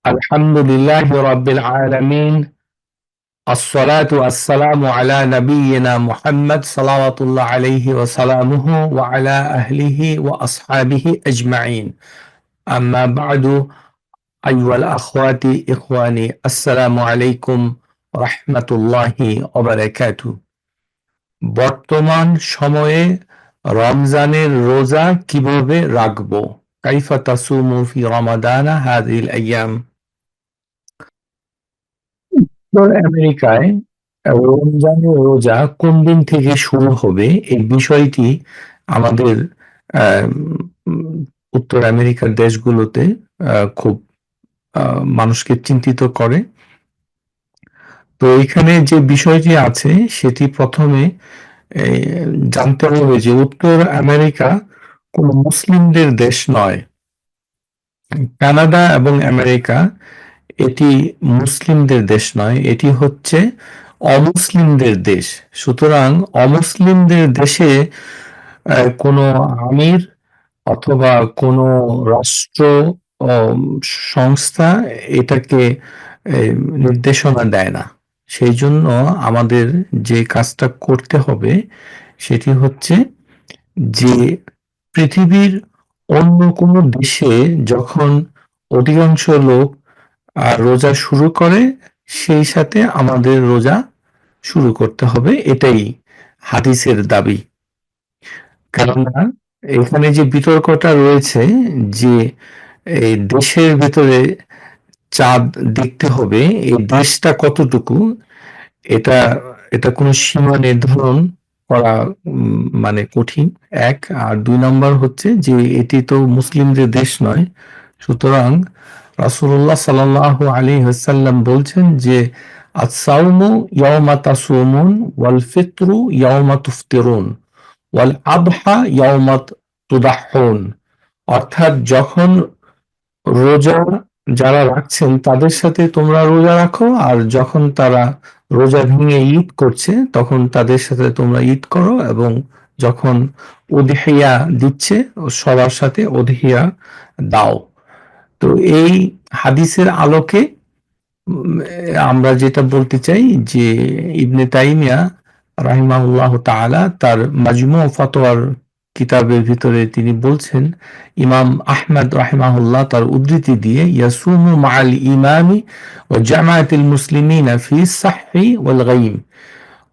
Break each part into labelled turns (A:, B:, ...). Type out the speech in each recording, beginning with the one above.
A: আলহামদুলিল্লাহি রাব্বিল আলামিন। আসসালাতু ওয়াসসালামু আলা নাবিয়্যিনা মুহাম্মদ সালাওয়াতুল্লাহ আলাইহি ওয়া সালামুহু ওয়া আলা আহলিহি ওয়া আসহাবিহি আজমাইন। আম্মা বা'দু, আইয়ুহাল আখওয়াতি ইখওয়ানি, আসসালামু আলাইকুম ওয়া রাহমাতুল্লাহি ওয়া বারাকাতুহু। বর্তমান সময়ে রমজানের রোজা কিভাবে রাখবো? কাইফা তাসুমু ফি রমাদানা হাযিহিল আইয়াম? উত্তর আমেরিকায় রমজানের রোজা কোন দিন থেকে শুরু হবে এই বিষয়টি আমাদের আহ, উম, উত্তর আমেরিকার দেশগুলোতে খুব মানুষকে চিন্তিত করে। তো এখানে যে বিষয়টি আছে সেটি প্রথমে জানতে হবে যে উত্তর আমেরিকা কোন মুসলিমদের দেশ নয়। কানাডা এবং আমেরিকা এটি মুসলিমদের দেশ নয়, এটি হচ্ছে অমুসলিমদের দেশ। সুতরাং অমুসলিমদের দেশে কোনো আমির অথবা কোনো রাষ্ট্র ও সংস্থা এটাকে নির্দেশনা দেয় না। সেই জন্য আমাদের যে কাজটা করতে হবে সেটি হচ্ছে যে পৃথিবীর অন্য কোনো দেশে যখন অধিকাংশ লোক রোজা শুরু করে সেই সাথে আমাদের রোজা শুরু করতে হবে, এটাই হাদিসের দাবি। কেননা এখানে যে বিতর্কটা রয়েছে যে এই দেশের ভেতরে চাঁদ দেখতে হবে, এই দেশটা কতটুকু, এটা এটা কোনো সীমা নির্ধারণ করা মানে কঠিন। এক আর দুই নম্বর হচ্ছে যে এটি তো মুসলিমদের দেশ নয়। সুতরাং রাসূলুল্লাহ সাল্লাল্লাহু আলাইহি ওয়াসাল্লাম বলছেন যে আস-সাওমু ইয়াওমা তাসুমুন ওয়াল ফিতরু ইয়াওমা তুফতিরুন ওয়াল আদহা ইয়াওমা তুদাহহুন। অর্থাৎ যখন রোজা যারা রাখছেন তাদের সাথে তোমরা রোজা রাখো, আর যখন তারা রোজা ভেঙে ঈদ করছে তখন তাদের সাথে তোমরা ঈদ করো, এবং যখন উদহিয়া দিচ্ছে সবার সাথে উদহিয়া দাও। তো এই হাদিসের আলোকে আমরা যেটা বলতে চাই যে ইবনে তাইমিয়া রাহিমাহুল্লাহ তাআলা তার মাজমু ফাতোয়ার কিতাবের ভিতরে তিনি বলছেন, ইমাম আহমদ রাহিমাহুল্লাহ তার উদ্ধৃতি দিয়ে ইয়াসুমু মাআল ইমামি ও জামায়াতিল মুসলিমিনা ফি সাহহি ওয়াল গাইম,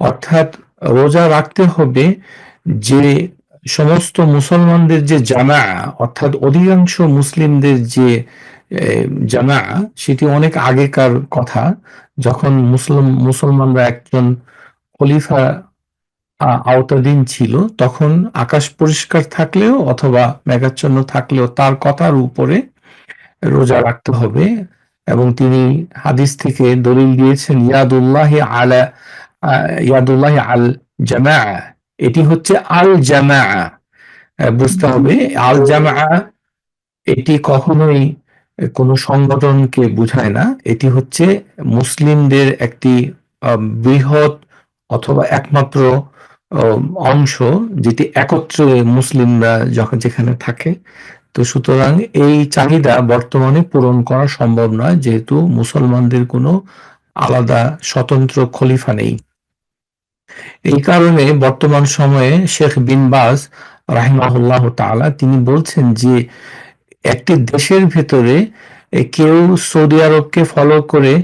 A: অর্থাৎ রোজা রাখতে হবে যে সমস্ত মুসলমানদের যে জামা, অর্থাৎ অধিকাংশ মুসলিমদের যে জামা, সেটি অনেক আগেকার কথা। যখন মুসলমানরা একজন খলিফা আওতাধীন ছিল তখন আকাশ পরিষ্কার থাকলেও অথবা মেঘাচ্ছন্ন থাকলেও তার কথার উপরে রোজা রাখতে হবে। এবং তিনি হাদিস থেকে দলিল দিয়েছেন ইয়াদুল্লাহ আল জামা, এটি হচ্ছে আল জামা। বুঝতে হবে আল জামা এটি কখনোই কোনো সংগঠনকে বোঝায় না, এটি হচ্ছে মুসলিমদের একটি বৃহৎ অথবা একমাত্র অংশ যেটি একত্রে মুসলিমরা যখন যেখানে থাকে। তো সুতরাং এই চাহিদা বর্তমানে পূরণ করা সম্ভব নয়, যেহেতু মুসলমানদের কোনো আলাদা স্বতন্ত্র খলিফা নেই। এই কারণে বর্তমান সময়ে শেখ বিন বাজ রাহিমাহুল্লাহ তাআলা তিনি বলছেন যে একটি দেশের ভেতরে কেউ সৌদি আরবকে ফলো করে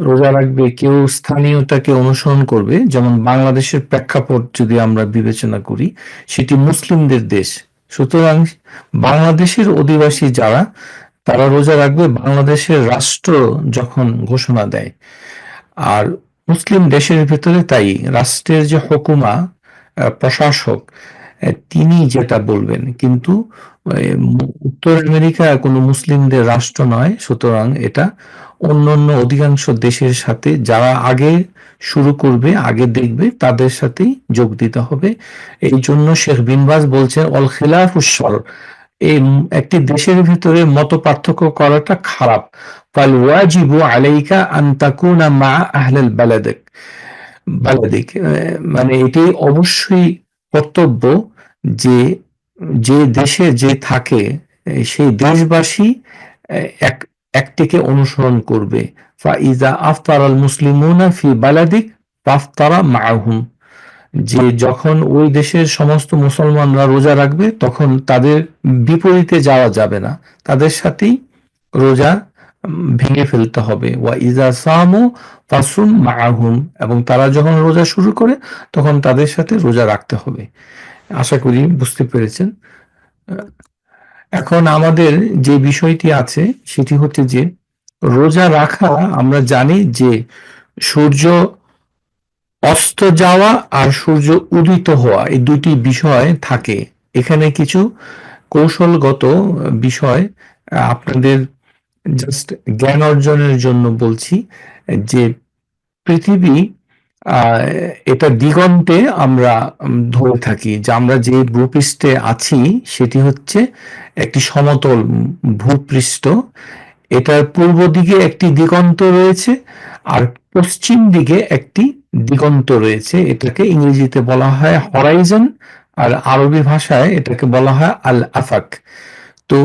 A: রোজা রাখবে, কেউ স্থানীয়তাকে অনুসরণ করবে। যেমন বাংলাদেশের প্রেক্ষাপট যদি আমরা বিবেচনা করি, সেটি মুসলিমদের দেশ। সুতরাং বাংলাদেশের অধিবাসী যারা, তারা রোজা রাখবে বাংলাদেশের রাষ্ট্র যখন ঘোষণা দেয়। আর মুসলিম দেশের ভেতরে তাই রাষ্ট্রের যে হুকুমা, প্রশাসক, তিনি যেটা বলবেন। কিন্তু উত্তর আমেরিকা কোনো মুসলিমদের রাষ্ট্র নয়, সুতরাং এটা অন্যান্য অধিকাংশ দেশের সাথে যারা আগে শুরু করবে, আগে দেখবে, তাদের সাথেই যোগ দিতে হবে। এই জন্য শেখ বিন বাজ বলছেন অল খিলাফুশ শর, এই একটি দেশের ভিতরে মত পার্থক্য করাটা খারাপ। ফাল ওয়াজিবু আলাইকা আন তাকুনা মা আহলিল বালাদিক, মানে এটি অবশ্যই কর্তব্য যে যে দেশে যে থাকে সেই দেশবাসী এক একটিকে অনুসরণ করবে। ফাইজা আফতারাল মুসলিমুনা ফি বালাদিক ফাফতারা মাআহুম, যে যখন ওই দেশের সমস্ত মুসলমানরা রোজা রাখবে তখন তাদের বিপরীতে যাওয়া যাবে না, তাদের সাথেই রোজা ভেঙে ফেলতে হবে। ওয়া ইজা সামু ফাসুম মাআহুম, এবং তারা যখন রোজা শুরু করে তখন তাদের সাথে রোজা রাখতে হবে। আশা করি বুঝতে পেরেছেন। এখন আমাদের যে বিষয়টি আছে সেটি হচ্ছে যে রোজা রাখা, আমরা জানি যে সূর্য অস্ত যাওয়া আর সূর্য উদিত হওয়া এই দুটি বিষয় থাকে। এখানে কিছু কৌশলগত বিষয় আপনাদের জাস্ট জ্ঞান অর্জনের জন্য বলছি, যে পৃথিবী এটা দিগন্তে আমরা ধরে থাকি, যে আমরা যে ভূপৃষ্ঠে আছি সেটি হচ্ছে একটি সমতল ভূপৃষ্ঠ। এটার পূর্ব দিকে একটি দিগন্ত রয়েছে আর পশ্চিম দিকে একটি দিগন্ত রয়েছে। এটাকে ইংরেজিতে বলা হয় হরাইজন, আর আরবি ভাষায় এটাকে বলা হয় আল আফাক। তো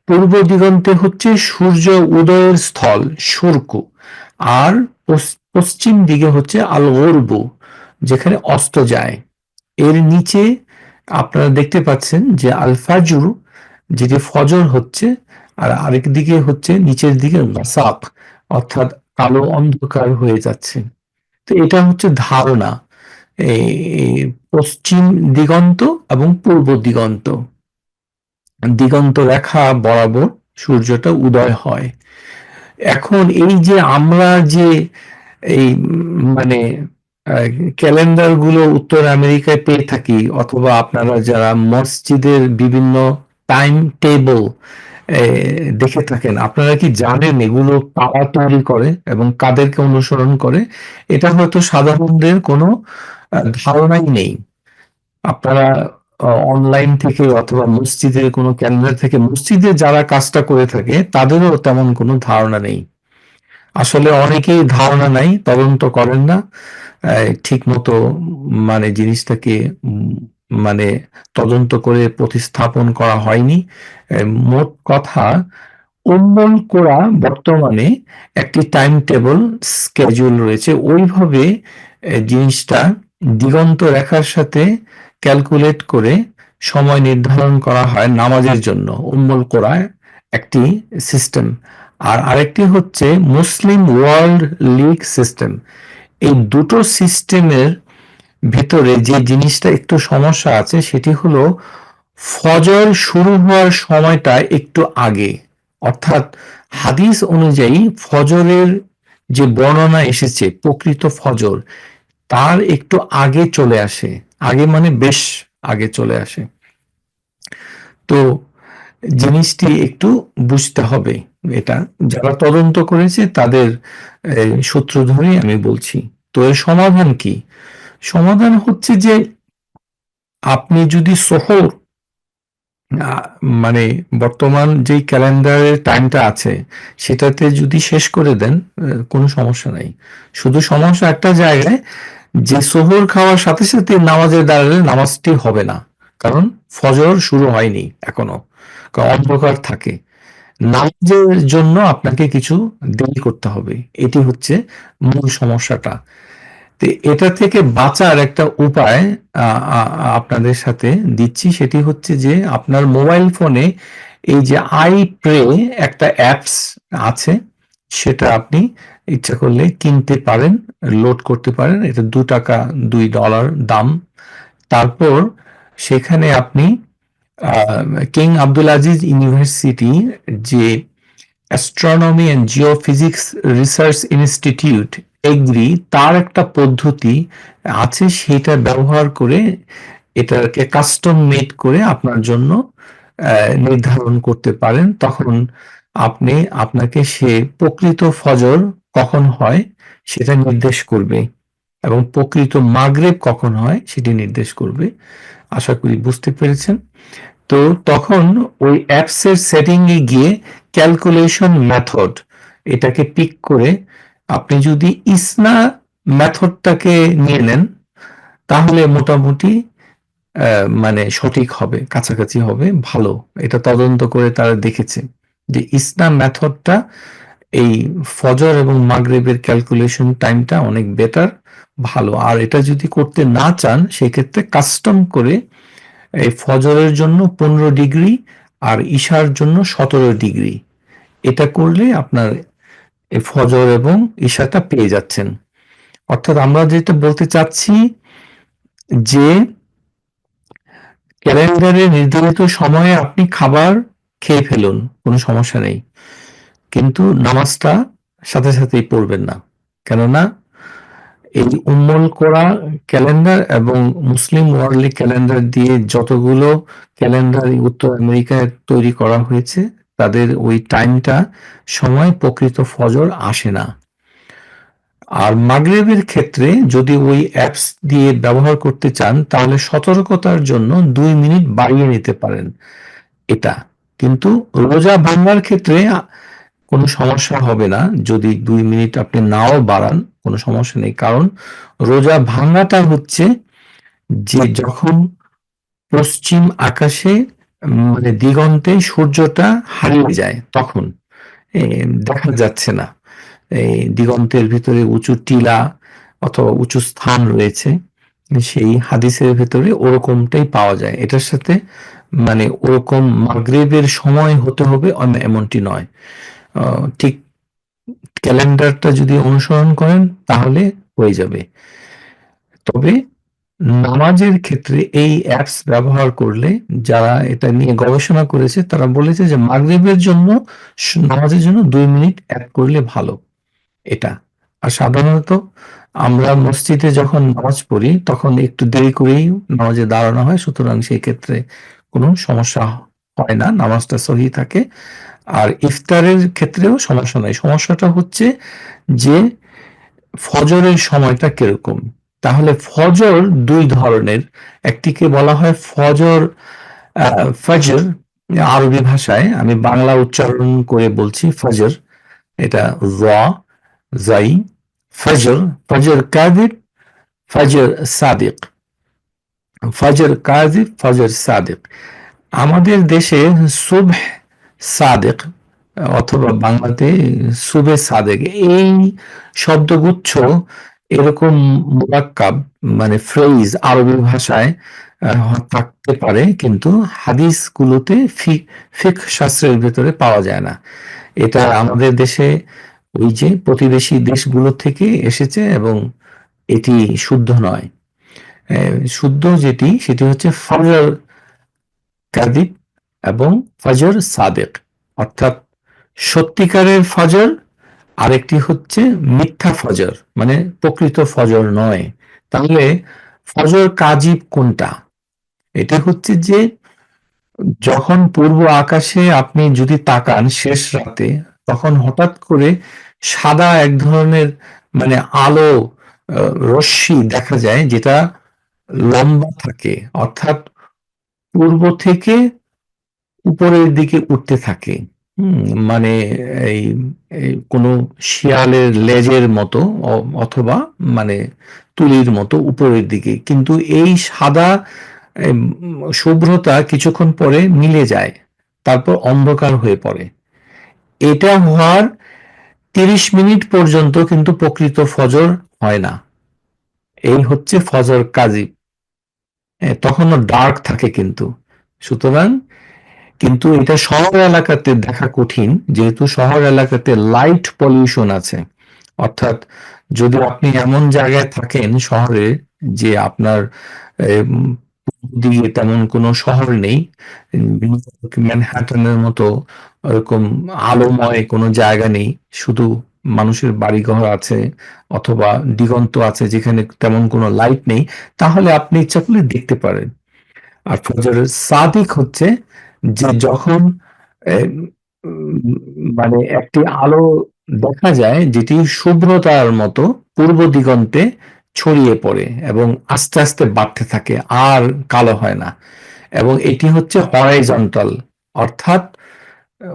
A: পূর্ব দিগন্তে হচ্ছে সূর্য উদয়ের স্থল সুরকু, আর পশ্চিম দিকে হচ্ছে আল গরবু, যেখানে অস্ত যায়। এর নিচে আপনারা দেখতে পাচ্ছেন যে আল ফাজর, যেটি ফজর হচ্ছে, আর আরেক দিকে হচ্ছে নিচের দিকে গাসাক, অর্থাৎ কালো অন্ধকার হয়ে যাচ্ছে। তো এটা হচ্ছে ধারণা, এই পশ্চিম দিগন্ত এবং পূর্ব দিগন্ত, দিগন্ত রেখা বরাবর সূর্যটা উদয় হয়। এখন এই যে আমরা যে এই মানে ক্যালেন্ডার গুলো উত্তর আমেরিকায় পেয়ে থাকি, অথবা আপনারা যারা মসজিদের বিভিন্ন টাইম টেবল দেখে থাকেন, আপনারা কি জানেন এগুলো কারা তৈরি করে এবং কাদেরকে অনুসরণ করে? এটা হয়তো সাধারণদের কোনো ধারণাই নেই। আপনারা অনলাইন থেকে অথবা মসজিদের কোনো ক্যালেন্ডার থেকে, মসজিদে যারা কাজটা করে থাকে তাদেরও তেমন কোনো ধারণা নেই। আসলে অনেকেই ধারণা নাই, তদন্ত করেন না, ঠিক মতো মানে জিনিসটাকে মানে তদন্ত করে প্রতিস্থাপন করা হয়নি। মোট কথা, উম্মুল কোরা বর্তমানে একটি টাইম টেবল স্কেজুল রয়েছে, ওইভাবে জিনিসটা দিগন্ত রেখার সাথে ক্যালকুলেট করে সময় নির্ধারণ করা হয় নামাজের জন্য। উম্মুল কোরায় একটি সিস্টেম, আর আরেকটি হচ্ছে মুসলিম ওয়ার্ল্ড লিগ সিস্টেম। এই দুটো সিস্টেমের ভেতরে যে জিনিসটা একটু সমস্যা আছে সেটি হলো ফজর শুরু হওয়ার সময়টা একটু আগে, অর্থাৎ হাদিস অনুযায়ী ফজরের যে বর্ণনা এসেছে প্রকৃত ফজর তার একটু আগে চলে আসে, আগে মানে বেশ আগে চলে আসে। তো জিনিসটি একটু বুঝতে হবে, এটা যারা তদন্ত করেছে তাদের সূত্র ধরেই আমি বলছি। তো এর সমাধান কি? সমাধান হচ্ছে যে আপনি যদি সোহর মানে বর্তমান যেই ক্যালেন্ডারের টাইমটা আছে সেটাতে যদি শেষ করে দেন কোনো সমস্যা নাই। শুধু সমস্যা একটা জায়গায়, যে সোহর খাওয়ার সাথে সাথে নামাজে দাঁড়ালে নামাজটি হবে না, কারণ ফজর শুরু হয়নি এখনো, কারণ অন্ধকার থাকে। নামাজের জন্য আপনাকে কিছু দেরি করতে হবে, এটি হচ্ছে মূল সমস্যাটা। তো এটা থেকে বাঁচার একটা উপায় আপনাদের সাথে দিচ্ছি, সেটি হচ্ছে যে আপনার মোবাইল ফোনে এই যে আই প্রে একটা অ্যাপস আছে, সেটা আপনি ইচ্ছা করলে কিনতে পারেন, লোড করতে পারেন। এটা $2 $2 দাম। তারপর সেখানে আপনি কিং আব্দুল আজিজ ইউনিভার্সিটি যে astronomy and geophysics research institute এগ্রি, তার একটা পদ্ধতি আছে, সেটা ব্যবহার করে এটাকে কাস্টম মেড করে আপনার জন্য নির্ধারণ করতে পারেন। তখন আপনাকে সে প্রকৃত ফজর কখন হয় সেটা নির্দেশ করবে, এবং প্রকৃত মাগরিব কখন হয় সেটি নির্দেশ করবে। আশা করি বুঝতে পেরেছেন। তো তখন ওই অ্যাপস এর সেটিং এ গিয়ে ক্যালকুলেশন মেথড এটাকে পিক করে আপনি যদি ইসনা মেথডটাকে নিয়ে নেন তাহলে মোটামুটি মানে সঠিক হবে, কাছাকাছি হবে, ভালো। এটা তদন্ত করে তারা দেখেছে। যে ইসলাম মেথডটা এই ফজর এবং মাগরিবের ক্যালকুলেশন টাইমটা অনেক বেটার, ভালো। আর এটা যদি করতে না চান সেক্ষেত্রে কাস্টম করে এই ফজরের জন্য 15 ডিগ্রি আর ঈশার জন্য 17 ডিগ্রি, এটা করলে আপনার এই ফজর এবং ঈশাটা পেয়ে যাচ্ছেন। অর্থাৎ আমরা যেটা বলতে চাচ্ছি যে ক্যালেন্ডারে নির্ধারিত সময়ে আপনি খাবার খেয়ে ফেলুন, কোনো সমস্যা নেই, কিন্তু নামাজটা সাথে সাথেই পড়বেন না। কেননা এই উম্মুল কোরা ক্যালেন্ডার এবং মুসলিম ওয়ার্ল্ডলি ক্যালেন্ডার দিয়ে যতগুলো ক্যালেন্ডার উত্তর আমেরিকায় তৈরি করা হয়েছে তাদের ওই টাইমটা সময় প্রকৃত ফজর আসে না। আর মাগরিবের ক্ষেত্রে যদি ওই অ্যাপস দিয়ে ব্যবহার করতে চান তাহলে সতর্কতার জন্য 2 মিনিট বাড়িয়ে নিতে পারেন এটা। কিন্তু রোজা ভাঙার ক্ষেত্রে কোনো সমস্যা হবে না যদি 2 মিনিট আপনি নাও বাড়ান, কোনো সমস্যা নেই। কারণ রোজা ভাঙাটা হচ্ছে যে যখন পশ্চিম আকাশে মানে দিগন্তে সূর্যটা হারিয়ে যায় তখন দেখা যাচ্ছে না, এই দিগন্তের ভিতরে উঁচু টিলা অথবা উঁচু স্থান রয়েছে, সেই হাদিসের ভেতরে ওরকমটাই পাওয়া যায়। এটার সাথে মানে ওরকম মাগরিবের সময় হতে হবে এমনটি নয়। ঠিক ক্যালেন্ডারটা যদি অনুসরণ করেন তাহলে হয়ে যাবে। তবে নামাজের ক্ষেত্রে এই অ্যাপস ব্যবহার করলে যারা এটা নিয়ে গবেষণা করেছে তারা বলেছে যে মাগরিবের জন্য নামাজের জন্য 2 মিনিট অ্যাড করলে ভালো এটা। আর সাধারণত আমরা মসজিদে যখন নামাজ পড়ি তখন একটু দেরি করেই নামাজে দাঁড়ানো হয়, সুতরাং সেই ক্ষেত্রে কোনো সমস্যা হয় না, নামাজটা সহি থাকে। আর ইফতারের ক্ষেত্রেও সমস্যা নাই। সমস্যাটা হচ্ছে যে ফজরের সময়টা কিরকম। তাহলে ফজর 2 ধরনের, একটিকে বলা হয় ফজর ফজর আরবি ভাষায়, আমি বাংলা উচ্চারণ করে বলছি ফজর, এটা র জাই ফজর, ফজর কাযিব, ফজর সাদিক, ফজর কাযিব, ফজর সাদিক। আমাদের দেশে সুবহ সাদেক অথবা বাংলাতে সুবে সাদেক এই শব্দগুচ্ছ এরকম মুরাক্কাব মানে ফ্রেজ আরবি ভাষায় থাকতে পারে, কিন্তু হাদিসগুলোতে ফিকহ শাস্ত্রের ভেতরে পাওয়া যায় না। এটা আমাদের দেশে ওই যে প্রতিবেশী দেশগুলো থেকে এসেছে এবং এটি শুদ্ধ নয়। শুদ্ধ যেটি সেটি হচ্ছে ফজর কাদিব এবং ফজর সাদেক, অর্থাৎ সত্যিকারের ফজর, আরেকটি হচ্ছে মিথ্যা ফজর মানে প্রকৃত ফজর নয়। তাহলে ফজর কাজিব কোনটা? এটা হচ্ছে যে যখন পূর্ব আকাশে আপনি যদি তাকান শেষ রাতে তখন হঠাৎ করে সাদা এক ধরনের মানে আলো রশ্মি দেখা যায় যেটা লম্বা থাকে, অর্থাৎ পূর্ব থেকে উপরের দিকে উঠতে থাকে। মানে এই কোনো শিয়ালের লেজের মতো অথবা মানে তুলির মতো উপরের দিকে, কিন্তু এই সাদা শুভ্রতা কিছুক্ষণ পরে মিলে যায়, তারপর অন্ধকার হয়ে পড়ে। এটা হওয়ার 30 মিনিট পর্যন্ত কিন্তু প্রকৃত ফজর হয় না। এই হচ্ছে ফজর কাজী, তখনও ডার্ক থাকে কিন্তু। সুতরাং কিন্তু এটা শহর এলাকাতে দেখা কঠিন, যেহেতু শহর এলাকাতে লাইট পলিউশন আছে। অর্থাৎ যদি আপনি এমন জায়গায় থাকেন শহরে যে আপনার দিকে তেমন কোনো শহর নেই, ম্যানহাটনের মতো ওরকম আলোময় কোনো জায়গা নেই, শুধু মানুষের বাড়িঘর আছে অথবা দিগন্ত আছে যেখানে তেমন কোনো লাইট নেই, তাহলে আপনি ইচ্ছা করলে দেখতে পারেন। আর ফজরের সাদিক হচ্ছে যে যখন মানে একটি আলো দেখা যায় যেটি শুভ্রতার মতো পূর্ব দিগন্তে ছড়িয়ে পড়ে এবং আস্তে আস্তে বাড়তে থাকে আর কালো হয় না, এবং এটি হচ্ছে হরাইজন্টাল, অর্থাৎ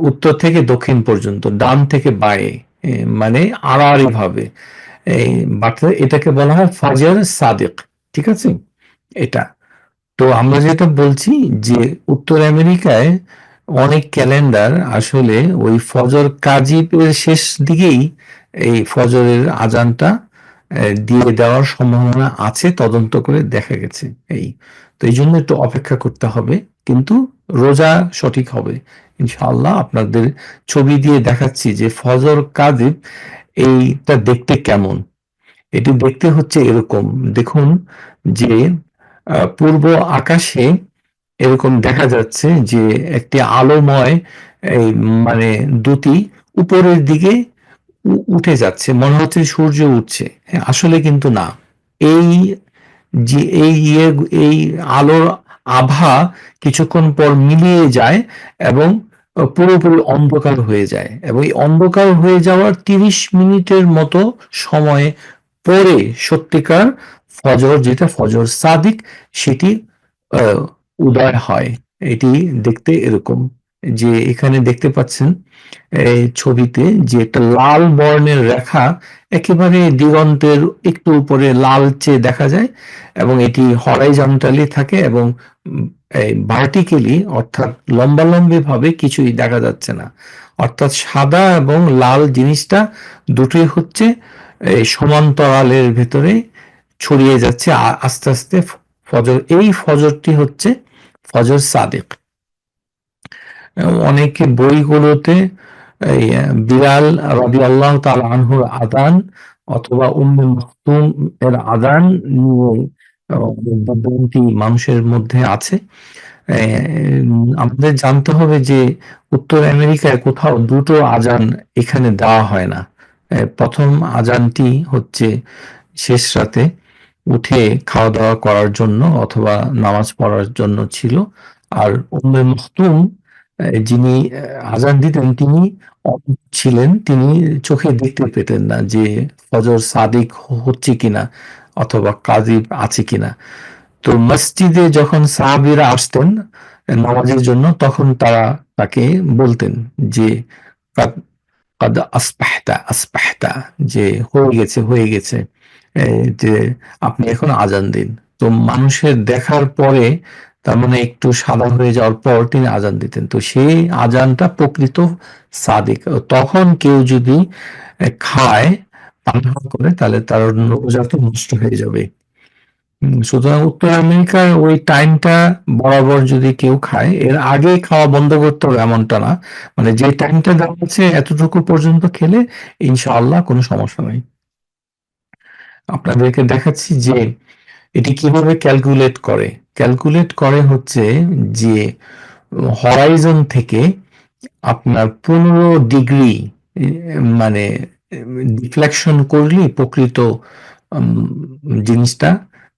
A: উত্তর থেকে দক্ষিণ পর্যন্ত ডান থেকে বাঁয়ে মানে আড়াআড়ি ভাবে এই বাড়তে, এটাকে বলা হয় ফজর সাদিক। ঠিক আছে এটা। তো আমরা যেটা বলছি যে উত্তর আমেরিকায় অনেক ক্যালেন্ডার আসলে ওই ফজর কাজিবের শেষ দিকেই এই ফজরের আজানটা দিয়ে দেওয়ার সম্ভাবনা আছে, তদন্ত করে দেখা গেছে। এই তো এই জন্য একটু অপেক্ষা করতে হবে, কিন্তু রোজা সঠিক হবে ইনশাআল্লাহ। আপনাদের ছবি দিয়ে দেখাচ্ছি যে ফজর কাজিব এইটা দেখতে কেমন। এটি দেখতে হচ্ছে এরকম, দেখুন যে পূর্ব আকাশে এরকম দেখা যাচ্ছে যে একটি আলোময় এই মানে দুটি উপরের দিকে উঠে যাচ্ছে, মনে হচ্ছে সূর্য উঠছে। হ্যাঁ, আসলে কিন্তু না। এই যে এই আলোর আভা কিছুক্ষণ পর মিলিয়ে যায় এবং পুরোপুরি অন্ধকার হয়ে যায়, এবং এই অন্ধকার হয়ে যাওয়ার 30 মিনিটের মতো সময় পরে সত্যিকার ফজর, যেটা ফজর সাদিক, সেটি উদয় হয়। এটি দেখতে এরকম, যে এখানে দেখতে পাচ্ছেন এই ছবিতে যে একটা লাল বর্ণের রেখা একেবারে দিগন্তের একটু উপরে লালচে দেখা যায়, এবং এটি হরাইজন্টালি থাকে এবং ভার্টিক্যালি অর্থাৎ লম্বালম্বি ভাবে কিছুই দেখা যাচ্ছে না। অর্থাৎ সাদা এবং লাল জিনিসটা দুটোই হচ্ছে এই সমান্তরালের ভেতরে ছড়িয়ে যাচ্ছে আস্তে আস্তে ফজর। এই ফজরটি হচ্ছে ফজর সাদেক। অনেকে বইগুলোতে এই বিলাল রাদিয়াল্লাহু তাআলা আনহুর আযান অথবা উম্মে মাকতুম এর আযান নিয়ে বিভ্রান্তি মানুষের মধ্যে আছে। আমাদের জানতে হবে যে উত্তর আমেরিকায় কোথাও দুটো আযান এখানে দেওয়া হয় না। প্রথম আযানটি হচ্ছে শেষ রাতে উঠে খাওয়া দাওয়া করার জন্য অথবা নামাজ পড়ার জন্য ছিল। আর উম্মে মাকতুম যিনি আযান দিতেন তিনি ছিলেন, তিনি চোখে দেখতে পেতেন না যে ফজর সাদিক হচ্ছে কিনা অথবা কাযিব আছে কিনা। তো মসজিদে যখন সাহাবীরা আসতেন নামাজের জন্য, তখন তারা তাকে বলতেন যে কাদ কাদ আসবাহতা আসবাহতা, যে হয়ে গেছে হয়ে গেছে, যে আপনি এখন আজান দিন। তো মানুষের দেখার পরে তার মানে একটু সাদা হয়ে যাওয়ার পর তিনি আজান দিতেন। তো সেই আজানটা প্রকৃত সাদিক। তখন কেউ যদি খায়, পানাহার করে, তাহলে তার রোজা তো নষ্ট হয়ে যাবে। সুতরাং উত্তর আমেরিকার ওই টাইমটা বরাবর যদি কেউ খায়, এর আগে খাওয়া বন্ধ করতে হবে এমনটা না। মানে যে টাইমটা দেওয়া আছে এতটুকু পর্যন্ত খেলে ইনশাআল্লাহ কোনো সমস্যা নাই। আপনাদেরকে দেখাচ্ছি যে এটি কিভাবে ক্যালকুলেট করে। ক্যালকুলেট করে হচ্ছে যে হরাইজন থেকে আপনার 15 ডিগ্রি মানে ডিফ্লেকশন করলেই প্রকৃত জিনিসটা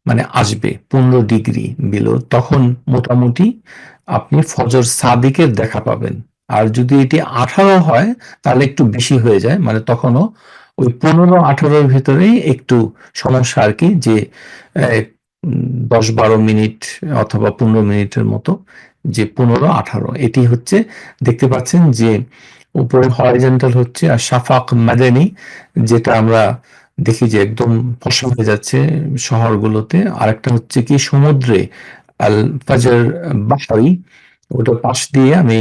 A: মানে আসবে 15 ডিগ্রি বিলো, তখন মোটামুটি আপনি ফজর সাদিকের দেখা পাবেন। আর যদি এটি 18 হয় তাহলে একটু বেশি হয়ে যায়, মানে তখনও ওই 15-18 ভিতরেই একটু সমস্যা আর কি, যে 10-12 মিনিট অথবা 15 মিনিটের মতো, যে 15-18 এটি হচ্ছে। দেখতে পাচ্ছেন যে উপরে হরাইজন্টাল হচ্ছে আর শাফাক মাদানি, যেটা আমরা দেখি যে একদম ফসল হয়ে যাচ্ছে শহরগুলোতে। আরেকটা হচ্ছে কি সমুদ্রে আল ফাজর বাহরি, ওটা পাশ দিয়ে আমি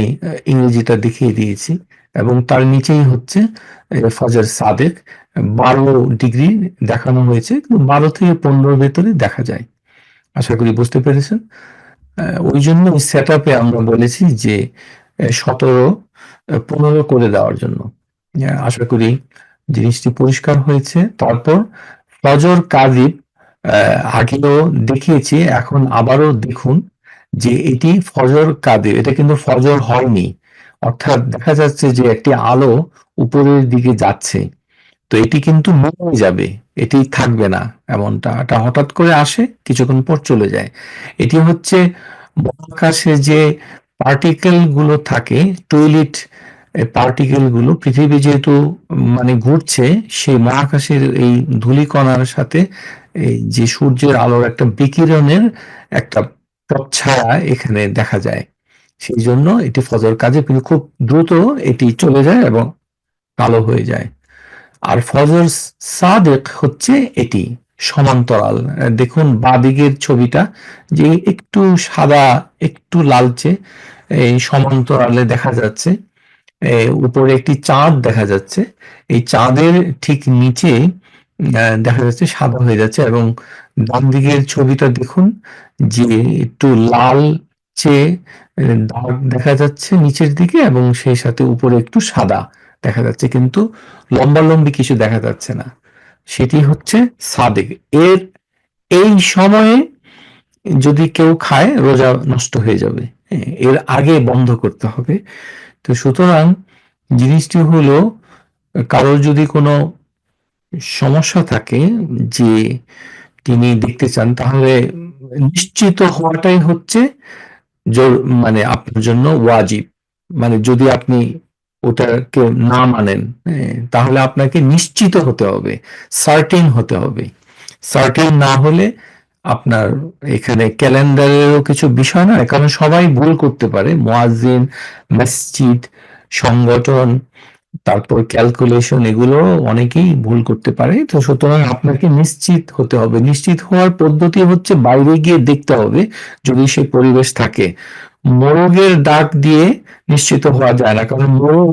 A: ইংরেজিটা দেখিয়ে দিয়েছি, এবং তার নিচেই হচ্ছে ফজর সাদেক। 12 ডিগ্রি দেখানো হয়েছে, কিন্তু 12 থেকে 15 ভেতরে দেখা যায়। আশা করি বুঝতে পেরেছেন। ওই জন্য সেট আপে আমরা বলেছি যে 17-15 করে দেওয়ার জন্য। আশা করি জিনিসটি পরিষ্কার হয়েছে। তারপর ফজর কাযিব আগেও দেখিয়েছি, এখন আবারও দেখুন যে এটি ফজর কাযিব, এটা কিন্তু ফজর হয়নি। অর্থাৎ দেখা যাচ্ছে যে একটি আলো উপরের দিকে যাচ্ছে, তো এটি কিন্তু মিলিয়ে যাবে, এটি থাকবে না এমনটা। এটা হঠাৎ করে আসে, কিছুক্ষণ পর চলে যায়। এটি হচ্ছে মহাকাশে যে পার্টিকেল গুলো থাকে, টুইলিট পার্টিকেল গুলো, পৃথিবী যেহেতু মানে ঘুরছে, সেই মহাকাশের এই ধূলিকণার সাথে এই যে সূর্যের আলোর একটা বিকিরণের একটা প্রচ্ছায়া এখানে দেখা যায়। সেই জন্য এটি ফজর কাজে, কিন্তু খুব দ্রুত এটি চলে যায় এবং কালো হয়ে যায়। আর ফজর সাদেক হচ্ছে এটি সমান্তরাল। দেখুন বাঁদিকের ছবিটা, যে একটু সাদা একটু লালচে এই সমান্তরালে দেখা যাচ্ছে, উপরে একটি চাঁদ দেখা যাচ্ছে, এই চাঁদের ঠিক নিচে দেখা যাচ্ছে সাদা হয়ে যাচ্ছে, এবং ডান দিকের ছবিটা দেখুন যে একটু লালচে দাগ দেখা যাচ্ছে নিচের দিকে, এবং সেই সাথে উপরে একটু সাদা দেখা যাচ্ছে, কিন্তু লম্বালম্বি কিছু দেখা যাচ্ছে না। সেটি হচ্ছে সাদেক। এর এই সময়ে যদি কেউ খায় রোজা নষ্ট হয়ে যাবে। এর আগে বন্ধ করতে হবে। তো সুতরাং জিনিসটি হলো, কারোর যদি কোনো সমস্যা থাকে যে তিনি দেখতে চান, তাহলে নিশ্চিত হওয়াটাই হচ্ছে মানে আপনার জন্য ওয়াজিব। মানে যদি আপনি ওটাকে না মানেন, তাহলে আপনাকে নিশ্চিত হতে হবে, সার্টেন হতে হবে। সার্টেন না হলে আপনার এখানে ক্যালেন্ডারেরও কিছু বিষয় নয়, কারণ সবাই ভুল করতে পারে, মুয়াজ্জিন, মসজিদ, সংগঠন, তারপর ক্যালকুলেশন, এগুলো অনেকেই ভুল করতে পারে। তো সুতরাং আপনাকে নিশ্চিত হতে হবে। নিশ্চিত হওয়ার পদ্ধতি হচ্ছে বাইরে গিয়ে দেখতে হবে, যদি সে পরিবেশ থাকে। মোরগের ডাক দিয়ে নিশ্চিত হওয়া যায় না, কারণ মোরগ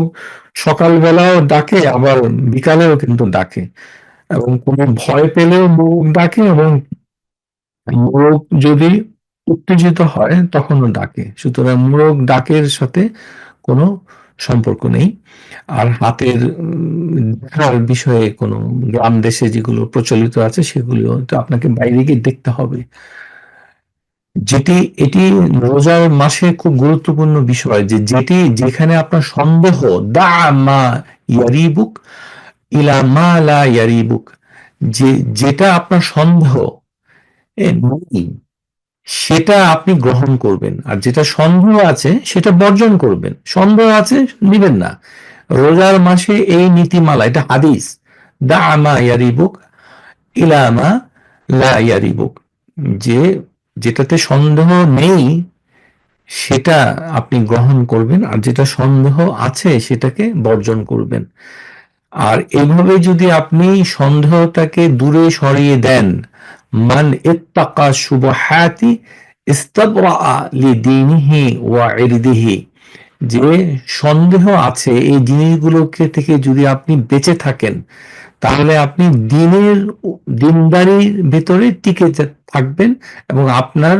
A: সকালবেলাও ডাকে, আবার বিকালেও কিন্তু ডাকে, এবং কোনো ভয় পেলেও মোরগ ডাকে, এবং মোরগ যদি উত্তেজিত হয় তখনও ডাকে। সুতরাং মোরগ ডাকের সাথে কোনো সম্পর্ক নেই। আর হাতের দেখার বিষয়ে কোনো গ্রাম দেশে যেগুলো প্রচলিত আছে সেগুলো তো আপনাকে বাইরে গিয়ে দেখতে হবে। এটি রোজার মাসে খুব গুরুত্বপূর্ণ বিষয়, যে যেখানে আপনার সন্দেহ, দা মা ইয়ারিবুক ইলা মা লা ইয়ারিবুক, যেটা আপনার সন্দেহ নেই সেটা আপনি গ্রহণ করবেন, আর যেটা সন্দেহ আছে সেটা বর্জন করবেন। সন্দেহ আছে নিবেন না। রোজার মাসে এই নীতিমালা, এটা হাদিস, দা মা ইয়ারিবুক ইলা মা লা ইয়ারিবুক, যে যেটাতে সন্দেহ নেই সেটা আপনি গ্রহণ করবেন, আর যেটা সন্দেহ আছে সেটাকে বর্জন করবেন। আর এভাবে যদি আপনি সন্দেহটাকে দূরে সরিয়ে দেন, মান ইত্তাকা শুবহাতি ইস্তাবরা লিদীনিহি ওয়া ইরদিহি, যে সন্দেহ আছে এই জিনিসগুলোকে থেকে যদি আপনি বেঁচে থাকেন, তাহলে আপনি দিনদারির ভিতরে টিকে থাকবেন, এবং আপনার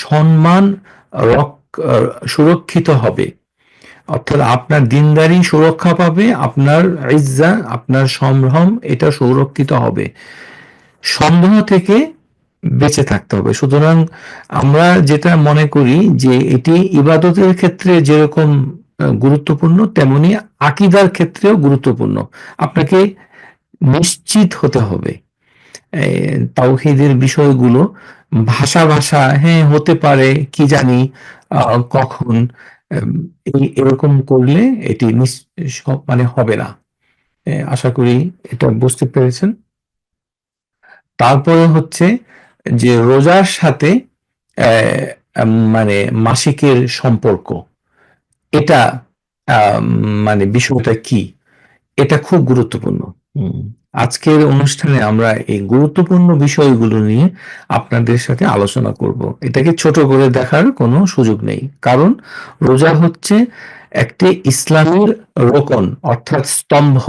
A: সম্মান সুরক্ষিত হবে। অর্থাৎ আপনার দিনদারি সুরক্ষা পাবে, আপনার ইজ্জা, আপনার সম্ভ্রম, এটা সুরক্ষিত হবে। সন্দেহ থেকে বেঁচে থাকতে হবে। সুতরাং আমরা যেটা মনে করি যে এটি ইবাদতের ক্ষেত্রে যেরকম গুরুত্বপূর্ণ, তেমনি আকীদার ক্ষেত্রেও গুরুত্বপূর্ণ। আপনাকে নিশ্চিত হতে হবে তাওহীদের বিষয়গুলো। ভাষা ভাষা, হ্যাঁ হতে পারে, কি জানি কখন, এরকম করলে এটি মানে হবে না। আশা করি এটা বুঝতে পেরেছেন। তারপরে হচ্ছে যে রোজার সাথে মানে মাসিকের সম্পর্ক, এটা মানে বিষয়টা কি, এটা খুব গুরুত্বপূর্ণ। হুম। আজকের অনুষ্ঠানে আমরা এই গুরুত্বপূর্ণ বিষয়গুলো নিয়ে আপনাদের সাথে আলোচনা করব। এটাকে ছোট করে দেখার কোনো সুযোগ নেই, কারণ রোজা হচ্ছে একটি ইসলামের রোকন, অর্থাৎ স্তম্ভ।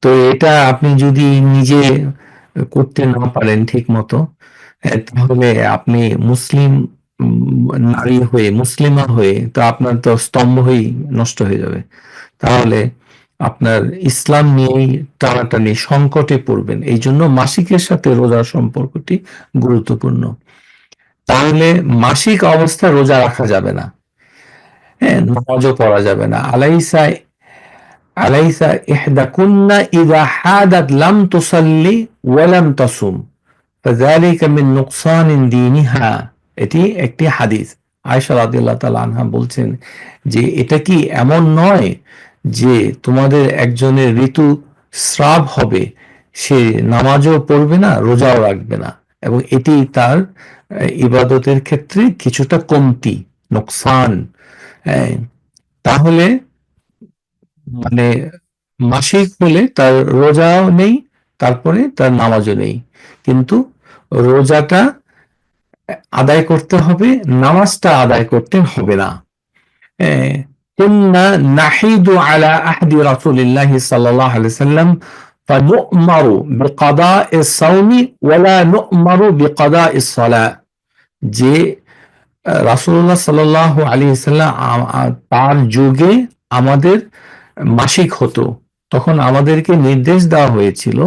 A: তো এটা আপনি যদি নিজে করতে না পারেন ঠিক মতো, তাহলে আপনি মুসলিম নারী হয়ে, মুসলিমা হয়ে, তো আপনার তো স্তম্ভ হয়েই নষ্ট হয়ে যাবে। তাহলে আপনার ইসলাম নিয়েই টানাটানি সংকটে পড়বেন। এই জন্য মাসিকের সাথে রোজার সম্পর্কটি গুরুত্বপূর্ণ। তাহলে মাসিক অবস্থা রোজা রাখা যাবে না, হ্যাঁ, নামাজও পড়া যাবে না। আলাইসা আলাইসা ইহদাকুন্না ইযা হাদাত লাম তুসাল্লি ওয়া লাম তাসুম ফাযালিকা মিন নুকসানিন দীনিহা। এটি একটি হাদিস। আয়েশা রাদিয়াল্লাহু তাআলা আনহা বলছেন যে এটা কি এমন নয় যে তোমাদের একজনের ঋতু স্রাব হবে, সে নামাজও পড়বে না, রোজাও রাখবে না, এবং এটি তার ইবাদতের ক্ষেত্রে কিছুটা কমতি, নোকসান। তাহলে মানে মাসিক হলে তার রোজাও নেই, তারপরে তার নামাজও নেই, কিন্তু রোজাটা আদায় করতে হবে, নামাজটা আদায় করতে হবে না। কুন্না নাহিদু আলা আহদি রাসূলিল্লাহি সাল্লাল্লাহু আলাইহি ওয়াসাল্লাম ফানু'মারু বিকাদাইস সাওমি ওয়ালা নু'মারু বিকাদাইস সালাহ। যে রাসূলুল্লাহ সাল্লাল্লাহু আলাইহি ওয়াসাল্লাম তার যুগে আমাদের মাসিক হতো, তখন আমাদেরকে নির্দেশ দেওয়া হয়েছিল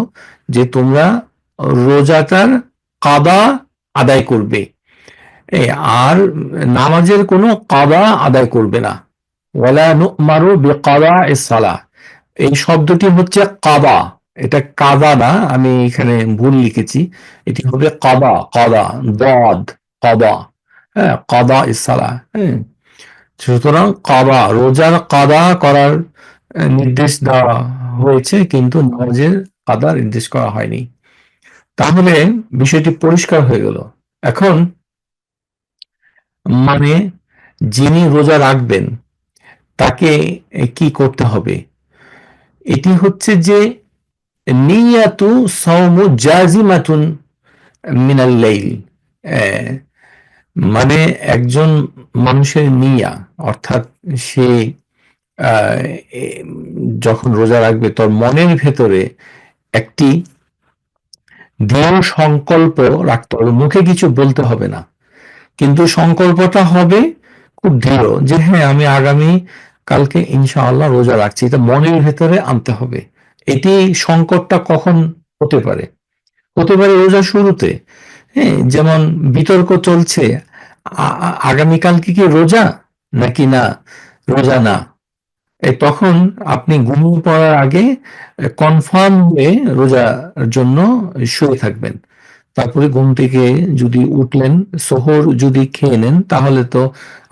A: যে তোমরা রোজাটার কাদা আদায় করবে, আর নামাজের কোনো কাদা আদায় করবে না। ওয়ালা নু'মারু বিকাদাইস সালাহ, এই শব্দটি হচ্ছে কাদা, এটা কাদা না, আমি এখানে ভুল লিখেছি, এটি হবে কাদা, কাদা দাদ, কাদা, হ্যাঁ, কাদা ইসালা, হ্যাঁ। সুতরাং কাদা, রোজার কাদা করার নির্দেশ দেওয়া হয়েছে, কিন্তু নামাজের কাদা নির্দেশ করা হয়নি। তাহলে বিষয়টি পরিষ্কার হয়ে গেল। এখন মানে যিনি রোজা রাখবেন তাকে কি করতে হবে? এটি হচ্ছে যে নিয়াতু সাওমু জাজিমাতুন মিনাল লাইল, মানে একজন মানুষের নিয়া, অর্থাৎ সে যখন রোজা রাখবে তার মনের ভেতরে একটি দৃঢ় সংকল্প রাখতে হবে, মুখে কিছু বলতে হবে না, কিন্তু সংকল্পটা হবে খুব দৃঢ় যে হ্যাঁ আমি আগামী কালকে ইনশাআল্লাহ রোজা রাখছি, এটা মনের ভেতরে আনতে হবে। এটি সংকটটা কখন হতে পারে? হতে পারে রোজা শুরুতে, হ্যাঁ, যেমন বিতর্ক চলছে আগামীকাল কি রোজা নাকি না রোজা না, তখন আপনি ঘুমিয়ে পড়ার আগে কনফার্ম হয়ে রোজার জন্য শুয়ে থাকবেন। তারপরে ঘুম থেকে যদি উঠলেন, সহর যদি খেয়ে নেন, তাহলে তো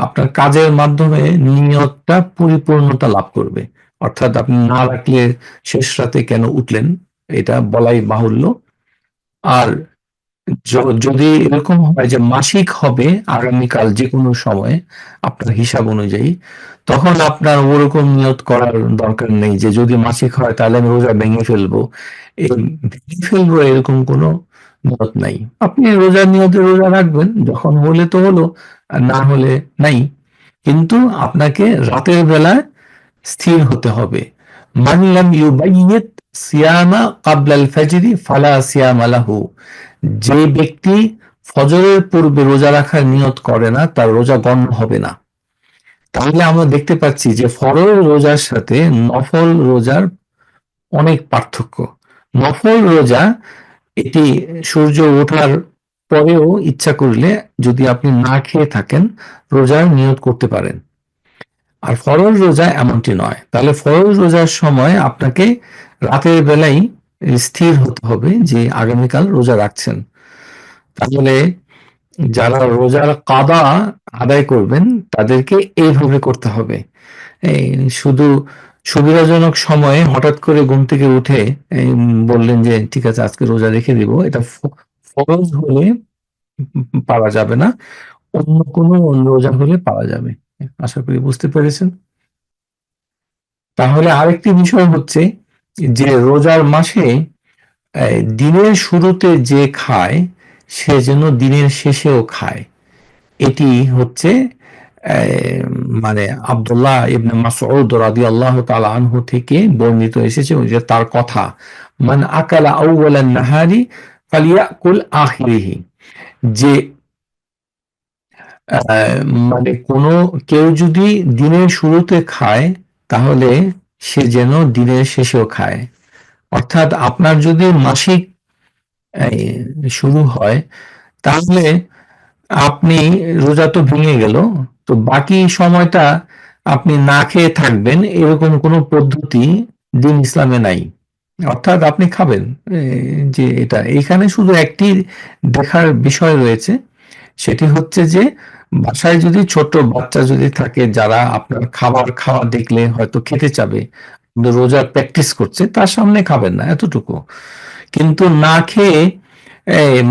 A: আপনার কাজের মাধ্যমে নিয়তটা পরিপূর্ণতা লাভ করবে। অর্থাৎ আপনি না রাখলে শেষ রাতে কেন উঠলেন, এটা বলাই বাহুল্য। আর যদি এরকম হয় যে মাসিক হবে আগামীকাল যে কোনো সময় আপনার হিসাব অনুযায়ী, তখন আপনার ওরকম নিয়ত করার দরকার নেই যে যদি মাসিক হয় তাহলে আমি রোজা ভেঙে ফেলবো, ভেঙে ফেলবো এরকম কোনো নিয়ত নাই। আপনি রোজার নিয়তে রোজা রাখবেন, যখন হলে তো হলো, আর না হলে নাই। কিন্তু আপনাকে রাতের বেলায় স্থির হতে হবে। মান লাম ইউবাইয়িত সিয়ামা ক্বাবলাল ফাজরি ফালা সিয়ামা লাহু, যে ব্যক্তি ফজরের পূর্বে রোজা রাখার নিয়ত করে না তার রোজা গণ্য হবে না। তাহলে আমরা দেখতে পাচ্ছি যে ফরজ রোজার সাথে নফল রোজার অনেক পার্থক্য। নফল রোজা এটি সূর্য ওঠার পরেও ইচ্ছা করলে যদি আপনি না খেয়ে থাকেন রোজার নিয়ত করতে পারেন, আর ফরজ রোজা এমনটি নয়। তাহলে ফরজ রোজার সময় আপনাকে রাতের বেলায় স্থির হতে হবে যে আগামীকাল রোজা রাখছেন। তাহলে যারা রোজার কাদা আদায় করবেন তাদেরকে এইভাবে করতে হবে। এই শুধু সুবিধাজনক সময়ে হঠাৎ করে ঘুম থেকে উঠে বললেন যে ঠিক আছে আজকে রোজা রেখে দিব, এটা ফরজ হলে পারা যাবে না, অন্য কোনো রোজা হলে পারা যাবে। আশা করি বুঝতে পেরেছেন। তাহলে আরেকটি বিষয় হচ্ছে যে রোজার মাসে দিনের শুরুতে যে খায় সে যেন দিনের শেষেও খায়। এটি হচ্ছে মানে আব্দুল্লাহ ইবনে মাসউদ রাদিয়াল্লাহু তাআলা আনহু থেকে বর্ণিত এসেছে যে তার কথা, মান আকালা আউওয়ালান নাহারি ফালিয়াকুল আখিরিহি, যে মানে কোনো কেউ যদি দিনের শুরুতে খায় তাহলে সে যেন দিনের শেষেও খায়। অর্থাৎ আপনার যদি মাসিক শুরু হয় তাহলে আপনি রোজা তো ভেঙে গেল, তো বাকি সময়টা আপনি না খেয়ে থাকবেন এরকম কোনো পদ্ধতি দিন ইসলামে নাই। অর্থাৎ আপনি খাবেন, যে এটা এখানে শুধু একটি দেখার বিষয় রয়েছে, সেটি হচ্ছে যে বাসায় যদি ছোট বাচ্চা যদি থাকে যারা আপনার খাবার খাওয়া দেখলে হয়তো খেতে চাবে, কিন্তু রোজার প্র্যাকটিস করছে, তার সামনে খাবেন না এতটুকু। কিন্তু না খেয়ে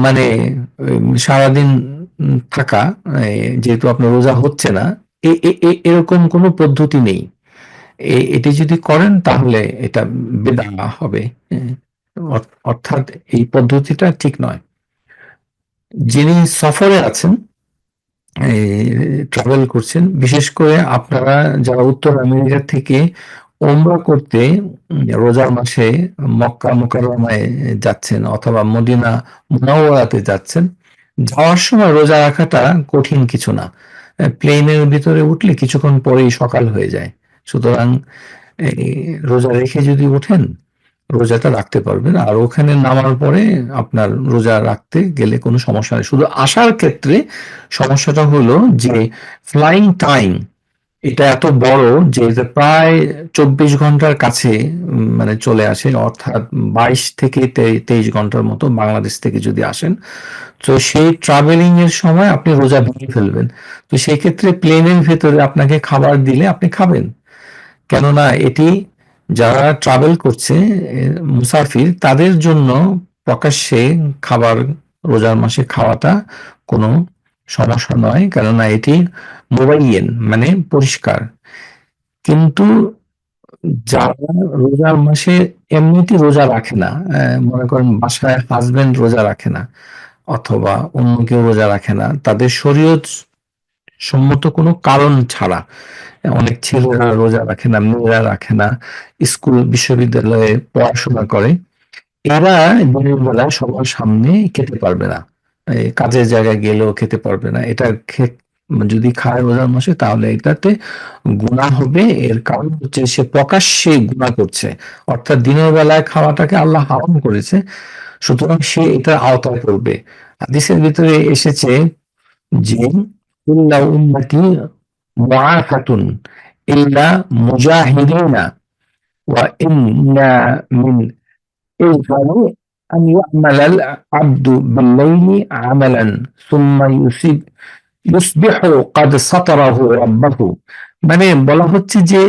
A: মানে সারাদিন থাকা, যেহেতু আপনার রোজা হচ্ছে না, এরকম কোনো পদ্ধতি নেই। এটি যদি করেন তাহলে এটা বেদা হবে, অর্থাৎ এই পদ্ধতিটা ঠিক নয়। যিনি সফরে আছেন ট্রাভেল করছেন, বিশেষ করে আপনারা যারা উত্তর আমেরিকা থেকে ওমরা করতে রোজার মাসে মক্কা মুকাররমায় যাচ্ছেন অথবা মদিনা মুনাওয়ারাতে যাচ্ছেন, যাওয়ার সময় রোজা রাখাটা কঠিন কিছু না। প্লেনের ভিতরে উঠলে কিছুক্ষণ পরেই সকাল হয়ে যায়। সুতরাং এই রোজা রেখে যদি ওঠেন, রোজাটা রাখতে পারবেন। আর ওখানে নামার পরে আপনার রোজা রাখতে গেলে কোনো সমস্যা নেই। শুধু আসার ক্ষেত্রে সমস্যাটা হলো যে ফ্লাইং টাইম এটা এত বড় যে এটা প্রায় 24 ঘন্টার কাছে মানে চলে আসে, অর্থাৎ 22 থেকে 23 ঘন্টার মতো বাংলাদেশ থেকে যদি আসেন। তো সেই ট্রাভেলিং এর সময় আপনি রোজা ভেঙে ফেলবেন। তো সেই ক্ষেত্রে প্লেনের ভেতরে আপনাকে খাবার দিলে আপনি খাবেন। কেননা এটি যারা ট্রাভেল করছে মুসাফির তাদের জন্য প্রকাশ্যে খাবার রোজার মাসে খাওয়াটা কোনো সমস্যা নয়, কেননা এটি মোবাইয়েন মানে পরিষ্কার। কিন্তু যারা রোজার মাসে এমনিতে রোজা রাখে না, মনে করেন বাসায় হাজবেন্ড রোজা রাখে না অথবা অন্য কেউ রোজা রাখে না, তাদের শরীয়ত সম্মত কোনো কারণ ছাড়া, অনেক ছেলেরা রোজা রাখে না, মেয়েরা রাখে না, স্কুল বিশ্ববিদ্যালয়ে পড়াশোনা করে, এরা দিনের বেলায় সবার সামনে খেতে পারবে না, কাজের জায়গায় গেলেও খেতে পারবে না। এটা যদি খায় রোজার মাসে তাহলে এটাতে গুনাহ হবে। এর কারণ হচ্ছে সে প্রকাশ্যে গুনাহ করছে, অর্থাৎ দিনের বেলায় খাওয়াটাকে আল্লাহ হারাম করেছে, সুতরাং সে এটার আওতায় পড়বে। হাদিসের ভিতরে এসেছে যে কুল্লা উম্মতি মুআফাতুন ইল্লা মুজাহিদিনা ওয়া ইন্না মিন ইজহারি আন ইয়া'মালাল আবদু বিল-লাইলি আমালান সুম্মা ইউসবিহু ক্বাদ সাতারাহু রাব্বাহু। মানে বলা হচ্ছে যে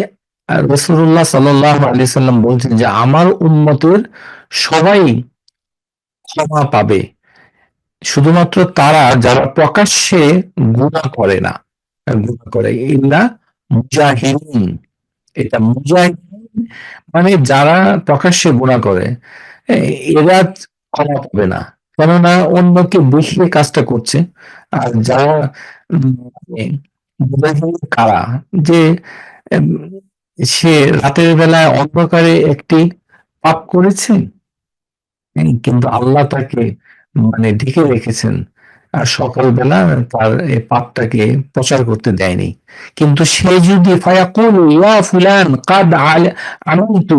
A: রাসূলুল্লাহ সাল্লাল্লাহু আলাইহি ওয়াসাল্লাম বলছেন যে আমার উম্মতের সবাই ক্ষমা পাবে, শুধুমাত্র তারা যারা প্রকাশ্যে গুনাহ করে না, গুনাহ করে ইল্লা মুজাহিদিন। এটা মুজাহিদিন মানে যারা প্রকাশ্যে গুনাহ করে, এরা ক্ষমা পাবে না, কেননা অন্যকে দেখিয়ে কাজটা করছে। আর যারা মানে মুজাহিদিন কারা, যে উম, সে রাতের বেলায় অন্ধকারে একটি পাপ করেছে, কিন্তু আল্লাহ তাকে মানে ঢেকে রেখেছেন, আর সকালবেলা তার এই পাপটাকে প্রচার করতে দেয়নি। কিন্তু সে যদি ফায়াকুলু ইয়া ফুলান কাদ আমিলতু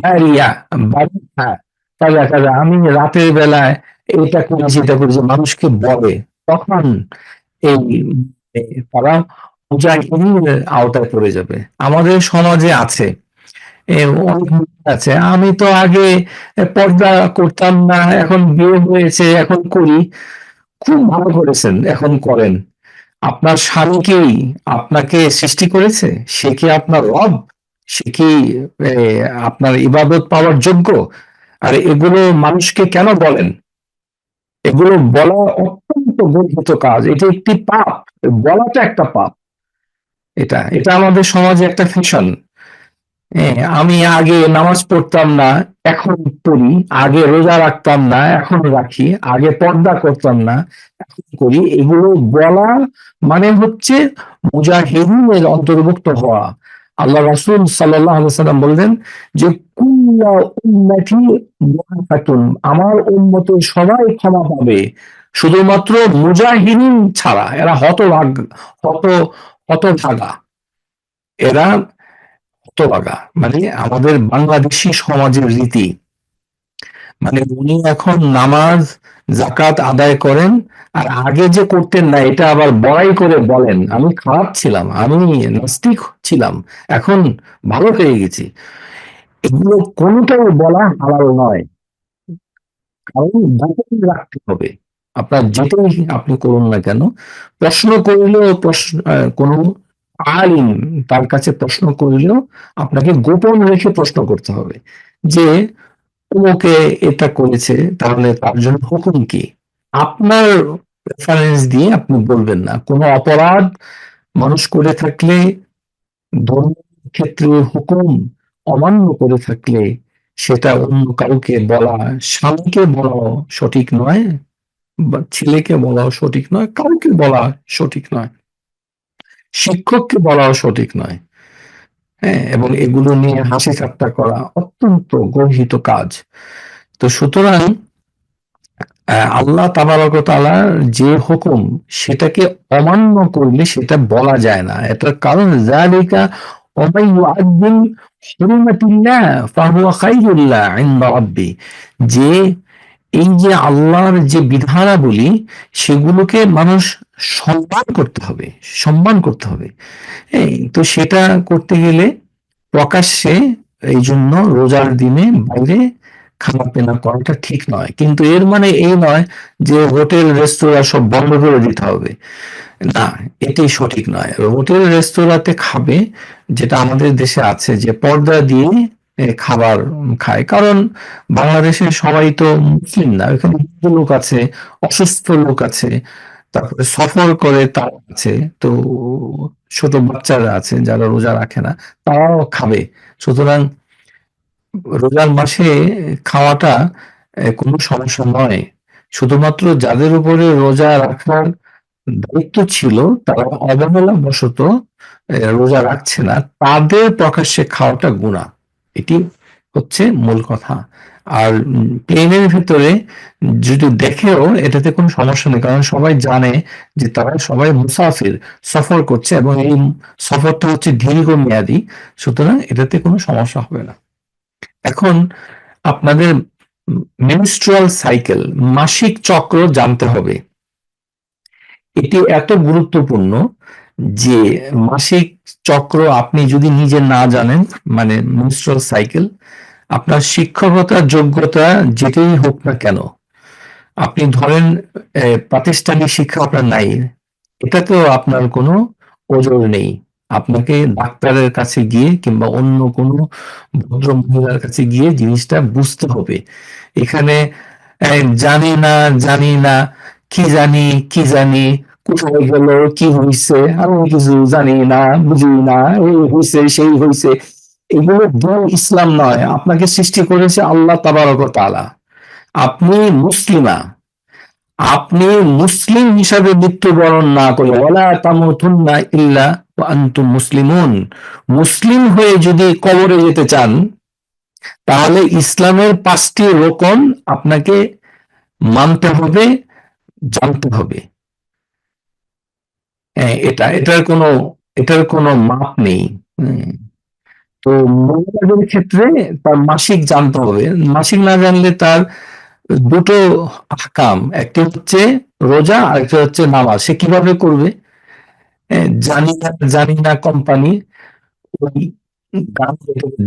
A: বারিয়া বারিহা কাজা কাজা, আমি রাতের বেলায় এটা করেছি সেটা করেছি, মানুষকে বলে, তখন এই তারা মুজাহিদিনের আওতায় পড়ে যাবে। আমাদের সমাজে আছে অনেক মহিলা আছে, আমি তো আগে পর্দা করতাম না, এখন বিয়ে হয়েছে এখন করি। খুব ভালো করেছেন, এখন করেন। আপনার স্বামীকেই আপনাকে সৃষ্টি করেছে, সে কি আপনার রব? সে কি এ, আপনার ইবাদত পাওয়ার যোগ্য? আর এগুলো মানুষকে কেন বলেন? এগুলো বলা অত্যন্ত গর্হিত কাজ, এটা একটি পাপ, বলাটা একটা পাপ। এটা এটা আমাদের সমাজে একটা ফ্যাশন। হ্যাঁ, আমি আগে নামাজ পড়তাম না, এখন পড়ি। আগে রোজা রাখতাম না, এখন রাখি। আগে পর্দা করতাম না, এখন করি। এগুলো বলা মানে হচ্ছে মুজাহিদিনের অন্তর্ভুক্ত হওয়া। আল্লাহ রাসূল সাল্লাল্লাহু আলাইহি ওয়াসাল্লাম বললেন যে কুল্লা উম্মতি মুআফাতুন, আমার উম্মতের সবাই ক্ষমা পাবে, শুধুমাত্র মুজাহিদিন ছাড়া। এরা হত হতভাগা, এরা হতভাগা। মানে আমাদের বাংলাদেশী সমাজের রীতি, মানে উনি এখন নামাজ জাকাত আদায় করেন, আর আগে যে করতেন না এটা আবার বড়াই করে বলেন আমি খারাপ ছিলাম, আমি নাস্তিক ছিলাম, এখন ভালো হয়ে গেছি। এগুলো কোনোটাই বলা হালাল নয়, কারণ গোপন রাখতে হবে। আপনার যেটাই আপনি করুন না কেন, প্রশ্ন করলেও কোনো আলিম তার কাছে প্রশ্ন করলেও আপনাকে গোপন রেখে প্রশ্ন করতে হবে যে অমুকে এটা করেছে, তাহলে তার জন্য হুকুম কি। আপনার রেফারেন্স দিয়ে আপনি বলবেন না। কোনো অপরাধ মানুষ করে থাকলে, ধর্মের ক্ষেত্রে হুকুম অমান্য করে থাকলে, সেটা অন্য কাউকে বলা, স্বামীকে বলা সঠিক নয়, বা ছেলেকে বলাও সঠিক নয়, কাউকে বলা সঠিক নয়, শিক্ষককে বলাও সঠিক নয়। হ্যাঁ, এবং এগুলো নিয়ে হাসি ঠাট্টা করা অত্যন্ত গর্হিত কাজ। তো সুতরাং আল্লাহ তাবারক ওয়া তাআলার যে হুকুম সেটাকে অমান্য করলে সেটা বলা যায় না। এটার কারণ যালিকা ওয়া মান ইউআযযিম হুরুমাতিল্লাহ ফাহুয়া খায়রুল লাহ ইনদা রাব্বি, যে এই যে আল্লাহর যে বিধানাবলী সেগুলোকে মানুষ সম্মান করতে হবে, সম্মান করতে হবে। তো সেটা করতে গেলে প্রকাশ্যে এই জন্য রোজার দিনে বাইরে খানা পেনা করাটা ঠিক নয়, কিন্তু এর মানে এই নয় যে হোটেল রেস্তোরাঁ সব বন্ধ করে দিতে হবে, না, এটাই সঠিক নয়। হোটেল রেস্তোরাঁতে খাবে, যেটা আমাদের দেশে আছে যে পর্দা দিয়ে খাবার খায়, কারণ বাংলাদেশের সবাই তো মুসলিম না, এখানে হিন্দু লোক আছে, অসুস্থ লোক আছে, তারপরে সফর করে তারা আছে, তো ছোট বাচ্চারা আছে যারা রোজা রাখে না, তারাও খাবে। সুতরাং রোজার মাসে খাওয়াটা কোনো সমস্যা নয়। শুধুমাত্র যাদের উপরে রোজা রাখার দায়িত্ব ছিল তারা অবহেলাবশত রোজা রাখছে না, তাদের প্রকাশ্যে খাওয়াটা গুনাহ। এটি হচ্ছে মূল কথা। আর প্লেনের ভেতরে যদি দেখেও এটাতে কোনো সমস্যা নেই, কারণ সবাই জানে যে তারা সবাই মুসাফির, সফর করছে, এবং এই সফরটা হচ্ছে দীর্ঘমেয়াদী, সুতরাং এটাতে কোনো সমস্যা হবে না। এখন আপনাদের মেনস্ট্রুয়াল সাইকেল, মাসিক চক্র জানতে হবে। এটি এত গুরুত্বপূর্ণ যে মাসিক চক্র আপনি যদি নিজে না জানেন, মানে মেনস্ট্রুয়াল সাইকেল, আপনার শিক্ষকতার যোগ্যতা যেটাই হোক না কেন, আপনি ধরেন প্রাতিষ্ঠানিক শিক্ষা আপনার নাই, এটাতেও আপনার কোনো ওজর নেই। আপনাকে ডাক্তারের কাছে গিয়ে কিংবা অন্য কোনো ভদ্র মহিলার কাছে গিয়ে জিনিসটা বুঝতে হবে। এখানে জানি না, জানি না, কি জানি, কি জানি, কোথায় গেল, কি হইছে, আমি কিছু জানি না, বুঝি না, এই হইছে, সেই হইছে, এগুলো দিন ইসলাম নয়। আপনাকে সৃষ্টি করেছে আল্লাহ তাবারক ওয়া তাআলা। আপনি মুসলিমা, আপনি মুসলিম হিসাবে মৃত্যুবরণ না করে ওয়ালা তামুতুন্না ইল্লা ওয়া আনতুম মুসলিমুন, মুসলিম হয়ে যদি কবরে যেতে চান তাহলে ইসলামের 5টি রোকন আপনাকে মানতে হবে, জানতে হবে। এটার কোনো মাপ নেই। তো মহিলাদের ক্ষেত্রে তার মাসিক জানতে হবে, মাসিক না জানলে তার দুটো আহকাম, একটি হচ্ছে রোজা, আরেকটা হচ্ছে নামাজ, সে কিভাবে করবে? জানি না, জানি না কোম্পানি ওই গান,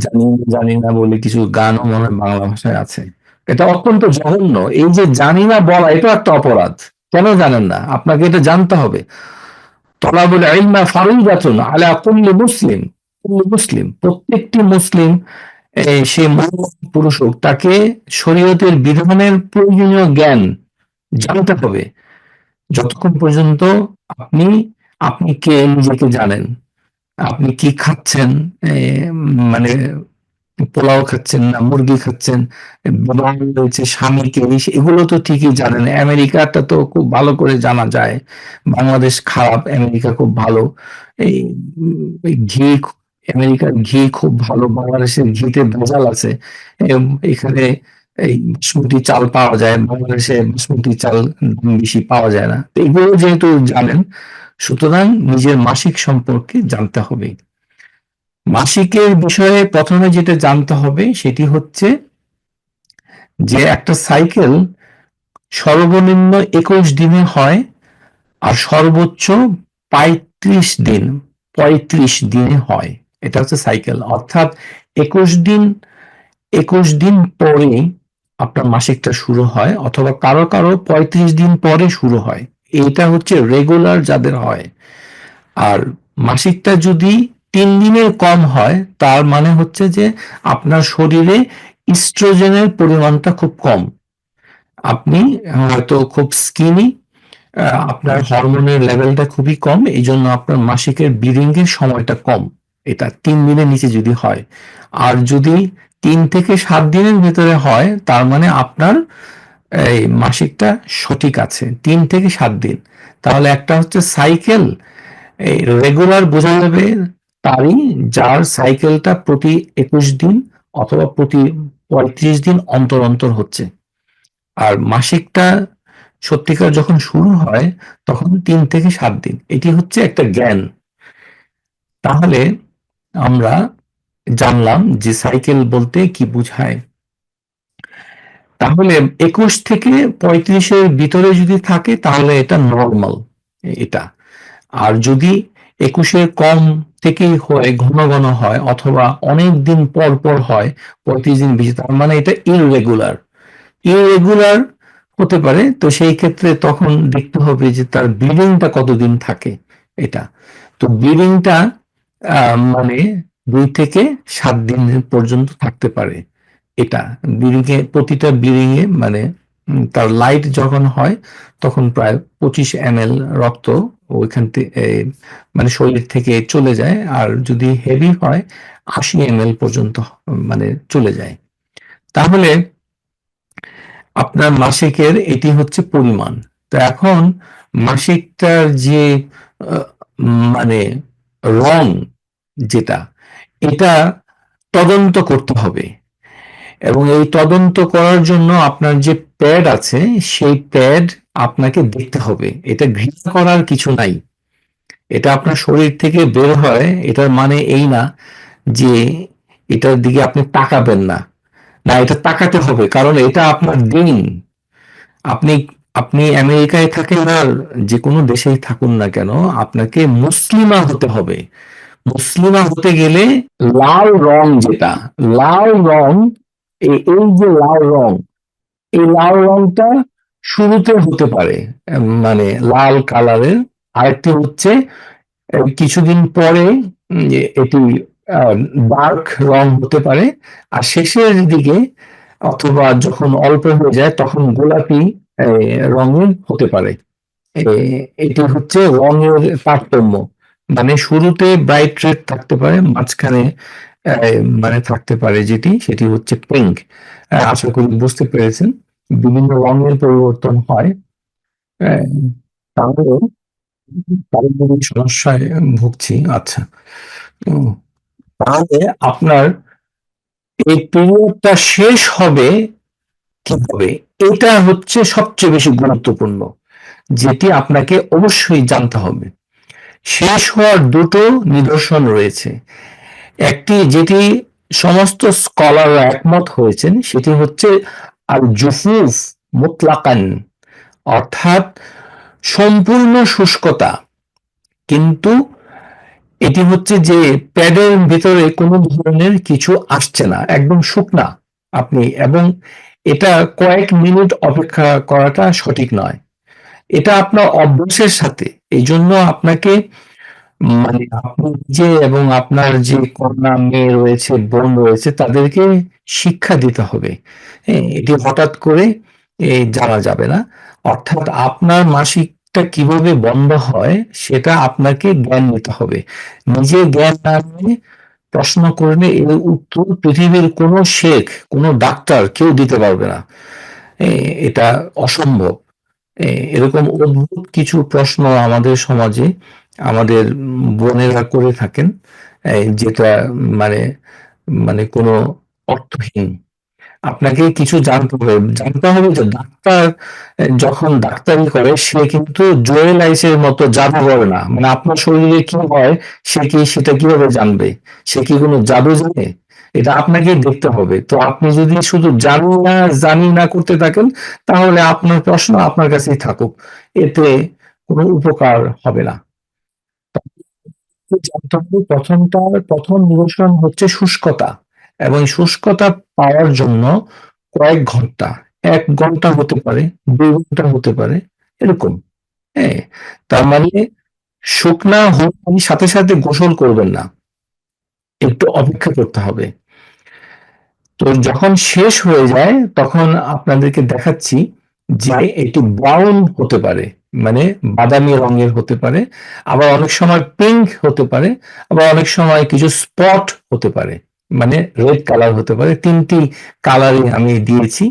A: জানি জানি না বলে কিছু গানও মনে হয় বাংলা ভাষায় আছে। এটা অত্যন্ত জঘন্য। এই যে জানি না বলা, এটা একটা অপরাধ। কেন জানেন না? আপনাকে এটা জানতে হবে। তলাবুল ইলমা ফারিদাতুন আলা কুল্লি মুসলিম, কুল্লি মুসলিম, প্রত্যেকটি মুসলিম, সে মহিলা পুরুষ হোক, তাকে শরীয়তের বিধানের প্রয়োজনীয় জ্ঞান জানতে হবে। যতক্ষণ পর্যন্ত আপনি আপনি কে নিজেকে জানেন, আপনি কি খাচ্ছেন, মানে পোলাও খাচ্ছেন না মুরগি খাচ্ছেন, বিবাহ রয়েছে, স্বামীকে, এগুলো তো ঠিকই জানেন। আমেরিকাটা তো খুব ভালো করে জানা যায়, বাংলাদেশ খারাপ, আমেরিকা খুব ভালো। এই এই ঘি, আমেরিকার ঘি খুব ভালো, বাংলাদেশের ঘিতে ভেজাল আছে। এখানে এই বাসমতি চাল পাওয়া যায়, বাংলাদেশে বাসমতি চাল বেশি পাওয়া যায় না। তো এগুলো যেহেতু জানেন, সুতরাং নিজের মাসিক সম্পর্কে জানতে হবে। মাসিকের বিষয়ে প্রথমে যেটা জানতে হবে সেটি হচ্ছে যে একটা সাইকেল সর্বনিম্ন 21 দিনে হয়, আর সর্বোচ্চ 35 দিন, 35 দিনে হয়। এটা হচ্ছে সাইকেল, অর্থাৎ 21 দিন, 21 দিন পরে আপনার মাসিকটা শুরু হয়, অথবা কারো কারো 35 দিন পরে শুরু হয়। এটা হচ্ছে রেগুলার যাদের হয়। আর মাসিকটা যদি 3 দিনের কম হয়, তার মানে হচ্ছে যে আপনার শরীরে ইস্ট্রোজেনের পরিমাণটা খুব কম, আপনি হয়তো খুব স্কিনি, আপনার হরমোনের লেভেলটা খুবই কম, এই জন্য আপনার মাসিকের ব্লিডিং এর সময়টা কম। এটা 3 দিনের নিচে যদি হয়। আর যদি 3 থেকে 7 দিনের ভেতরে হয়, তার মানে আপনার এই মাসিকটা সঠিক আছে 3 থেকে 7 দিন, তাহলে একটা হচ্ছে সাইকেল। এই রেগুলার বোঝা যাবে তারই যার সাইকেলটা প্রতি 21 দিন অথবা প্রতি 35 দিন অন্তর অন্তর হচ্ছে। আর মাসিকটা সত্যিকার যখন শুরু হয় তখন 3 থেকে 7 দিন, এটি হচ্ছে একটা জ্ঞান। তাহলে আমরা জানলাম যে সাইকেল বলতে কি বোঝায়। তাহলে 21 থেকে 35-এর ভিতরে যদি থাকে তাহলে এটা নর্মাল, এটা। আর যদি 21-এর কম থেকেই হয়, ঘন ঘন হয়, অথবা অনেক দিন পর পর হয়, 35 দিন বেশি, তার মানে এটা ইররেগুলার। ইররেগুলার হতে পারে, তো সেই ক্ষেত্রে তখন দেখতে হবে যে তার ব্লিডিংটা কতদিন থাকে এটা। তো ব্লিডিংটা মানে 2 থেকে 7 দিন পর্যন্ত থাকতে পারে এটা। প্রতিটা ব্লিডিং এ মানে তার লাইট যখন হয় তখন প্রায় 25 ml রক্ত ওইখান থেকে মানে শরীর থেকে চলে যায়, আর যদি হেভি হয় 80 ml পর্যন্ত মানে চলে যায়। তাহলে আপনার মাসিকের এটি হচ্ছে পরিমাণ। তো এখন মাসিকটার যে মানে রং যেটা, এটা তদন্ত করতে হবে। এবং এই তদন্ত করার জন্য আপনার যে প্যাড আছে সেই প্যাড আপনাকে দেখতে হবে। এটা ঘৃণা করার কিছু নাই, এটা আপনার শরীর থেকে বের হয়, এটার মানে এই না যে এটার দিকে আপনি তাকাবেন না। না, এটা তাকাতে হবে, কারণ এটা আপনার দিন। আপনি আপনি আমেরিকায় থাকেন আর যে কোনো দেশেই থাকুন না কেন, আপনাকে মুসলিমা হতে হবে। মুসলিমা হতে গেলে লাল রং যেটা, লাল রং, এই যে লাল রং, এই লাল রংটা শুরুতে হতে পারে মানে লাল কালারের। আরেকটি হচ্ছে কিছুদিন পরে এটি ডার্ক রং হতে পারে, আর শেষের দিকে অথবা যখন অল্প হয়ে যায় তখন গোলাপি রঙের হতে পারে। এটি হচ্ছে রঙের তারতম্য। মানে শুরুতে ব্রাইট রেড থাকতে পারে, মাঝখানে মানে থাকতে পারে যেটি, সেটি হচ্ছে পিঙ্ক। আশা করি বুঝতে পেরেছেন, বিভিন্ন রঙের পরিবর্তন হয়। আহ, তাহলে পারিবারিক সমস্যায় ভুগছি, আচ্ছা। উম, তাহলে আপনার এই পিরিয়ডটা শেষ হবে কিভাবে, এটা হচ্ছে সবচেয়ে বেশি গুরুত্বপূর্ণ, যেটি আপনাকে অবশ্যই জানতে হবে। শেষ হওয়ার দুটো নিদর্শন রয়েছে। একটি যেটি সমস্ত স্কলাররা একমত হয়েছেন সেটি হচ্ছে আল জুফুফ মুতলাকান, অর্থাৎ সম্পূর্ণ শুষ্কতা। কিন্তু এটি হচ্ছে যে প্যাডের ভিতরে কোনো ধরনের কিছু আসছে না, একদম শুকনা আপনি, এবং এটা কয়েক মিনিট অপেক্ষা করাটা সঠিক নয়। এটা আপনার অভ্যাসের সাথে, এই জন্য আপনাকে মানে আপনি যে এবং আপনার যে কন্যা মেয়ে রয়েছে, বোন রয়েছে, তাদেরকে শিক্ষা দিতে হবে। হ্যাঁ, এটি হঠাৎ করে জানা যাবে না। অর্থাৎ আপনার মাসিকটা কিভাবে বন্ধ হয় সেটা আপনাকে জ্ঞান নিতে হবে। নিজে জ্ঞান না নিয়ে প্রশ্ন করলে এর উত্তর পৃথিবীর কোনো শেখ, কোনো ডাক্তার কেউ দিতে পারবে না। এটা অসম্ভব। এরকম অদ্ভুত কিছু প্রশ্ন আমাদের সমাজে আমাদের বোনেরা করে থাকেন, যেটা মানে মানে কোনো অর্থহীন। আপনাকে কিছু জানতে হবে যে ডাক্তার যখন ডাক্তারি করে সে কিন্তু জোয়েল আইসের মতো জাদু করে না। মানে আপনার শরীরে কি হয় সে কি সেটা কিভাবে জানবে? সে কি কোনো জাদু জানে? এটা আপনাকে দেখতে হবে। তো আপনি যদি শুধু জানি না করতে থাকেন তাহলে আপনার প্রশ্ন আপনার কাছেই থাকুক, এতে কোনো উপকার হবে না। জানতে হবে প্রথম নিদর্শন হচ্ছে শুষ্কতা, এবং এই শুষ্কতা পাওয়ার জন্য কয়েক ঘন্টা, 1 ঘন্টা হতে পারে, 2 ঘন্টা হতে পারে, এরকম। হ্যাঁ, তার মানে শুকনা হয়ে সাথে সাথে গোসল করবেন না, একটু অপেক্ষা করতে হবে। তো যখন শেষ হয়ে যায় তখন আপনাদেরকে দেখাচ্ছি যে এটি ব্রাউন হতে পারে, মানে বাদামি রঙের হতে পারে, আবার অনেক সময় পিঙ্ক হতে পারে, আবার অনেক সময় কিছু স্পট হতে পারে, মানে রেড কালার হতে পারে। 3টি কালারই আমি দিয়েছি।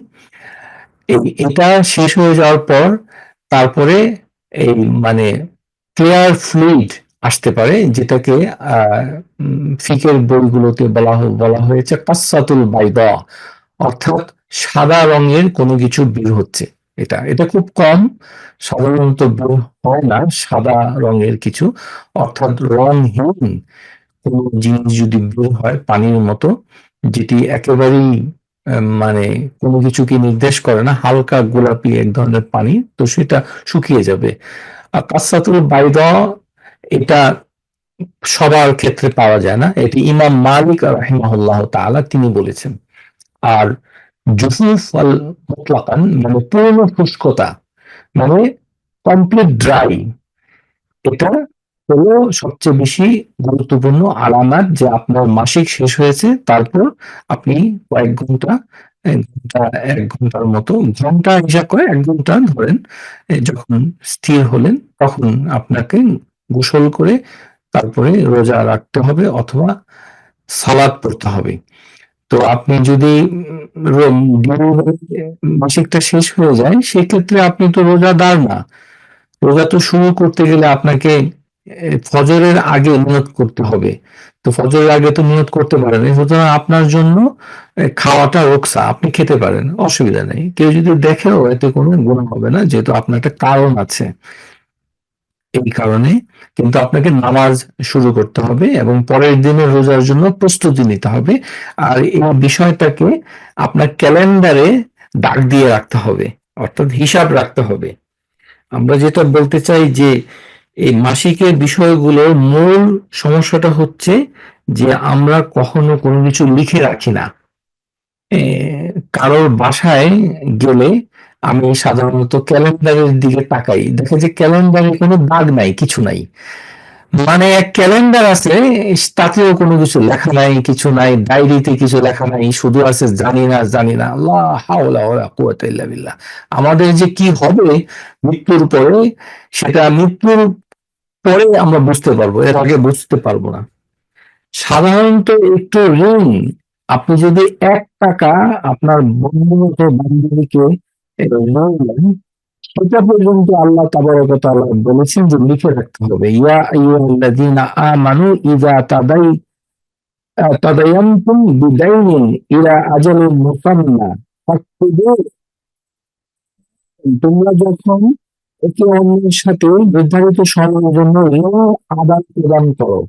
A: এটা শেষ হয়ে যাওয়ার পর তারপরে এই মানে ক্লিয়ার ফ্লুইড আসতে পারে, যেটাকে ফিকের বইগুলোতে বলা হয়েছে কাসসাতুল বাইদা, অর্থাৎ সাদা রঙের কোনো কিছু বের হচ্ছে। এটা খুব কম, সাধারণত বের হয় না সাদা রঙের কিছু, অর্থাৎ রংহীন কোনো জিনিস যদি বের হয় পানির মতো, যেটি একেবারেই মানে কোনো কিছুকে নির্দেশ করে না, হালকা গোলাপি এক ধরনের পানি, তো সেটা শুকিয়ে যাবে। আর কাসসাতুল বাইদা এটা সবার ক্ষেত্রে পাওয়া যায় না, এটি ইমাম মালিক রাহিমাহুল্লাহ তাআলা তিনি বলেছেন। আর জুফুফ আল মুতলাকান মানে পূর্ণ শুষ্কতা, মানে কমপ্লিট ড্রাই, এটা হলো সবচেয়ে বেশি গুরুত্বপূর্ণ আলামত যে আপনার মাসিক শেষ হয়েছে। তারপর আপনি কয়েক ঘন্টা, ১ ঘন্টা ১ ঘন্টার মতো, ঘন্টা হিসাব করে ১ ঘন্টা ধরেন, যখন স্থির হলেন তখন আপনাকে গোসল করে তারপরে রোজা রাখতে হবে অথবা সালাত পড়তে হবে। তো আপনি যদি মাসিকটা শেষ হয়ে যায় সেক্ষেত্রে আপনি তো রোজাদার না। রোজা তো শুরু করতে গেলে আপনাকে ফজরের আগে নিয়ত করতে হবে। তো ফজরের আগে তো নিয়ত করতে পারেন, সুতরাং আপনার জন্য খাওয়াটা রোকসা, আপনি খেতে পারেন, অসুবিধা নেই। কেউ যদি দেখেও এতে কোনো গুনাহ হবে না, যেহেতু আপনার একটা কারণ আছে। এই কারণে কিন্তু আপনাকে নামাজ শুরু করতে হবে এবং পরের দিনের রোজার জন্য প্রস্তুতি নিতে হবে। আর এই বিষয়টাকে আপনার ক্যালেন্ডারে দাগ দিয়ে রাখতে হবে, অর্থাৎ হিসাব রাখতে হবে। আমরা যেটা বলতে চাই যে এই মাসিকের বিষয়গুলোর মূল সমস্যাটা হচ্ছে যে আমরা কখনো কোনো কিছু লিখে রাখি না। কারোর বাসায় গেলে আমি সাধারণত ক্যালেন্ডারের দিকে তাকাই, দেখা যায় ক্যালেন্ডারে কোনো দাগ নাই, কিছু নাই, মানে এক ক্যালেন্ডার আছে, তাতেও কোনো কিছু লেখা নাই, কিছু নাই, ডায়েরিতে কিছু লেখা নাই, শুধু আছে জানি না জানি না। লা হাওলা ওয়ালা কুওয়াতা ইল্লা বিল্লাহ। আমাদের যে কি হবে মৃত্যুর পরে, সেটা মৃত্যুর পরে আমরা বুঝতে পারবো, এর আগে বুঝতে পারবো না। সাধারণত একটু ঋণ, আপনি যদি ১ টাকা আপনার বন্ধু অথবা বান্ধবীকে ঋণ দেন, সেটা পর্যন্ত আল্লাহ তাবারক ওয়া তাআলা বলেছেন যে লিখে রাখতে হবে। ইয়া আইয়ুহাল্লাযীনা আমানু ইযা তাদায়ানতুম বিদাইনিন ইলা আজালিন মুসাম্মা ফাকতুবু, তোমরা যখন একে অন্যের সাথে নির্ধারিত সময়ের জন্য ঋণ আদান প্রদান করো,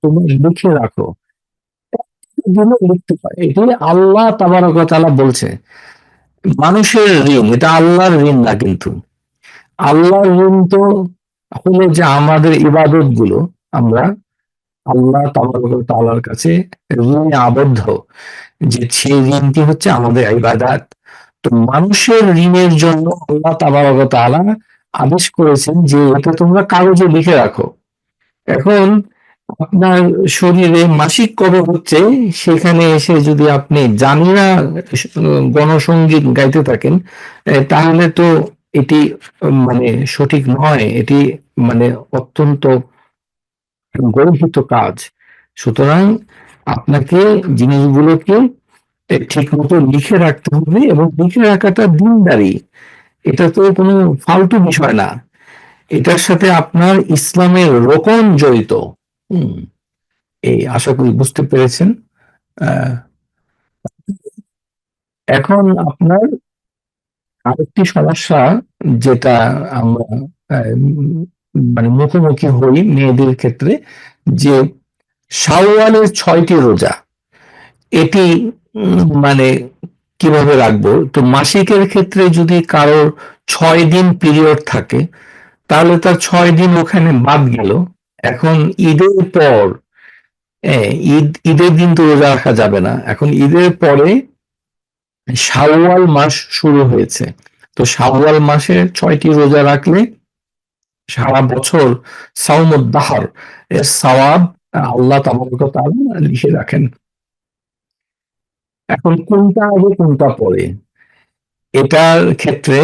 A: তোমরা লিখে রাখো। দিলে লিখতে পারে, এটি আল্লাহ তাবারক ওয়া তাআলা বলছে। মানুষের ঋণ, এটা আল্লাহর ঋণ না কিন্তু। আল্লাহর ঋণ তো হলো যে আমাদের ইবাদত গুলো আমরা আল্লাহ তাবারক ওয়া তাআলার কাছে ঋণে আবদ্ধ, যে সেই ঋণটি হচ্ছে আমাদের ইবাদত। তো মানুষের ঋণের জন্য আল্লাহ তাবারক ওয়া তাআলা আদেশ করেছেন যে এটা তোমরা কাগজে লিখে রাখো। এখন আপনার শরীরে মাসিক কবে হচ্ছে সেখানে এসে যদি আপনি জানি না গণসঙ্গীত গাইতে থাকেন, তাহলে তো এটি মানে সঠিক নয়, এটি মানে অত্যন্ত গর্হিত কাজ। সুতরাং আপনাকে জিনিসগুলোকে ঠিক মতো লিখে রাখতে হবে, এবং লিখে রাখাটা দিনদারি, এটা তো কোনো ফালতু বিষয় না, এটার সাথে আপনার ইসলামের রোকন জড়িত। হুম, এই আশা করি বুঝতে পেরেছেন। আহ, এখন আপনার আরেকটি সমস্যা যেটা আমরা মানে মুখোমুখি হই মেয়েদের ক্ষেত্রে, যে শাওয়ালের ৬টি রোজা, এটি মানে কিভাবে রাখবো? তো মাসিকের ক্ষেত্রে যদি কারোর ৬ দিন পিরিয়ড থাকে, তাহলে তার ৬ দিন ওখানে বাদ গেল। এখন ঈদের পর, ঈদের দিন তো রোজা রাখা যাবে না, এখন ঈদের পরে শাওয়াল মাস শুরু হয়েছে। তো শাওয়াল মাসে ৬টি রোজা রাখলে সারা বছর সাওমুদ দাহর এর সওয়াব আল্লাহ তাবারক ওয়া তাআলা লিখে রাখেন। এখন কোনটা আগে কোনটা পরে, এটার ক্ষেত্রে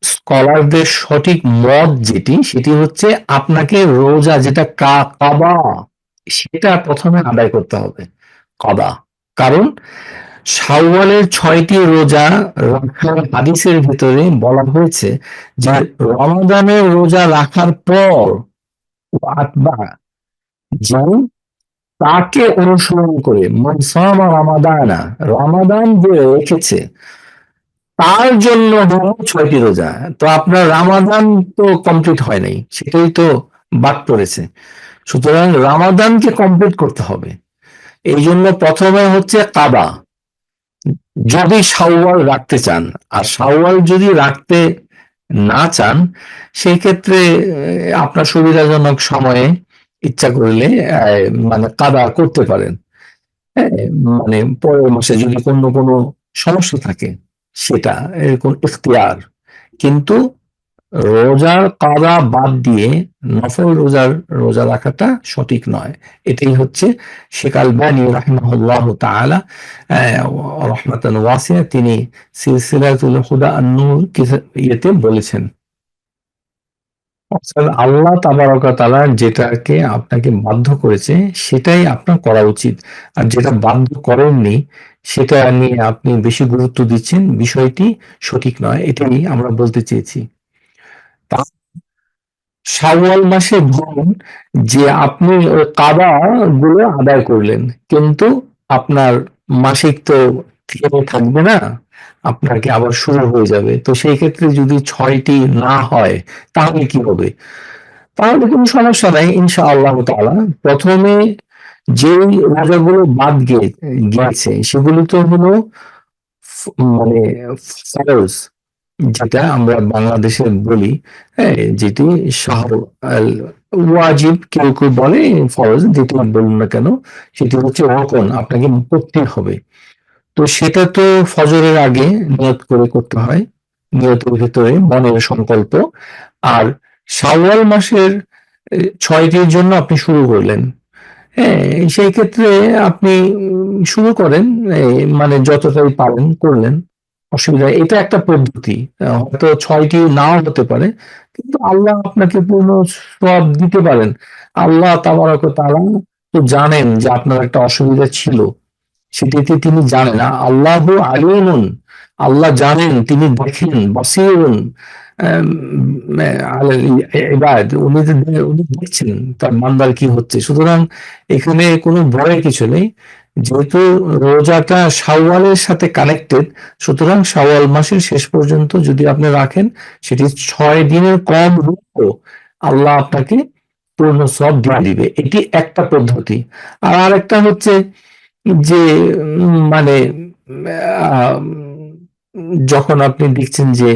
A: স্কলারদের সঠিক মত যেটি, সেটি হচ্ছে আপনাকে রোজা যেটা কাবা, সেটা প্রথমে আদায় করতে হবে, কাবা। কারণ শাওয়ালের ৬টি রোজা রাখার হাদিসের ভিতরে বলা হয়েছে যে রমাদানের রোজা রাখার পর আতবা যে তাকে অনুসরণ করে মান সামা রামাদানা, রমাদান যে রেখেছে তার জন্য হলো ৬টি রোজা। তো আপনার রামাদান তো কমপ্লিট হয় নাই, সেটাই তো বাদ পড়েছে। সুতরাং রামাদানকে কমপ্লিট করতে হবে। এই জন্য প্রথমে হচ্ছে কাবা, যদি শাওয়াল রাখতে চান। আর শাওয়াল যদি রাখতে না চান, সেই ক্ষেত্রে আপনার সুবিধাজনক সময়ে ইচ্ছা করলে মানে কাবা করতে পারেন। হ্যাঁ, মানে পরের মাসে যদি কোনো সমস্যা থাকে, সেটা এরকম ইখতিয়ার। কিন্তু রোজার কাজা বাদ দিয়ে নফল রোজা রাখাটা সঠিক নয়। এটাই হচ্ছে শেখ আলবানী রাহিমাহুল্লাহ তাআলা রহমাতান ওয়াসিয়া, তিনি সিলসিলাতুল হুদা আন-নূর ইয়েতে বলেছেন। অর্থাৎ আল্লাহ তাবারক ওয়া তাআলা যেটাকে আপনাকে বাধ্য করেছে সেটাই আপনার করা উচিত। আর যেটা বাধ্য করেননি সেটা নিয়ে আপনি বেশি গুরুত্ব দিচ্ছেন, বিষয়টি সঠিক নয়। এটাই আমরা বলতে চেয়েছি। শাওয়াল মাসে ধরুন যে আপনি ওই কাবা গুলো আদায় করলেন, কিন্তু আপনার মাসিক তো থেমে থাকবে না, আপনাকে আবার শুরু হয়ে যাবে। তো সেই ক্ষেত্রে যদি ৬টি না হয় তাহলে কি হবে? তাহলে কোনো সমস্যা নাই, ইনশাআল্লাহ তাআলা। প্রথমে যেই রোজাগুলো বাদ গিয়েছে সেগুলো তো হলো মানে ফরজ, যেটা আমরা বাংলাদেশে বলি, হ্যাঁ, যেটি শাহর আল ওয়াজিব, কেউ কেউ বলে ফরজ, যেটি বলুন না কেন, সেটি হচ্ছে রকন, আপনাকে করতেই হবে। তো সেটা তো ফজরের আগে নিয়ত করে করতে হয়, নিয়তের ভিতরে মনের সংকল্প। আর শাওয়াল মাসের ৬টির জন্য আপনি শুরু করলেন, হ্যাঁ, সেই ক্ষেত্রে আপনি শুরু করেন, মানে যতটাই পারেন করলেন, অসুবিধা নেই। এটা একটা পদ্ধতি। হয়তো ৬টি নাও হতে পারে, কিন্তু আল্লাহ আপনাকে পূর্ণ সওয়াব দিতে পারেন। আল্লাহ তাবারক ওয়া তাআলা তো জানেন যে আপনার একটা অসুবিধা ছিল, সেটিতে তিনি জানেন। আল্লাহু আলিমুন, আল্লাহ জানেন, তিনি দেখেন, বাসীরুন আলাল ইবাদ, উনি দেখছেন তার বান্দার কি হচ্ছে। সুতরাং এখানে কোনো ভয়ের কিছু নেই। যেহেতু রোজাটা শাওয়ালের সাথে কানেক্টেড, সুতরাং শাওয়াল মাসের শেষ পর্যন্ত যদি আপনি রাখেন, সেটি ৬ দিনের কম হলেও আল্লাহ আপনাকে পূর্ণ সওয়াব দিয়ে দিবে। এটি একটা পদ্ধতি। আর আরেকটা হচ্ছে যে মানে আম যখন আপনি দেখছেন যে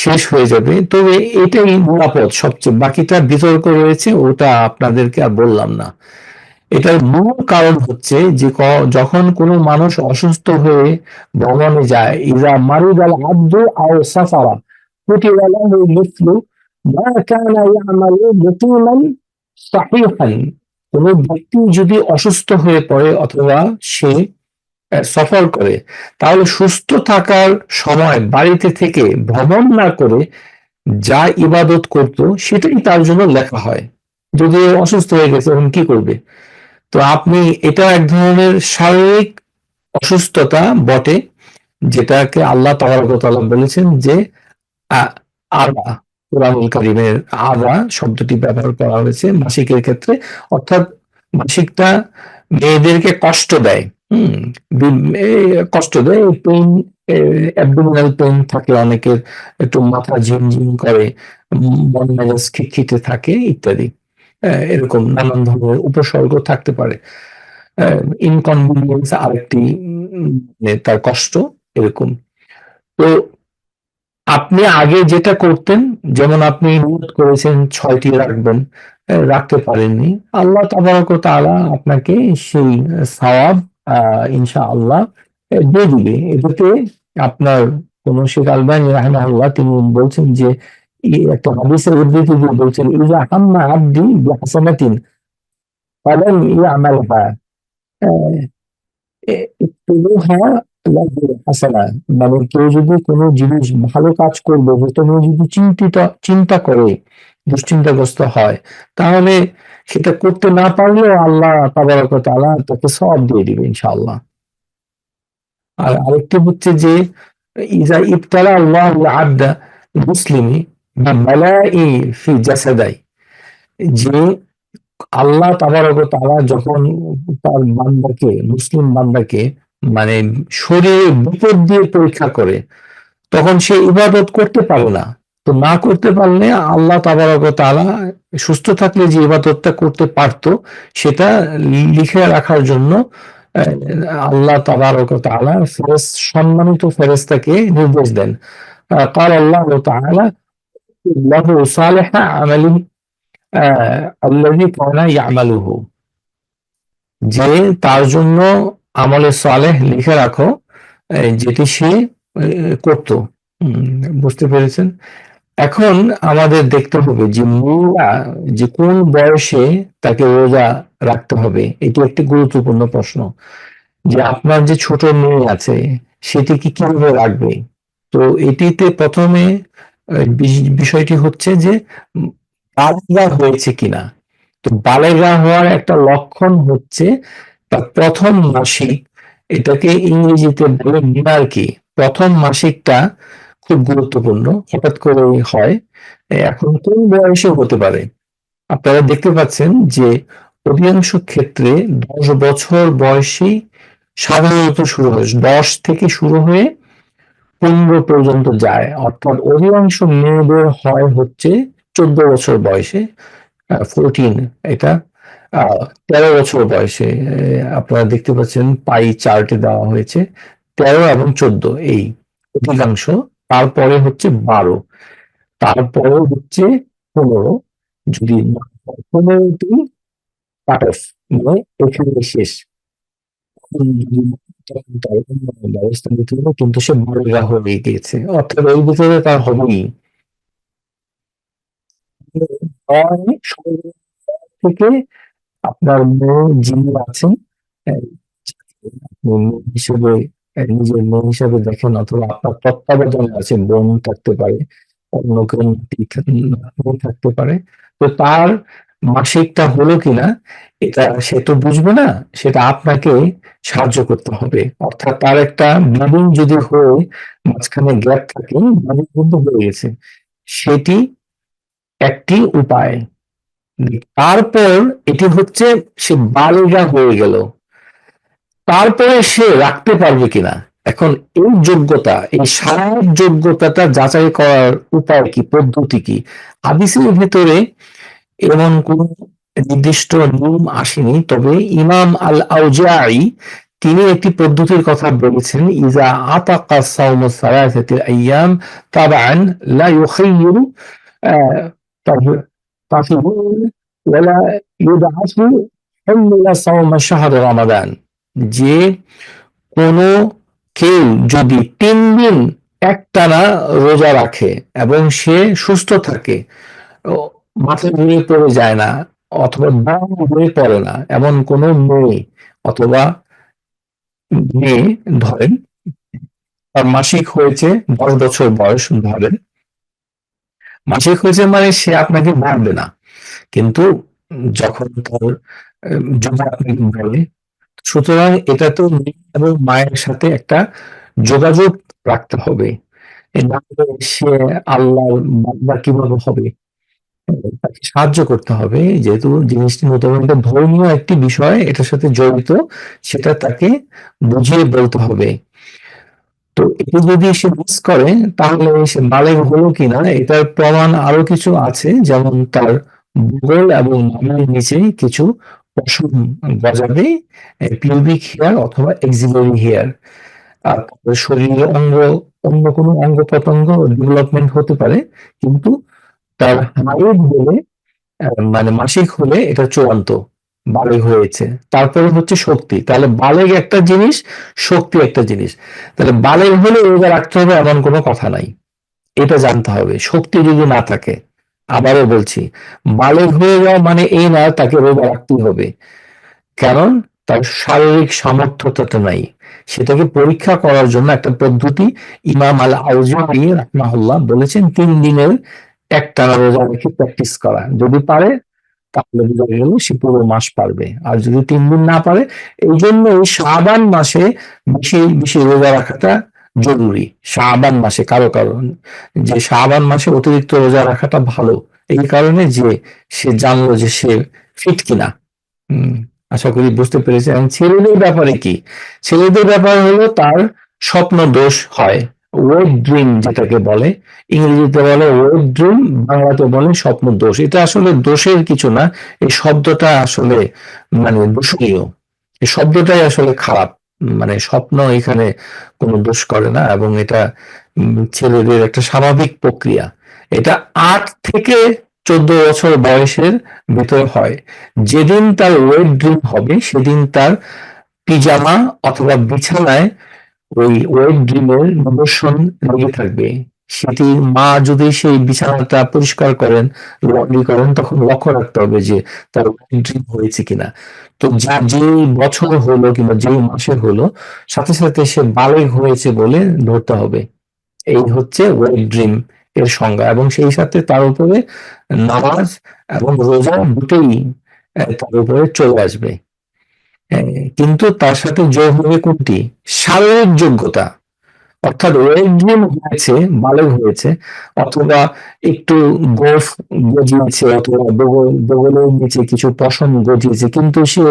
A: শেষ হয়ে যাবে, তবে এটাই নিরাপদ সবচেয়ে। বাকিটা বিতর্ক রয়েছে, ওটা আপনাদেরকে আর বললাম না। এটার মূল কারণ হচ্ছে যে যখন কোনো মানুষ অসুস্থ হয়ে ভ্রমণে যায়, ইযা মারিদাল আবদু আও সাফারা কুতিবা লাহু মিসলু মা কানা ইয়ামালু মুকিমান সাহিহান। কোন ব্যক্তি যদি অসুস্থ হয়ে পড়ে অথবা সে সফর করে, তাহলে সুস্থ থাকার সময় বাড়িতে থেকে ভ্রমণ না করে যা ইবাদত করত সেটাই তার জন্য লেখা হয়। যদি অসুস্থ হয়ে গেছে এখন কি করবে? তো আপনি, এটা এক ধরনের শারীরিক অসুস্থতা বটে, যেটাকে আল্লাহ তাবারক ওয়া তাআলা বলেছেন যে আরবা, কোরআনুল কারীমের আরবা শব্দটি ব্যবহার করা হয়েছে মাসিকের ক্ষেত্রে। অর্থাৎ মাসিকটা মেয়েদেরকে কষ্ট দেয়, হুম, কষ্ট দেয়, পেইন, অ্যাবডোমিনাল পেইন থাকে অনেকের, একটু মাথা ঝিমঝিম করে, মন মেজাজ খিটখিটে থাকে ইত্যাদি। এরকম নানান ধরনের উপসর্গ থাকতে পারে। ইনকনভিনিয়েন্স আরেকটি, মানে তার কষ্ট এরকম। তো আপনি আগে যেটা করতেন, যেমন আপনি নিয়ত করেছেন ৬টি রাখবেন, রাখতে পারেননি, আল্লাহ তাবারক ওয়া তাআলা আপনাকে সেই সওয়াব ইনশাআল্লাহ দিয়ে দিবে। এটাতে আপনার কোন শেখ আলবানী রাহিমাহুল্লাহ তিনি বলছেন যে একটা হাদিসের উদ্ধৃতি দিয়ে বলছেন, ইযা হাম্মা আবদি বিহাসানাতিন ফালাম ইয়ামালহা ইকতুবুহা লাহু হাসানা। মানে কেউ যদি কোনো জিনিস ভালো কাজ করবে যেটা নিয়ে যদি চিন্তা করে, দুশ্চিন্তাগ্রস্ত হয়, তাহলে সেটা করতে না পারলেও আল্লাহ তাবারক ওয়া তাআলা তাকে সওয়াব দিয়ে দিবে ইনশাআল্লাহ। আর আরেকটি হচ্ছে যে ইজা ইবতালা আল্লাহু আবদা মুসলিমি বিবালাই ফি জাসাদাই, যে আল্লাহ তাবারক ওয়া তাআলা যখন তার বান্দাকে, মুসলিম বান্দাকে মানে শরীরে বিপদ দিয়ে পরীক্ষা করে, তখন সে ইবাদত করতে পারে না। তো না করতে পারলে আল্লাহ তাবারক ওয়া তাআলা সুস্থ থাকলে যে ইবাদতটা করতে পারতো সেটা লিখে রাখার জন্য আল্লাহ তাবারক ওয়া তাআলা সম্মানিত ফেরেশতাকে নির্দেশ দেন। قال الله تعالى له صالح عمله الذي كان يعمله, যে তার জন্য আমলে সালেহ লিখে রাখো যেটি সে করত। বুঝতে পেরেছেন? এখন আমাদের দেখতে হবে যে মেয়েরা যে কোন বয়সে তাকে রোজা রাখতে হবে, এটি একটি গুরুত্বপূর্ণ প্রশ্ন। যে আপনার যে ছোট মেয়ে আছে সেটি কি কিভাবে রাখবে? তো এটিতে প্রথমে বিষয়টি হচ্ছে যে বালেগা হয়েছে কিনা। তো বালেগা হওয়ার একটা লক্ষণ হচ্ছে তার প্রথম মাসিক, এটাকে ইংরেজিতে বলে মিনারকি। প্রথম মাসিকটা খুব গুরুত্বপূর্ণ, হঠাৎ করে হয়। এখন কোন বয়সে হতে পারে? আপনারা দেখতে পাচ্ছেন যে অধিকাংশ ক্ষেত্রে 10 বছর বয়সেই সাধারণত শুরু হয়। 10 থেকে শুরু হয়ে 15 পর্যন্ত যায়। অর্থাৎ অধিকাংশ মেয়েদের হয় হচ্ছে 14 বছর বয়সে, 14, এটা 13 বছর বয়সে। আপনারা দেখতে পাচ্ছেন পাই চার্টে দেওয়া হয়েছে 13 এবং 14 এই অধিকাংশ। তারপরে হচ্ছে 12, তারপরে হচ্ছে 15, যদি 15টি কাট অফ, মানে এখানে শেষ। যদি তখন তার অন্য ব্যবস্থা নিতে হবে, কিন্তু সে বালিগা হয়ে গিয়েছে, অর্থাৎ এর ভিতরে তার হবেই। থেকে আপনার মেয়ে যিনি আছেন, আহ, মেয়ে হিসেবে, নিজের মেয়ে হিসেবে দেখেন, অথবা আপনার তত্ত্বাবধানে আছে, বোন থাকতে পারে, অন্য কেউ নাতনি থাকতে পারে। তো তার মাসিকটা হলো কিনা এটা সে তো বুঝবে না, সেটা আপনাকে সাহায্য করতে হবে। অর্থাৎ তার একটা ব্লিডিং যদি হয়ে মাঝখানে গ্যাপ থাকে, ব্লিডিং কিন্তু হয়ে গেছে, সেটি একটি উপায়। তারপর এটি হচ্ছে সে বালিগা হয়ে গেল, তারপরে সে রাখতে পারবে কিনা। এখন এই যোগ্যতা, এই শারীরিক যোগ্যতাটা যাচাই করার উপায় কি, পদ্ধতি কি? হাদিসের ভেতরে এমন কোন নির্দিষ্ট নিয়ম আসেনি, তবে ইমাম আল আউজাঈ তিনি একটি পদ্ধতির কথা বলেছেন, ইজা আতাকা সাওম সালাসাতি আইয়াম তাবান লা ইউখাইয়িরু তাফিরুন ওয়ালা ইউদআসু হুম্মিলা সাওম শাহর রমাদান, যে কোনো কেউ যদি 3 দিন একটানা রোজা রাখে এবং সে সুস্থ থাকে, মাথা ঘুরে পড়ে যায় না, অথবা বাম হয়ে পড়ে না, এমন কোন মেয়ে অথবা মেয়ে ধরেন তার মাসিক হয়েছে, 10 বছর বয়স ধরেন, মাসিক হয়েছে মানে সে আপনাকে মারবে না, কিন্তু যখন তার যদি আপনাকে বলে, সুতরাং এটা তো মেয়ে এবং মায়ের সাথে একটা যোগাযোগ রাখতে হবে। না হলে সে আল্লাহর বান্দা কিভাবে হবে? তাকে সাহায্য করতে হবে, যেহেতু জিনিসটি মোটামুটি একটা ধর্মীয় একটি বিষয় এটার সাথে জড়িত, সেটা তাকে বুঝিয়ে বলতে হবে। তো এটা যদি সে মিস করে তাহলে সে বালেগ হলো কিনা এটার প্রমাণ আরো কিছু আছে, যেমন তার বুগল এবং নাভির নিচে কিছু পশম গজাবে, পিউবিক হেয়ার অথবা এক্সিলারি হেয়ার। আর তারপরে শরীরের অঙ্গ, অন্য কোনো অঙ্গ প্রত্যঙ্গ ডেভেলপমেন্ট হতে পারে, কিন্তু তার হাইট হলে, মানে মাসিক হলে এটা চূড়ান্ত বালেগ হয়েছে। তারপরে হচ্ছে শক্তি, তাহলে বালেগ একটা জিনিস, শক্তি একটা জিনিস। তাহলে বালেগ হলে রোজা রাখতে হবে এমন কোনো কথা নাই, এটা জানতে হবে। শক্তি যদি না থাকে, আবারও বলছি, বালেগ হয়ে যাওয়া মানে এই না তাকে রোজা রাখতেই হবে, কারণ তার শারীরিক সামর্থ্যটা নাই। সেটাকে পরীক্ষা করার জন্য একটা পদ্ধতি ইমাম আল আউজাঈ রাহমাহুল্লাহ বলেছেন, 3 দিনের একটানা রোজা রেখে প্র্যাকটিস করা, যদি পারে তাহলে বোঝা গেল সে পুরো মাস পারবে। আর যদি 3 দিন না পারে, এই জন্য শাবান মাসে বেশি বেশি রোজা রাখাটা জরুরি। শাবান মাসে কারো কারো যে শাবান মাসে অতিরিক্ত রোজা রাখাটা ভালো, এই কারণে যে সে জানলো যে সে ফিট কিনা। হুম, আশা করি বুঝতে পেরেছি। এবং ছেলেদের ব্যাপারে কি? ছেলেদের ব্যাপারে হলো তার স্বপ্ন দোষ হয়, ওয়েট ড্রিম যেটাকে বলে, ইংরেজিতে বলে ওয়েট ড্রিম, বাংলাতে বলে স্বপ্ন দোষ। এটা আসলে দোষের কিছু না, এই শব্দটা আসলে মানে দূষণীয়, এই শব্দটাই আসলে খারাপ। মানে স্বপ্ন এখানে কোনো দোষ করে না, এবং এটা ছেলেদের একটা স্বাভাবিক প্রক্রিয়া। এটা 8 থেকে 14 বছর বয়সের ভিতরে হয়। যেদিন তার ওয়েট ড্রিম হবে সেদিন তার পিজামা অথবা বিছানায় ওই ওয়েট ড্রিমের নিদর্শন লেগে থাকবে। সেটি মা যদি সেই বিছানাটা পরিষ্কার করেন, লন্ড্রি করেন, তখন লক্ষ্য রাখতে হবে যে তার ওয়েট ড্রিম হয়েছে কিনা। তো যেই বছর হলো কিংবা যেই মাসে হলো, সাথে সাথে সে বালেগ হয়েছে বলে ধরতে হবে। এই হচ্ছে ওয়েট ড্রিম এর সংজ্ঞা, এবং সেই সাথে তার উপরে নামাজ এবং রোজা দুটোই তার উপরে চলে আসবে। কিন্তু তার সাথে যোগ হবে কোনটি? শারীরিক যোগ্যতা। অর্থাৎ ওয়েট গেইন হয়েছে, বালেগ হয়েছে, অথবা একটু গোঁফ গজিয়েছে, অথবা বগলের নিচে কিছু পশম গজিয়েছে, কিন্তু সে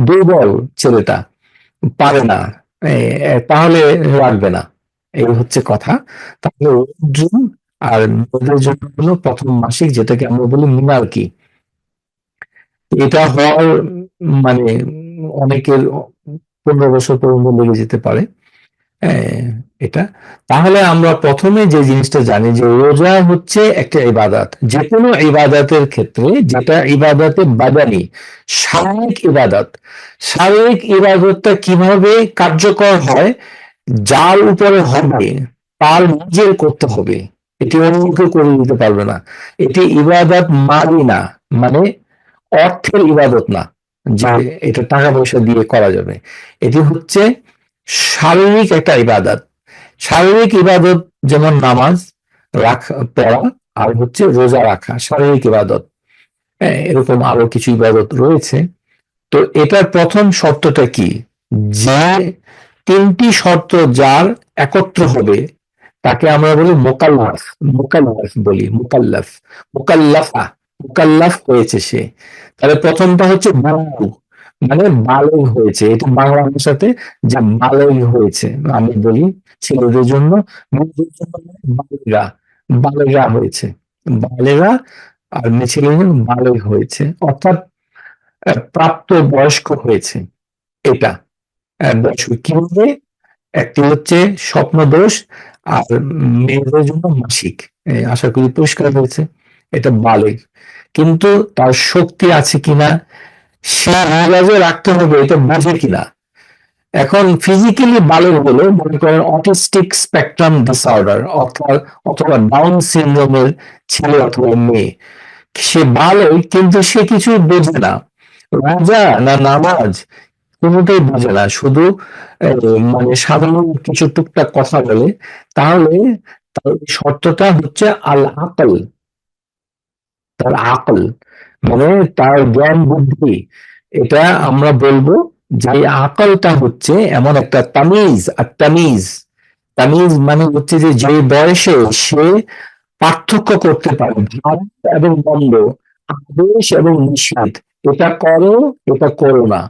A: দুর্বল ছেলেটা, পারে না, তাহলে রাখবে না। এই হচ্ছে কথা। তাহলে ওয়েট গেইন আর মেয়েদের জন্য হলো প্রথম মাসিক, যেটাকে আমরা বলি মিনার্কি। এটা হওয়ার মানে অনেকের 15 বছর পর্যন্ত লেগে যেতে পারে। হ্যাঁ, এটা। তাহলে আমরা প্রথমে যে জিনিসটা জানি যে রোজা হচ্ছে একটা ইবাদত। যে কোনো ইবাদতের ক্ষেত্রে, যেটা ইবাদতে বাদানি, শারীরিক ইবাদত, শারীরিক ইবাদতটা কিভাবে কার্যকর হয়, যার উপরে হবে তার নিজের করতে হবে, এটি অন্য কেউ করে দিতে পারবে না। এটি ইবাদত মালি না, মানে অর্থের ইবাদত না যে এটা টাকা পয়সা দিয়ে করা যাবে। এটি হচ্ছে শারীরিক একটা ইবাদত। শারীরিক ইবাদত যেমন নামাজ পড়া, আর হচ্ছে রোজা রাখা, শারীরিক ইবাদত। এরকম আরো কিছু ইবাদত রয়েছে। তো এটার প্রথম শর্তটা কি? যে 3টি শর্ত যার একত্র হবে তাকে আমরা বলি মোকাল্লাফ। মোকাল্লাফ বলি, মোকাল্লাফ, মোকাল্লাফা, মোকাল্লাফ হয়েছে সে। তাহলে প্রথমটা হচ্ছে বালু, মানে বালেগ হয়েছে। এটা বাংলা ভাষাতে যে বালেগ হয়েছে আমি বলি ছেলেদের জন্য, মেয়েদের জন্য বালেগা, বালেগা হয়েছে, বালেগা। আর মেয়ে ছেলেদের জন্য বালেগ হয়েছে, অর্থাৎ প্রাপ্ত বয়স্ক হয়েছে। এটা বয়স্ক কিভাবে? একটি হচ্ছে স্বপ্নদোষ, আর মেয়েদের জন্য মাসিক। আশা করি পরিষ্কার হয়েছে। এটা বালেগ, কিন্তু তার শক্তি আছে কিনা, সে আন্দাজে রাখতে হবে এটা বোঝে কিনা। এখন ফিজিক্যালি বালেগ হলো, মনে করেন অটিস্টিক স্পেকট্রাম ডিসঅর্ডার, অর্থাৎ অথবা ডাউন সিনড্রোমের ছেলে অথবা মেয়ে, সে বালেগ কিন্তু সে কিছু বোঝে না, রোজা না নামাজ কোনোটাই বোঝে না, শুধু মানে সাধারণ কিছু টুকটাক কথা বলে। তাহলে তার শর্তটা হচ্ছে আল আকল, তার আকল, মানে তার জ্ঞান বুদ্ধি। এটা আমরা বলবো যে এই আকলটা হচ্ছে এমন একটা তামিজ। আর তামিজ, তামিজ মানে হচ্ছে যে যে বয়সে সে পার্থক্য করতে পারে ভালো এবং মন্দ, আদেশ এবং নিষেধ, এটা করো এটা করো না,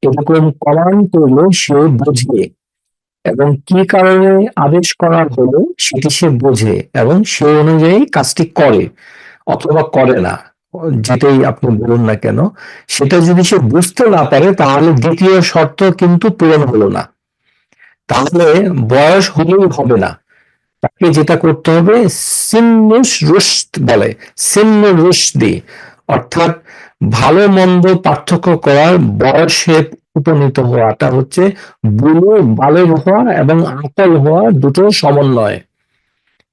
A: এরকম কমান্ড করলে সে বোঝে, এবং কি কারণে আদেশ করা হলো সেটি সে বোঝে, এবং সে অনুযায়ী কাজটি করে অথবা করে না, যেটাই আপনি বলুন না কেন। সেটা যদি সে বুঝতে না পারে তাহলে দ্বিতীয় শর্ত কিন্তু পূরণ হলো না। তাহলে বয়স হলেই হবে না, তাকে যেটা করতে হবে সিন্নুস রুশদ বলে, সিন্নু রুশদি, অর্থাৎ ভালো মন্দ পার্থক্য করার বয়সে উপনীত হওয়াটা হচ্ছে বুলু, বালেগ হওয়া এবং আকল হওয়া দুটোর সমন্বয়।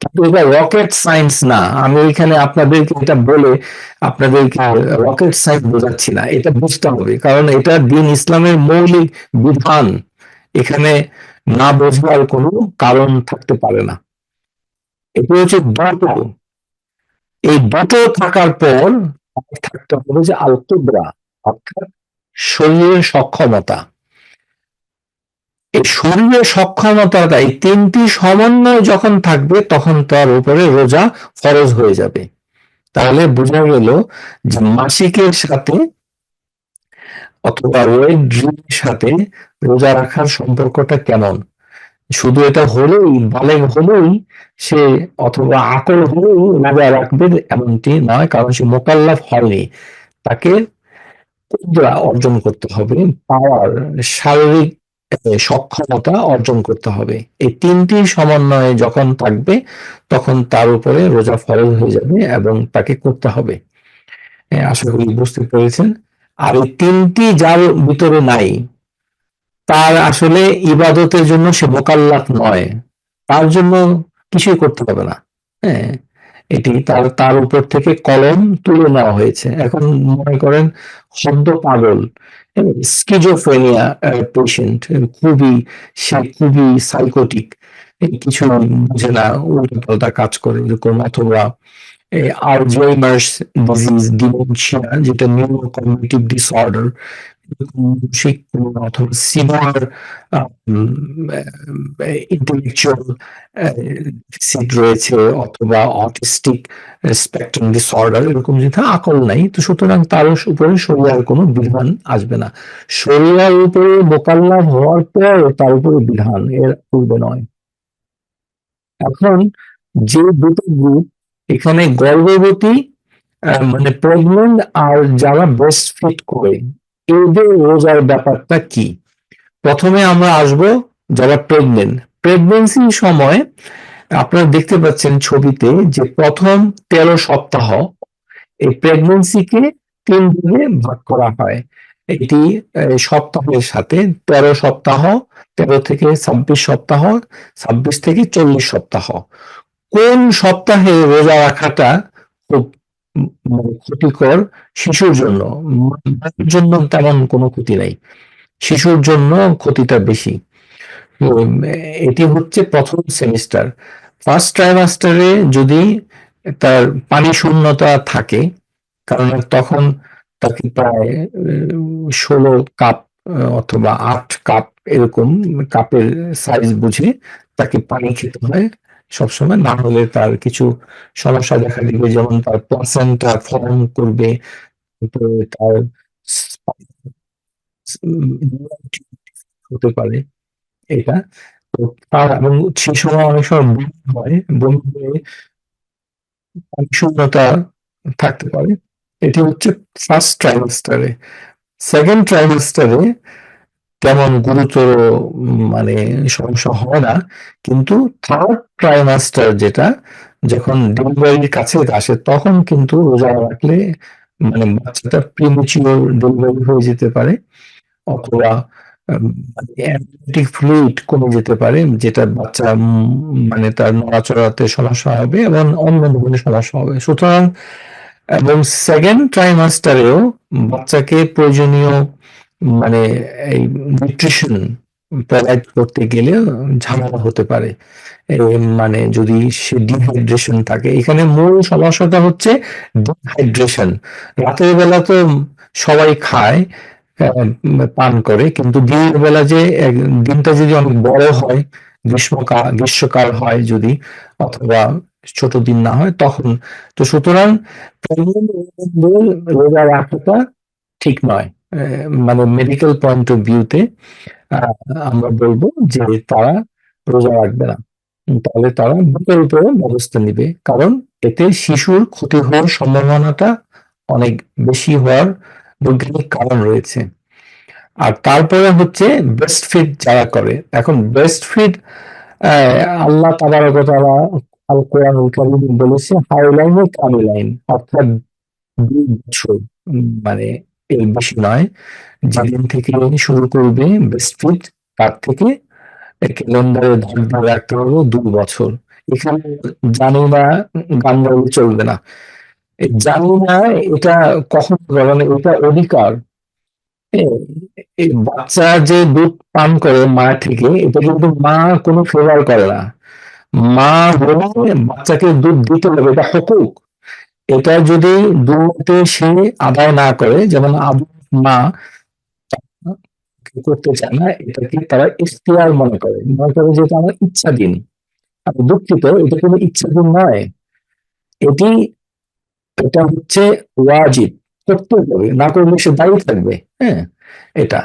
A: কিন্তু এটা রকেট সায়েন্স না, আমি এখানে আপনাদেরকে এটা বলে আপনাদেরকে রকেট সায়েন্স বোঝাচ্ছি না, এটা বুঝতে হবে, কারণ এটা দ্বীন ইসলামের মৌলিক বিধান। এখানে না বোঝার কোনো কারণ থাকতে পারে না। এটা হচ্ছে দুটো, এই দুটো থাকার পর আর থাকতে হবে যে আল কুদরা, অর্থাৎ শরীরের সক্ষমতা। এই শরীরের সক্ষমতাটা, এই তিনটি সমন্বয় যখন থাকবে তখন তার উপরে রোজা ফরজ হয়ে যাবে। তাহলে বোঝা গেল যে মাসিকের সাথে অথবা ওয়েট ড্রিমের সাথে রোজা রাখার সম্পর্কটা কেমন। শুধু এটা হলেই, বালেগ হলেই সে অথবা আকল হলেই রোজা রাখবে এমনটি নয়, কারণ সে মোকাল্লাফ হয়নি। তাকে কুদরা অর্জন করতে হবে, পাওয়ার, শারীরিক সক্ষমতা অর্জন করতে হবে। এই তিনটি সমন্বয়ে যখন থাকবে তখন তার উপরে রোজা ফরজ হয়ে যাবে এবং তাকে করতে হবে। আশা করি বুঝতে পেরেছেন। আর এই তিনটি যার ভিতরে নাই, তার আসলে ইবাদতের জন্য সে মোকাল্লাফ নয়, তার জন্য কিছুই করতে হবে না। হ্যাঁ, এটি তার তার উপর থেকে কলম তুলে নেওয়া হয়েছে। এখন মনে করেন হদ্দ পাগল, স্কিজোফ্রেনিয়া পেশেন্ট, খুবই, সে খুবই সাইকোটিক, কিছু বুঝে না, উল্টো পাল্টা কাজ করে এরকম, অথবা আলঝেইমার্স ডিজিজ, ডিমেনশিয়া, যেটা নিউরো কগনিটিভ ডিসঅর্ডার, মানসিক অথবা সিভিয়ার ইন্টেলেকচুয়াল ডেফিসিট রয়েছে, অথবা অটিস্টিক স্পেকট্রাম ডিসঅর্ডার, এরকম যেটা আকল নাই, তো সুতরাং তার উপরে শরিয়ার কোনো বিধান আসবে না। শরিয়ার উপরে মোকাল্লাফ হওয়ার পর তার উপরে বিধান, এর পূর্বে নয়। এখন যে দুটো গ্রুপ, এখানে গর্ভবতী, মানে প্রেগনেন্ট, আর যারা ব্রেস্ট ফিড করে, এদের রোজার ব্যাপারটা কি। প্রথমে আমরা আসব যারা প্রেগনেন্ট। প্রেগনেন্সির সময় আপনারা দেখতে পাচ্ছেন ছবিতে যে প্রথম 13 সপ্তাহ, এই প্রেগনেন্সিকে 3 ভাগে ভাগ করা হয়। এটি সপ্তাহের সাথে 13 সপ্তাহ, 13 থেকে 26 সপ্তাহ, 26 থেকে 40 সপ্তাহ। কোন সপ্তাহে রোজা রাখাটা খুব ক্ষতিকর শিশুর জন্য, মায়ের জন্য তেমন কোনো ক্ষতি নাই, শিশুর জন্য ক্ষতিটা বেশি। এটি হচ্ছে প্রথম সেমিস্টার। ফার্স্ট ট্রাইমাস্টারে যদি তার পানি শূন্যতা থাকে, কারণ তখন তাকে প্রায় 16 কাপ অথবা 8 কাপ, এরকম কাপের সাইজ বুঝে তাকে পানি খেতে হয় সবসময়, না হলে তার কিছু সমস্যা দেখা দিবে, যেমন তার প্লাসেন্টা ফর্ম করবে, তার হতে পারে এটা। তো তার এবং সেই সময় অনেক সময় বমি হয়, বমি হয়ে শূন্যতা থাকতে পারে। এটি হচ্ছে ফার্স্ট ট্রাইমাস্টারে। সেকেন্ড ট্রাইমাস্টারে তেমন গুরুতর মানে সমস্যা হয় না, কিন্তু থার্ড ট্রাইমাস্টার যেটা, যখন ডেলিভারির কাছে আসে, তখন কিন্তু রোজা রাখলে মানে বাচ্চাটা প্রিমেচিওর ডেলিভারি হয়ে যেতে পারে, অথবা অ্যামনিওটিক ফ্লুইড কমে যেতে পারে, যেটা বাচ্চা মানে তার নড়াচড়াতে সমস্যা হবে এবং অন্য ধরনের সমস্যা হবে। সুতরাং এবং সেকেন্ড ট্রাইমাস্টারেও বাচ্চাকে প্রয়োজনীয় মানে এই নিউট্রিশন প্রোভাইড করতে গেলে ঝামেলা হতে পারে। মানে যদি সে ডিহাইড্রেশন থাকে, এখানে মূল সমস্যাটা হচ্ছে ডিহাইড্রেশন। রাতের বেলা তো সবাই খায়, পান করে, কিন্তু দিনের বেলা যে দিনটা যদি অনেক বড় হয়, গ্রীষ্মকাল হয় যদি, অথবা ছোট দিন না হয় তখন, তো সুতরাং রোজা রাখাটা ঠিক নয়। মানে মেডিকেল পয়েন্ট অফ ভিউতে আমরা বলবো যে তারা রোজা রাখবে না, তাহলে তারা বুকের উপরে ব্যবস্থা নিবে, কারণ এতে শিশুর ক্ষতি হওয়ার সম্ভাবনাটা অনেক বেশি হওয়ার বৈজ্ঞানিক কারণ রয়েছে। আর তারপরে হচ্ছে ব্রেস্ট ফিড যারা করে। এখন ব্রেস্ট ফিড আল্লাহ তাবারক ওয়া তাআলা আল কোরআনুল কারীমে বলেছে হাওলাইনে কামিলাইন, অর্থাৎ 2 বছর, মানে এর বেশি নয়। যেদিন থেকে শুরু করবে ব্রেস্ট ফিড, তার থেকে ক্যালেন্ডারে ধরে রাখতে হবে 2 বছর। এখানে জানি না গান গাইলে চলবে না। এই জানি না এটা কখন, মানে এটা অধিকার। হ্যাঁ, এই বাচ্চা যে দুধ পান করে মা থেকে, এটা কিন্তু মা কোনো ফেভার করে না। মা হলে বাচ্চাকে দুধ দিতে হবে, এটা হকুক। এটা যদি দুমতে সে আদায় না করে, যেমন আবু মা করতে চায় না, এটাকে তারা ইখতিয়ার মনে করে, যে এটা আমার ইচ্ছাধীন। আমি দুঃখিত, এটা কোনো ইচ্ছাধীন নয়, এটি এটা হচ্ছে ওয়াজিব, করতে হবে, না করলে সে দায়ী থাকবে। হ্যাঁ, এটা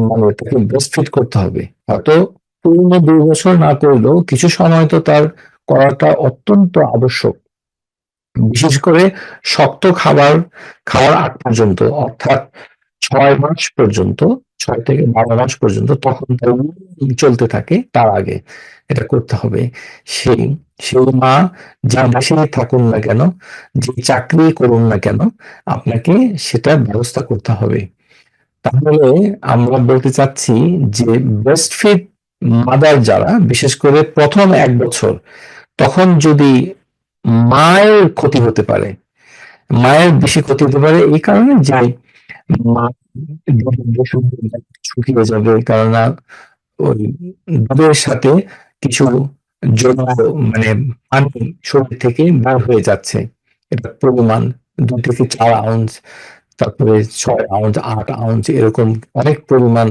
A: মানে তাকে ব্রেস্ট ফিড করতে হবে, হয়তো পূর্ণ 2 বছর না করলেও কিছু সময় তো তার করাটা অত্যন্ত আবশ্যক, বিশেষ করে শক্ত খাবার খাওয়ার আগ পর্যন্ত, অর্থাৎ 6 মাস পর্যন্ত, 6 থেকে 12 মাস পর্যন্ত, তখন তার চলতে থাকে, তার আগে এটা করতে হবে। সেই সেই মা যা দেশেই থাকুন না কেন, যে চাকরি করুন না কেন, আপনাকে সেটা ব্যবস্থা করতে হবে। তাহলে আমরা বলতে চাচ্ছি যে ব্রেস্ট ফিড মাদার যারা, বিশেষ করে প্রথম 1 বছর, তখন যদি মায়ের ক্ষতি হতে পারে, মায়ের বেশি ক্ষতি হতে পারে এই কারণে যে মা শুকিয়ে যাবে, কেননা ওই দুধের সাথে কিছু জল, মানে পানি শরীর থেকে বের হয়ে যাচ্ছে, এটা পরিমাণ 2 থেকে 4 আউন্স, তারপরে 6 আউন্স, 8 আউন্স, এরকম অনেক পরিমাণ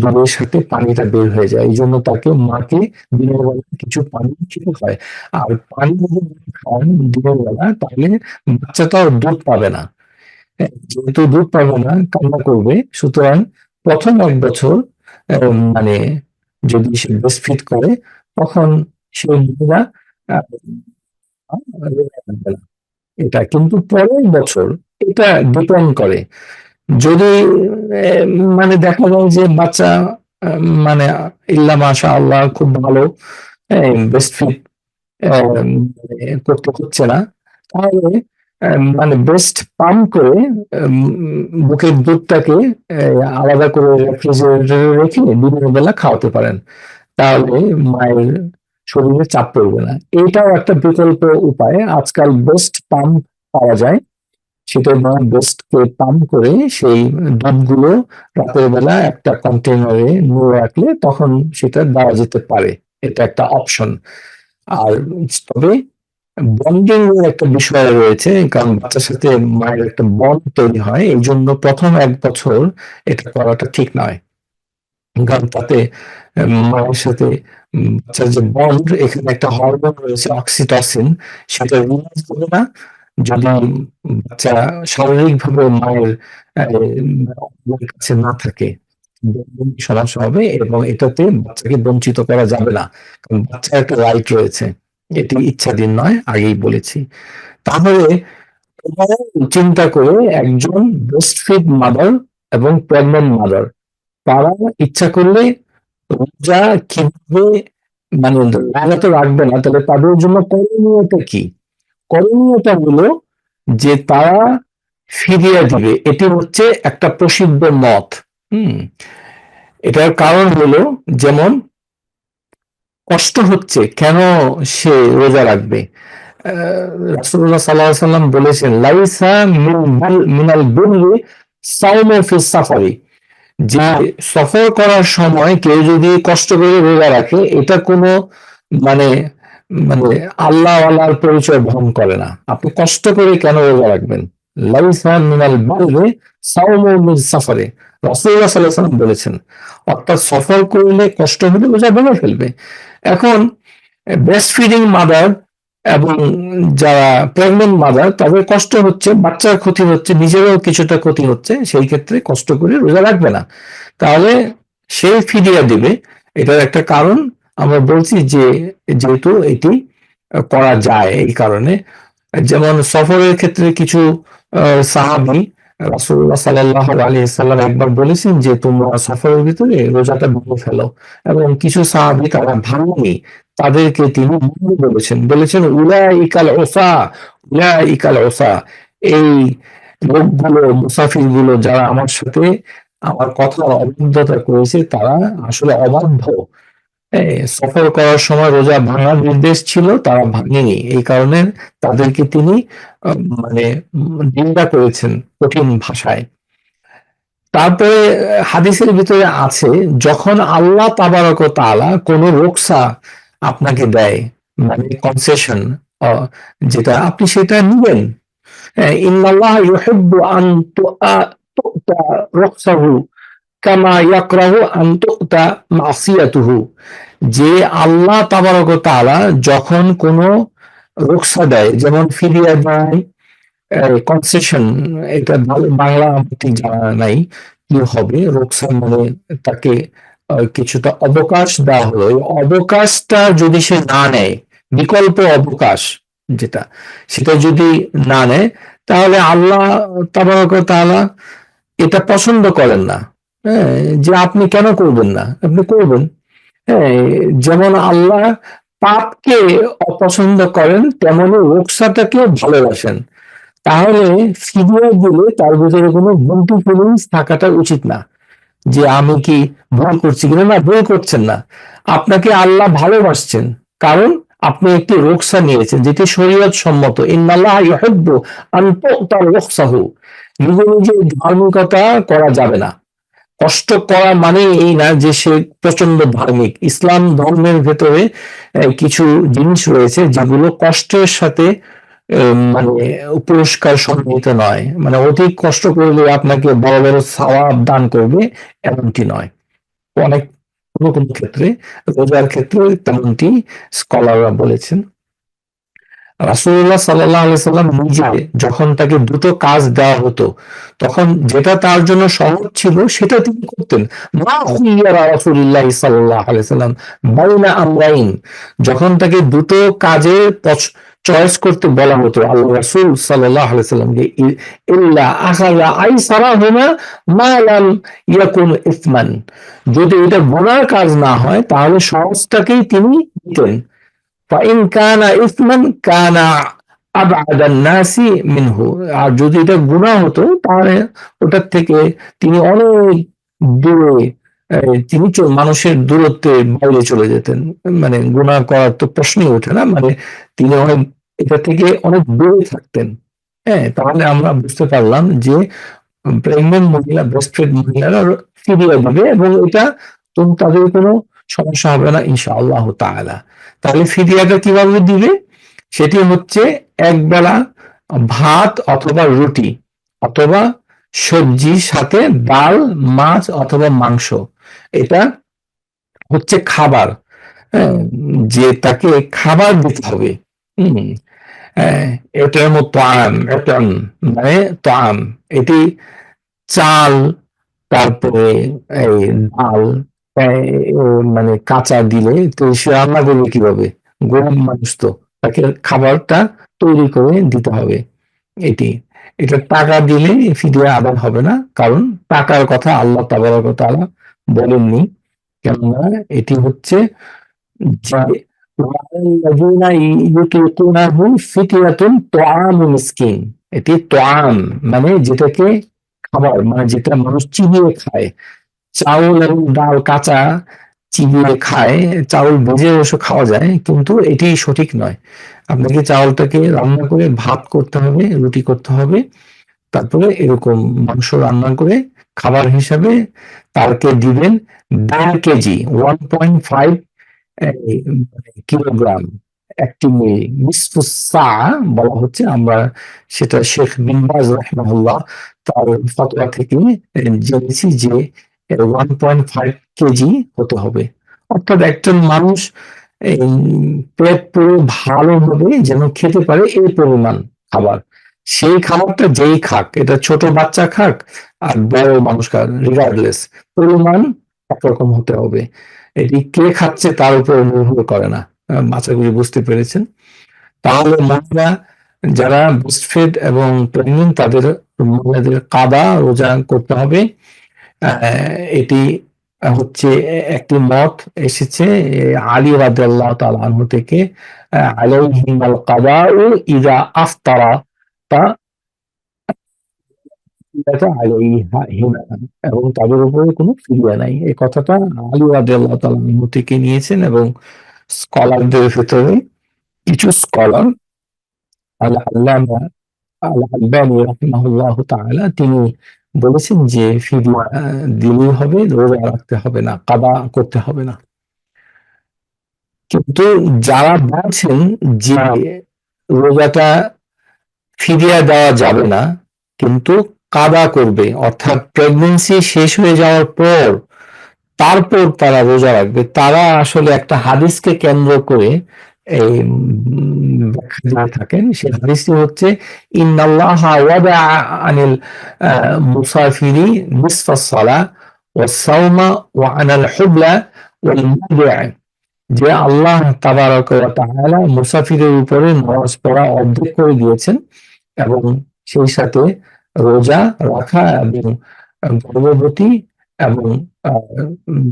A: দুধের সাথে পানিটা বের হয়ে যায়। এই জন্য তাকে, মাকে দিনের বেলা কিছু পানি খেতে হয়। আর পানি যদি খান দিনের বেলা, তাহলে বাচ্চাটাও দুধ পাবে না। যেহেতু দুধ পাবে না, কান্না করবে, সুতরাং প্রথম 1 বছর মানে যদি সে ব্রেস্ট ফিড করে, তখন সে মহিলা এটা কিন্তু পরের বছর এটা ডিপেন্ড করে, যদি মানে দেখা যায় যে বাচ্চা মানে ইল্লা মাশা আল্লাহ খুব ভালো, ব্রেস্ট ফিড করতে হচ্ছে না, তাহলে মানে ব্রেস্ট পাম্প করে বুকের দুধটাকে আলাদা করে রেফ্রিজারেটরে রেখে দিনের বেলা খাওয়াতে পারেন, তাহলে মায়ের শরীরে চাপ পড়বে না। এটাও একটা বিকল্প উপায়, আজকাল ব্রেস্ট পাম্প পাওয়া যায়, সেটার মা ব্রেস্টকে পাম্প করে সেই দুধগুলো রাতের বেলা একটা কন্টেনারে নিয়ে রাখলে তখন সেটা দেওয়া যেতে পারে, এটা একটা অপশন। আর তবে বন্ডিং এর একটা বিষয় রয়েছে, কারণ বাচ্চার সাথে মায়ের একটা বন্ড তৈরি হয়, এই জন্য প্রথম 1 বছর এটা করাটা ঠিক নয়, কারণ তাতে মায়ের সাথে বাচ্চার যে বন্ড, এখানে একটা হরমোন রয়েছে অক্সিটসিন, সেটা রিলিজ হবে না যদি বাচ্চা শারীরিকভাবে মায়ের কাছে না থাকে, সমস্যা হবে, এবং এটাতে বাচ্চাকে বঞ্চিত করা যাবে না, কারণ বাচ্চার একটা রাইট রয়েছে, এটি ইচ্ছাধীন নয়, আগেই বলেছি। তাহলে চিন্তা করে একজন ব্রেস্ট ফিড মাদার এবং প্রেগন্যান্ট মাদার, তারা ইচ্ছা করলে রোজা কিভাবে, মানে রোজা তো রাখবে না, তাহলে তাদের জন্য করণীয়টা কি? করণীয়টা হলো যে তারা ফিদিয়া দিবে, এটি হচ্ছে একটা প্রসিদ্ধ মত। হুম, এটার কারণ হলো, যেমন কষ্ট হচ্ছে, কেন সে রোজা রাখবে? রাসূলুল্লাহ সাল্লাল্লাহু আলাইহি ওয়াসাল্লাম বলেছেন, লাইসা মিনাল বিররি সাওমু ফিস সাফারি, যে সফর করার সময় কেউ যদি কষ্ট করে রোজা রাখে, এটা কোনো মানে মানে আল্লাহওয়ালার পরিচয় বহন করে না। আপনি কষ্ট করে কেন রোজা রাখবেন? লাইসা মিনাল বিররি সাওমু ফিস সাফারি, রাসূলুল্লাহ সাল্লাল্লাহু আলাইহি ওয়াসাল্লাম বলেছেন, অর্থাৎ সফর করলে কষ্ট হলে রোজা ভেঙে ফেলবে। এখন ব্রেস্ট ফিডিং মাদার এবং যারা প্রেগনেন্ট মাদার, তাদের কষ্ট হচ্ছে, বাচ্চার ক্ষতি হচ্ছে, নিজেরও কিছুটা ক্ষতি হচ্ছে, সেই ক্ষেত্রে কষ্ট করে রোজা রাখবে না, তাহলে সে ফিদিয়া দিবে। এটার একটা কারণ আমরা বলছি যে, যেহেতু এটি করা যায় এই কারণে, যেমন সফরের ক্ষেত্রে কিছু সাহাবী রাসূলুল্লাহ সাল্লাল্লাহু আলাইহি ওয়াসাল্লাম একবার বলেছেন যে তোমরা সফরের ভিতরে রোজাটা ভেঙে ফেলো, এবং কিছু সাহাবী তারা ভাঙেনি, তাদেরকে তিনি বন্ধু বলেছেন উলাইকাল উসা, উলাইকাল উসা, এই লোকগুলো, মুসাফির গুলো যারা আমার সাথে আমার কথার অবাধ্যতা করেছে, তারা আসলে অবাধ্য। সফর করার সময় রোজা ভাঙার নির্দেশ ছিল, তারা ভাঙেনি, এই কারণে তাদেরকে তিনি মানে নিন্দা করেছেন কঠিন ভাষায়। তারপরে হাদিসের ভিতরে আছে, যখন আল্লাহ তাবারক ওয়া তাআলা কোনো রুখসা আপনাকে দেয়, মানে কনসেশন, যেটা আপনি সেটা নিবেন, ইন্নাল্লাহ ইউহিব্বু আন তু'তা রুখসাহু কামা ইয়াকরাহু আন তু'তা মাসিয়াতুহু। যে আল্লাহ তাবারক ওয়া তাআলা যখন কোনো রুখসা দেয়, যেমন ফিদিয়া দেয়, কনসেশন, এটা বাংলা আমার ঠিক জানা নাই কি হবে। রুখসা মানে তাকে কিছুটা অবকাশ দেওয়া হলো। এই অবকাশটা যদি সে না নেয়, বিকল্প অবকাশ যেটা, সেটা যদি না নেয়, তাহলে আল্লাহ তাবারক ওয়া তাআলা এটা পছন্দ করেন না। হ্যাঁ, যে আপনি কেন করবেন না, আপনি করবেন। হ্যাঁ, যেমন আল্লাহ পাপকে অপছন্দ করেন, তেমনি রোকসাটাকেও ভালোবাসেন। তাহলে ফিদিয়া দিলে তার ভিতরে কোনো গিল্টি ফিলিংস থাকাটা উচিত না, যে আমি কি ভুল করছি কিনা। না, ভুল করছেন না, আপনাকে আল্লাহ ভালোবাসছেন, কারণ আপনি একটি রোকসা নিয়েছেন যেটি শরীয়ত সম্মত। ইন্নাল্লাহ ইউহিব্বু আন তু'তা রুখসাহু। নিজে নিজে ধার্মিকতা করা যাবে না। কষ্ট করা মানে এই না যে সে প্রচন্ড ধার্মিক। ইসলাম ধর্মের ভেতরে কিছু জিনিস রয়েছে যেগুলো কষ্টের সাথে মানে পুরস্কার সন্নিহিত নয়। মানে অধিক কষ্ট করলে আপনাকে বড় বড় সওয়াব দান করবে, এমনটি নয়। অনেক কোনো কোনো ক্ষেত্রে, রোজার ক্ষেত্রে তেমনটি স্কলাররা বলেছেন। রাসূলুল্লাহ সাল্লাল্লাহু আলাইহি সাল্লাম নিজে যখন তাকে দুটো কাজ দেওয়া হতো, তখন যেটা তার জন্য সহজ ছিল সেটা তিনি করতেন। মা খুইয়ারা রাসূলুল্লাহ সাল্লাল্লাহু আলাইহি সাল্লাম বাইনা আমরাইন। যখন তাকে দুটো কাজে চয়েস করতে বলা হতো আল্লাহ রাসূল সাল্লাল্লাহু আলাইহি সাল্লামকে, ইল্লা আখাযা আইসারাহুমা মা লাম ইয়াকুন ইসমান। যদি এটা গুনার কাজ না হয় তাহলে সহজটাকেই তিনি দিতেন। ফাইন কানা ইসমান কানা আবআদান নাসি মিনহু। আর যদি এটা গুনাহ হতো তাহলে ওটার থেকে তিনি অনেক দূরে, তিনি মানুষের দূরত্বে বাইরে চলে যেতেন। মানে গুনাহ করার তো প্রশ্নই ওঠে না, মানে তিনি অনেক এটা থেকে অনেক দূরে থাকতেন। হ্যাঁ, তাহলে আমরা বুঝতে পারলাম যে প্রেগনেন্ট মহিলা, ব্রেস্টফিড মহিলারা ফিদিয়া দিবে এবং এটা তাদের কোনো সমস্যা হবে না ইনশাআল্লাহ তাআলা। তাহলে ফিদিয়াটা কিভাবে দিবে? সেটি হচ্ছে একবেলা ভাত অথবা রুটি অথবা সবজির সাথে ডাল, মাছ অথবা মাংস। এটা হচ্ছে খাবার। হ্যাঁ, যে তাকে খাবার দিতে হবে। হুম, এটার মতো মানে তাম, এটি চাল, তারপরে এই ডাল, মানে কাঁচা দিলে তো সে রান্না করবে কিভাবে? গরিব মানুষ তো, তাকে খাবারটা তৈরি করে দিতে হবে। এটি, এটা টাকা দিলে ফিদিয়া আদায় হবে না, কারণ টাকার কথা আল্লাহ তাবারক ওয়া তাআলা বলেননি। কেননা এটি হচ্ছে যে ওয়াল্লাযীনা ইউতিকুনাহু ফিতরাতুন তুআমু মিসকিন। এটি তুআম মানে যেটাকে খাবার, মানে যেটা মানুষ চিবিয়ে খায়। চাউল এবং ডাল কাঁচা চিবিয়ে খায়, চাউল ভেজে অবশ্য খাওয়া যায়, কিন্তু এটি সঠিক নয়। আপনাকে চাউলটাকে রান্না করে ভাত করতে হবে, রুটি করতে হবে, তারপরে এরকম মাংস রান্না করে খাবার হিসাবে তাকে দিবেন 1.5 কেজি, 1.5 কিলোগ্রাম, একটি মিল, নিসফুস সা বলা হচ্ছে। আমরা সেটা শেখ বিন বাজ রাহিমাহুল্লাহ তার ফতোয়া থেকে জেনেছি যে 1.5 কেজি হতে হবে। অর্থাৎ একজন মানুষ পেট পুরো ভালোভাবে যেন খেতে পারে এই পরিমাণ খাবার। সেই খাবারটা যেই খাক, এটা ছোট বাচ্চা খাক আর বড় মানুষ খাক, রিগার্ডলেস, পরিমাণ একরকম হতে হবে। এটি কে খাচ্ছে তার উপর নির্ভর করে না। আশা করি বুঝতে পেরেছেন। তাহলে মহিলা যারা ব্রেস্টফিড এবং প্রেগনেন্ট তাদের, মহিলাদের কাদা রোজা করতে হবে। এটি হচ্ছে একটি মত এসেছে আলী রাদিয়াল্লাহু তাআলা আনহু থেকে, আলাইহিমাল কাদাউ ইযা আফতারা, তা এবং তাদের উপরে কোনো ফিদিয়া নাই। এই কথাটা আলী রাদিয়াল্লাহু তাআলা আনহু থেকে নিয়েছেন। এবং স্কলারদের ভেতরে কিছু স্কলার, আল আল্লামা আল আলবানী রাহিমাহুল্লাহ তাআলা, তিনি বলেছেন যে ফিদিয়া দিলেই হবে, রোজা রাখতে হবে না, কাদা করতে হবে না। কিন্তু যারা বলছেন যে রোজাটা ফিদিয়া দেওয়া যাবে না, কিন্তু কাদা করবে, অর্থাৎ প্রেগন্যান্সি শেষ হয়ে যাওয়ার পর তারপর তারা রোজা রাখবে। তারা আসলে একটা হাদিসকে কেন্দ্র করে এই ব্যাখ্যা দিয়ে থাকেন। সেই হাদিসটি হচ্ছে ইন্নাল্লাহা ওয়াদা আনিল মুসাফিরি নিসফাস সালাহ ওয়াস সাওমা ওয়া আনাল হুবলা ওয়াল মুদিআ, যে আল্লাহ তাবারক ওয়া তাআলা মুসাফিরের উপরে নামাজ পড়া অর্ধেক করে দিয়েছেন এবং সেই সাথে রোজা রাখা এবং গর্ভবতী এবং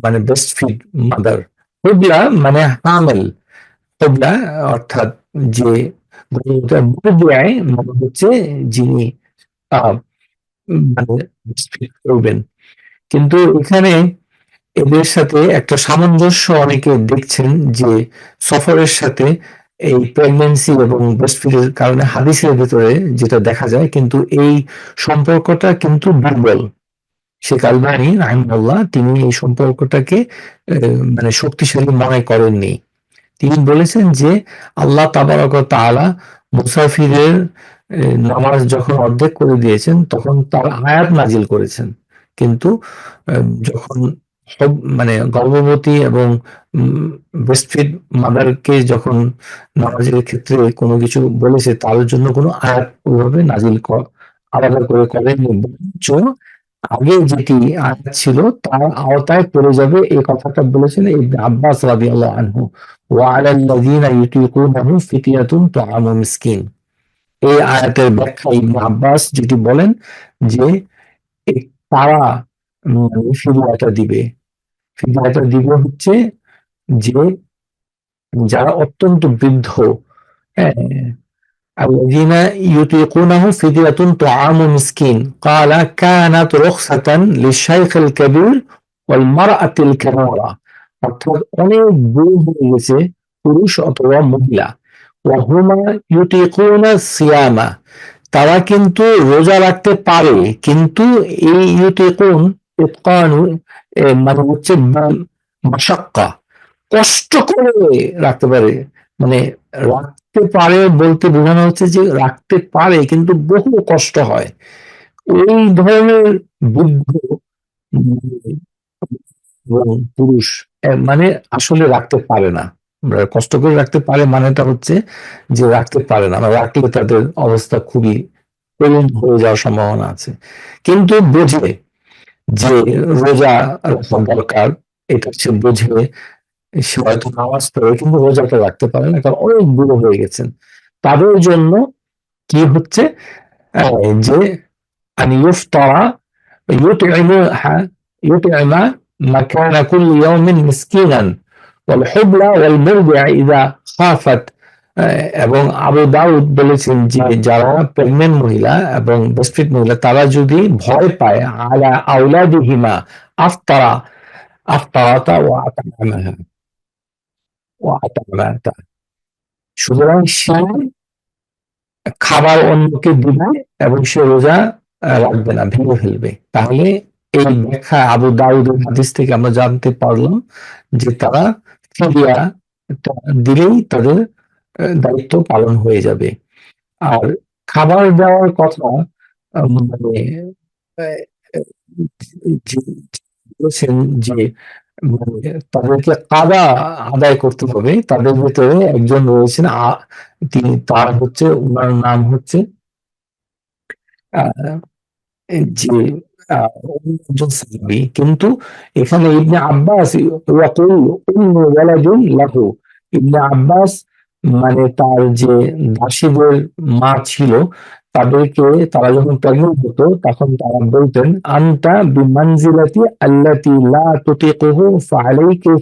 A: মানে ব্রেস্ট ফিড মাদার। হুবলা মানে হামেল, হুবলা অর্থাৎ যে মুরদিআয় মানে হচ্ছে যিনি আহ, মানে breastfeed করবেন। কিন্তু এখানে এদের সাথে একটা সামঞ্জস্য অনেকে দেখছেন যে সফরের সাথে এই প্রেগন্যান্সি এবং ব্রেস্টফিডের কারণে হাদিসের ভেতরে যেটা দেখা যায়, কিন্তু এই সম্পর্কটা কিন্তু দুর্বল। শেখ আলবানী রাহিমাহুল্লাহ তিনি এই সম্পর্কটাকে মানে শক্তিশালী মনে করেননি। তিনি বলেছেন যে আল্লাহ তাবারক ওয়া তাআলা মুসাফিরের নামাজ যখন অর্ধেক করে দিয়েছেন তখন তার আয়াত নাজিল করেছেন, কিন্তু যখন মানে গর্ভবতী এবং ব্রেস্টফিড মাদারকে যখন নামাজের ক্ষেত্রে কোনো কিছু বলেছে তার জন্য কোনো আয়াত ওইভাবে নাজিল আলাদা করে করেননি, বরঞ্চ আগে যেটি আয়াত ছিল তার আওতায় পড়ে যাবে এই কথাটা বলেছেন ইবনে আব্বাস রাদিয়াল্লাহু আনহু, ওয়া আলাল্লাযীনা ইউতীকুনাহু ফিতয়াতুন তুআমু মিসকিন। এই আয়াতের ব্যাখ্যা ইবনে আব্বাস যেটি বলেন যে তারা ফিদিয়াটা দিবে। ফিদিয়াটা দিবে হচ্ছে যে যারা অত্যন্ত বৃদ্ধ, হ্যাঁ, الذين يطيقونه فدية طعام مسكين قال كانت رخصة للشيخ الكبير والمرأة الكبيرة, অর্থাৎ অনেক বুড়ো হয়ে গেছে পুরুষ অথবা মহিলা, ওয়াহুমা ইউতিকুনা সিয়ামা, তারা কিন্তু রোজা রাখতে পারে, কিন্তু এই ইউতিকুন ইতকানু মানে হচ্ছে মাশাক্কা, কষ্ট করে রাখতে পারে, মানে রাখতে পারে বলতে বোঝানো হচ্ছে যে রাখতে পারে কিন্তু বহু কষ্ট হয়। ওই ধরনের বৃদ্ধ এবং পুরুষ মানে আসলে রাখতে পারে না। কষ্ট করে রাখতে পারে মানেটা হচ্ছে যে রাখতে পারে না, রাখলে তাদের অবস্থা খুবই করুণ হয়ে যাওয়ার সম্ভাবনা আছে। কিন্তু বোঝে যে রোজা রাখা দরকার, এটা সে বোঝে, সে হয়তো নামাজ পড়ে কিন্তু রোজাটা রাখতে পারে না কারণ অনেক বুড়ো হয়ে গেছেন। তাদের জন্য কি হচ্ছে যে أن يفطر يطعم مكان كل يوم مسكينا والحبلى والمرضع إذا خافت। এবং আবু দাউদ বলেছেন যে যারা প্রেগনেন্ট মহিলা এবং ব্রেস্টফিড মহিলা তারা যদি ভয় পায় আলা আওলাদিহিমা আফতারা আফতারাতা ওয়া আতামাহা ওয়া আতামাতা, সুতরাং সে খাবার অন্যকে দিবে এবং সে রোজা রাখবে না, ভেঙে ফেলবে। তাহলে এই ব্যাখ্যা আবু দাউদের হাদিস থেকে আমরা জানতে পারলাম যে তারা ফিদিয়া দিলেই তাদের দায়িত্ব পালন হয়ে যাবে। আর খাবার দেওয়ার কথা মানে বলেছেন যে মানে তাদেরকে কাদা আদায় করতে হবে। তাদের ভিতরে একজন রয়েছেন, তিনি তার হচ্ছে ওনার নাম হচ্ছে যে একজন সাহাবী, কিন্তু এখানে ইবনে আব্বাস ইয়াকুল উম্মু ওয়ালাদুন লাহু, ইবনে আব্বাস মানে তার যে দাসীদের মা ছিল তাদেরকে তারা যখন প্রেগনেন্ট হতো তখন তারা বলতেন আনতা বিমানজিলাতি আল্লাতি লা তুতিকুহু ফাআলাইকা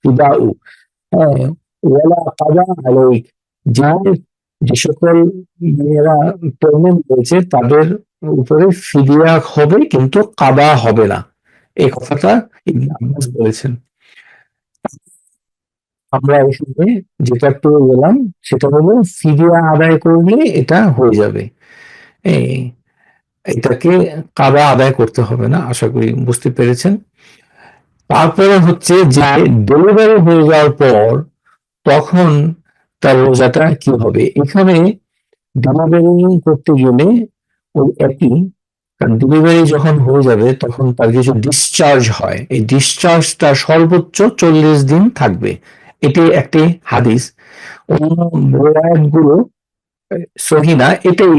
A: ফিদাউ, হ্যাঁ, ওয়ালা কাদা আলাইক, যার যে সকল মেয়েরা প্রেগনেন্ট হয়েছে তাদের উপরে ফিদিয়া হবে কিন্তু কাদা হবে না, এই কথাটা ইবনে আব্বাস বলেছেন। আমরা এখানে যেটা পেয়ে গেলাম সেটা হলো ফিদিয়া আদায় করলে এটা হয়ে যাবে, এটাকে কাদা আদায় করতে হবে না। আশা করি বুঝতে পেরেছেন। তারপরে হচ্ছে যে ডেলিভারি হয়ে যাওয়ার পর তখন তার রোজাটা কি হবে। এখানে ডেলিভারি করতে গেলে ওই একই, কারণ ডেলিভারি যখন হয়ে যাবে তখন তার কিছু ডিসচার্জ হয়, এই ডিসচার্জটা সর্বোচ্চ 40 দিন থাকবে। এটি একটি হাদিস। অন্য গুলো সহি না, এটাই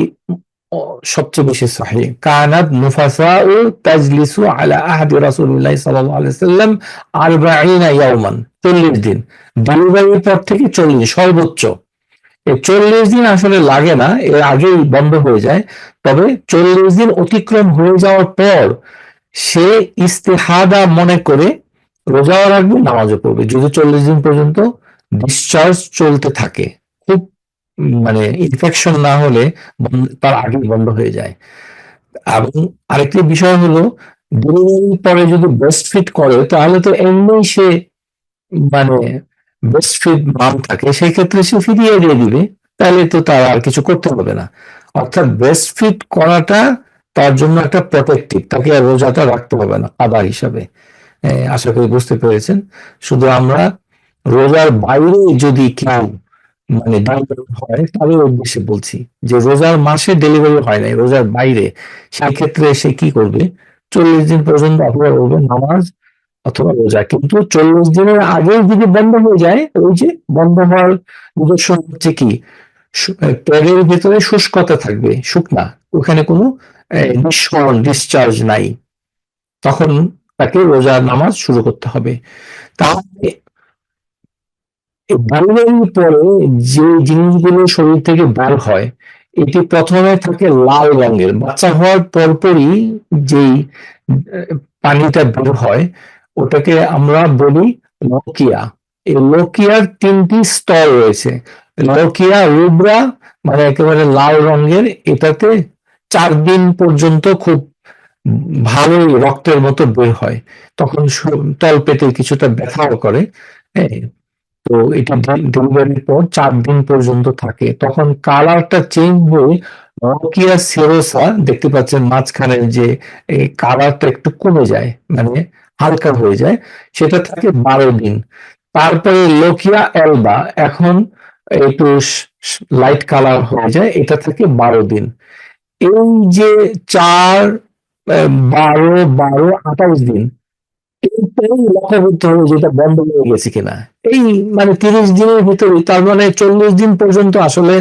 A: সবচেয়ে বেশি সহি। কানাত নুফাসাউ তাজলিসু আলা আহদি রাসূলিল্লাহ সাল্লাল্লাহু আলাইহি ওয়াসাল্লাম 40 ইয়াওমান, 40 দিন। ডেলিভারির পর থেকে 40 সর্বোচ্চ। এই 40 দিন আসলে লাগে না, এর আগেই বন্ধ হয়ে যায়। তবে 40 দিন অতিক্রম হয়ে যাওয়ার পর সে ইস্তেহাদা মনে করে রোজাও রাখবে, নামাজও পড়বে, যদি 40 দিন পর্যন্ত ডিসচার্জ চলতে থাকে। খুব মানে ইনফেকশন না হলে তার আগে বন্ধ হয়ে যায়। এবং আরেকটি বিষয় হলো, ডেলিভারির পরে যদি ব্রেস্ট ফিড করে তাহলে তো এমনি সে মানে ব্রেস্ট ফিড মাম থাকে, সেই ক্ষেত্রে সে ফিরিয়ে দিয়ে দিবে, তাহলে তো তার আর কিছু করতে হবে না। অর্থাৎ ব্রেস্ট ফিড করাটা তার জন্য একটা প্রোটেক্টিভ, তাকে আর রোজাটা রাখতে হবে না কাদা হিসাবে। আশা করি বুঝতে পেরেছেন। শুধু আমরা রোজার বাইরে যদি কেউ ডেলিভারি হয় তাদের উদ্দেশ্যে বলছি, যে রোজার মাসে ডেলিভারি হয় নাই, রোজার বাইরে, সেই ক্ষেত্রে সে কি করবে? 40 দিন পর্যন্ত অপেক্ষা করবে, নামাজ অথবা রোজা। কিন্তু 40 দিনের আগে যদি বন্ধ হয়ে যায়, ওই যে বন্ধ হওয়ার নিদর্শন হচ্ছে কি, পেটের ভিতরে শুষ্কতা থাকবে, শুকনা, ওখানে কোনো নিঃসরণ ডিসচার্জ নাই, তখন তাকে রোজার নামাজ শুরু করতে হবে। তাহলে ডেলিভারির পরে যে জিনিসগুলো শরীর থেকে বের হয়, এটি প্রথমে থাকে লাল রঙের। বাচ্চা হওয়ার পরপরই যেই পানিটা বের হয়, ওটাকে আমরা বলি লোকিয়া। এই লোকিয়ার 3টি স্তর রয়েছে। লোকিয়া রুব্রা, মানে একেবারে লাল রঙের, এটাতে 4 দিন পর্যন্ত খুব ভালোই রক্তের মতো বের হয়, তখন তলপেটে কিছুটা ব্যথাও করে। হ্যাঁ, তো এটা ডেলিভারির পর 4 দিন পর্যন্ত থাকে, তখন কালারটা চেঞ্জ হয়ে রকিয়া সেরোসা, দেখতে পাচ্ছেন মাঝখানের যে এই কালারটা একটু কমে যায়, মানে হালকা হয়ে যায়, সেটা থাকে 12 দিন। তারপরে লোকিয়া এলবা, এখন একটু লাইট কালার হয়ে যায়, এটা থাকে 12 দিন। এই যে 4, 12, 12, 28 দিন, এইটাই লক্ষ্য করতে হবে যেটা বন্ধ হয়ে গেছে কিনা। এই 30 দিনের ভিতরে, তার মানে 40 দিন পর্যন্ত আসলে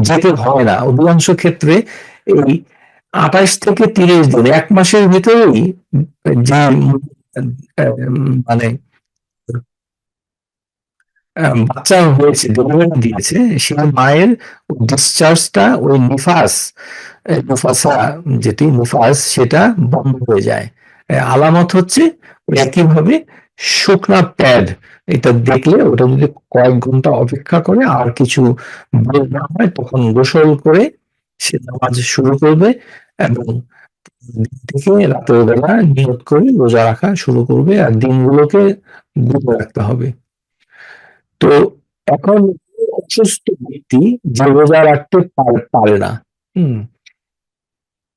A: যেতে হয় না অধিকাংশ ক্ষেত্রে। এই 28 থেকে 30 দিন, 1 মাসের ভিতরেই যে মানে বাচ্চা হয়েছে, ডেলিভারি দিয়েছে, সে মায়ের ডিসচার্জটা, ওই নিফাস, মুফাসা, যেটি মুফাস, সেটা বন্ধ হয়ে যায়। আলামত হচ্ছে একইভাবে শুকনা প্যাড, এটা দেখলে ওটা যদি কয়েক ঘন্টা অপেক্ষা করে আর কিছু বের না হয়, তখন গোসল করে সে নামাজ শুরু করবে, এবং থেকে রাতের বেলা নিয়ত করে রোজা রাখা শুরু করবে, আর দিনগুলোকে গুনে রাখতে হবে। তো এখন অসুস্থ ব্যক্তি যে রোজা রাখতে পারে না, হুম,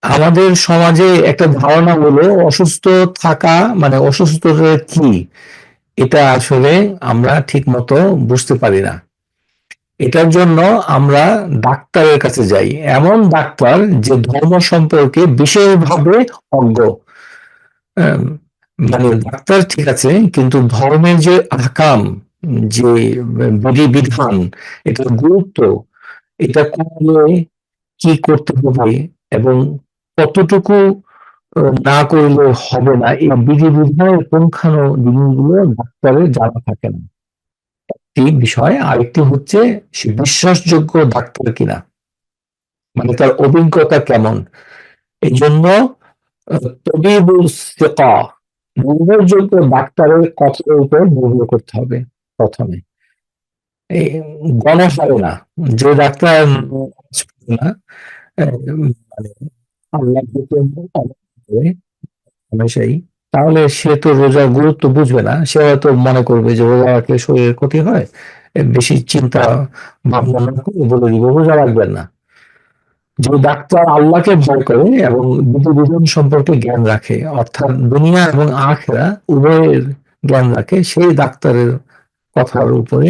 A: আমাদের সমাজে একটা ধারণা হলো অসুস্থ থাকা মানে অসুস্থতা কি, এটা আসলে আমরা ঠিক মতো বুঝতে পারি না। এটার জন্য আমরা ডাক্তারের কাছে যাই, এমন ডাক্তার যে ধর্ম সম্পর্কে বিশেষভাবে অজ্ঞ। আম, ডাক্তার ঠিক আছে, কিন্তু ধর্মের যে আহকাম, যে বিধিবিধান, এটার গুরুত্ব, এটা করলে কি করতে হবে এবং কতটুকু না করলে হবে না, এই বিধিবিধানের পুঙ্খানু জিনিসগুলো ডাক্তারের জানা থাকে না। একটি বিষয়, আরেকটি হচ্ছে সে বিশ্বাসযোগ্য ডাক্তার কিনা, তার অভিজ্ঞতা কেমন। এই জন্য তবিবুল সিকা, নির্ভরযোগ্য ডাক্তারের কথার উপর নির্ভর করতে হবে প্রথমে। এই গণহারে না, যে ডাক্তার না, মানে আল্লাহ হামেশাই, তাহলে সে তো রোজার গুরুত্ব বুঝবে না, সে হয়তো মনে করবে যে রোজা রাখলে শরীরের ক্ষতি হয়, বেশি চিন্তা ভাবনা না করে বলে দিব রোজা রাখবেন না। যে ডাক্তার আল্লাহকে ভয় করে এবং বিধিবিধান সম্পর্কে জ্ঞান রাখে, অর্থাৎ দুনিয়া এবং আখিরা উভয়ের জ্ঞান রাখে, সেই ডাক্তারের কথার উপরে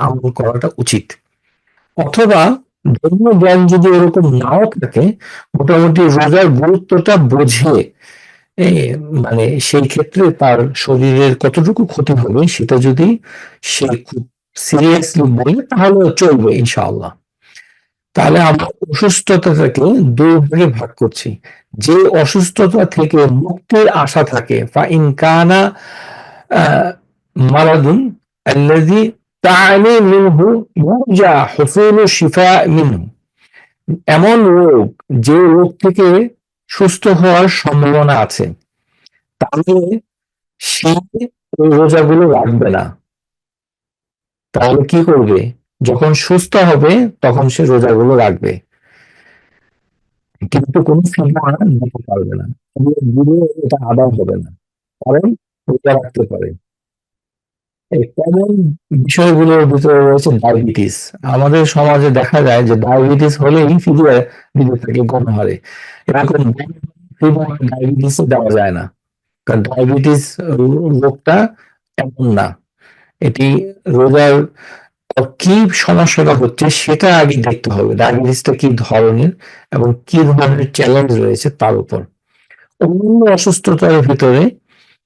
A: আমল করাটা উচিত। অথবা ধর্মীয় জ্ঞান যদি ওরকম নাও থাকে, মোটামুটি রোজার গুরুত্বটা বোঝে, এ মানে সেই ক্ষেত্রে তার শরীরের কতটুকু ক্ষতি হবে সেটা যদি সে খুব সিরিয়াসলি বলে তাহলে চলবে ইনশাআল্লাহ। তাহলে আমরা অসুস্থতাটাকে দুই ভাগে ভাগ করছি। যে অসুস্থতা থেকে মুক্তির আশা থাকে ফা ইন কানা মারাদুন আল্লাযী তা'নি মিনহু ইউরজা হুসুলু শিফা মিনহু, এমন রোগ যে রোগ থেকে সুস্থ হওয়ার সম্ভাবনা আছে, তাহলে সে ওই রোজাগুলো রাখবে না। তাহলে কি করবে? যখন সুস্থ হবে তখন সে রোজাগুলো রাখবে, কিন্তু কোনো ফিতনা দিতে পারবে না। দিলে এটা আদায় হবে না, কারণ রোজা রাখতে পারে। এই কমন বিষয়গুলোর ভিতরে রয়েছে ডায়াবেটিস। আমাদের সমাজে দেখা যায় যে ডায়াবেটিস হলেই ফিদিয়া দিতে থাকে গণহারে। এরকম ফিদিয়া ডায়াবেটিস দেওয়া যায় না, কারণ ডায়াবেটিস রোগটা এমন না। এটি রোজার কি সমস্যাটা হচ্ছে সেটা আগে দেখতে হবে, ডায়াবেটিসটা কি ধরনের এবং কি ধরনের চ্যালেঞ্জ রয়েছে তার উপর। অন্যান্য অসুস্থতার ভিতরে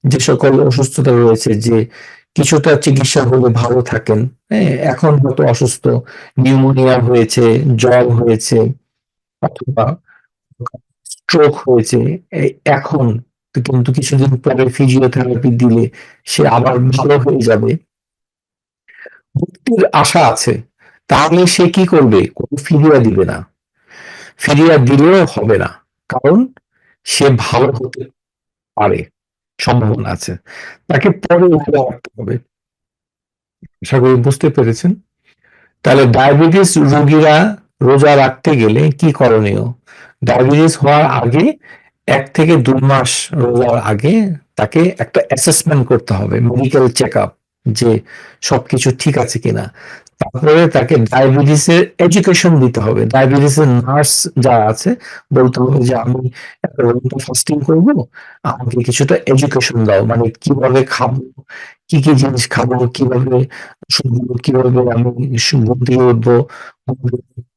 A: যে সকল অসুস্থতা রয়েছে, যে কিছুটা চিকিৎসা হলে ভালো থাকেন, হ্যাঁ, এখন হয়তো অসুস্থ, নিউমোনিয়া হয়েছে, জ্বর হয়েছে, অথবা স্ট্রোক হয়েছে, এখন কিন্তু কিছুদিন পরে ফিজিওথেরাপি দিলে সে আবার ভালো হয়ে যাবে, মুক্তির আশা আছে, তাহলে সে কি করবে? কোনো ফিরিয়া দিবে না। ফিরিয়া দিলেও হবে না, কারণ সে ভালো হতে পারে, সম্ভাবনা আছে। তাকে পরে রোজা রাখতে হবে। আশা করি বুঝতে পেরেছেন। তাহলে ডায়াবেটিস রোগীরা রোজা রাখতে গেলে কি করণীয়? ডায়াবেটিস হওয়ার আগে ১ থেকে ২ মাস রোজার আগে তাকে একটা অ্যাসেসমেন্ট করতে হবে, মেডিকেল চেকআপ, যে সবকিছু ঠিক আছে কিনা। তারপরে তাকে ডায়াবেটিসের এডুকেশন দিতে হবে। ডায়াবেটিসের নার্স যারা আছে বলতে হবে যে আমি একটা ঘন্টা ফাস্টিং করবো, আমাকে কিছুটা এডুকেশন দাও, মানে কিভাবে খাবো, কি কি জিনিস খাবো, কিভাবে ওষুধগুলো কিভাবে আমি ঘুম থেকে উঠবো,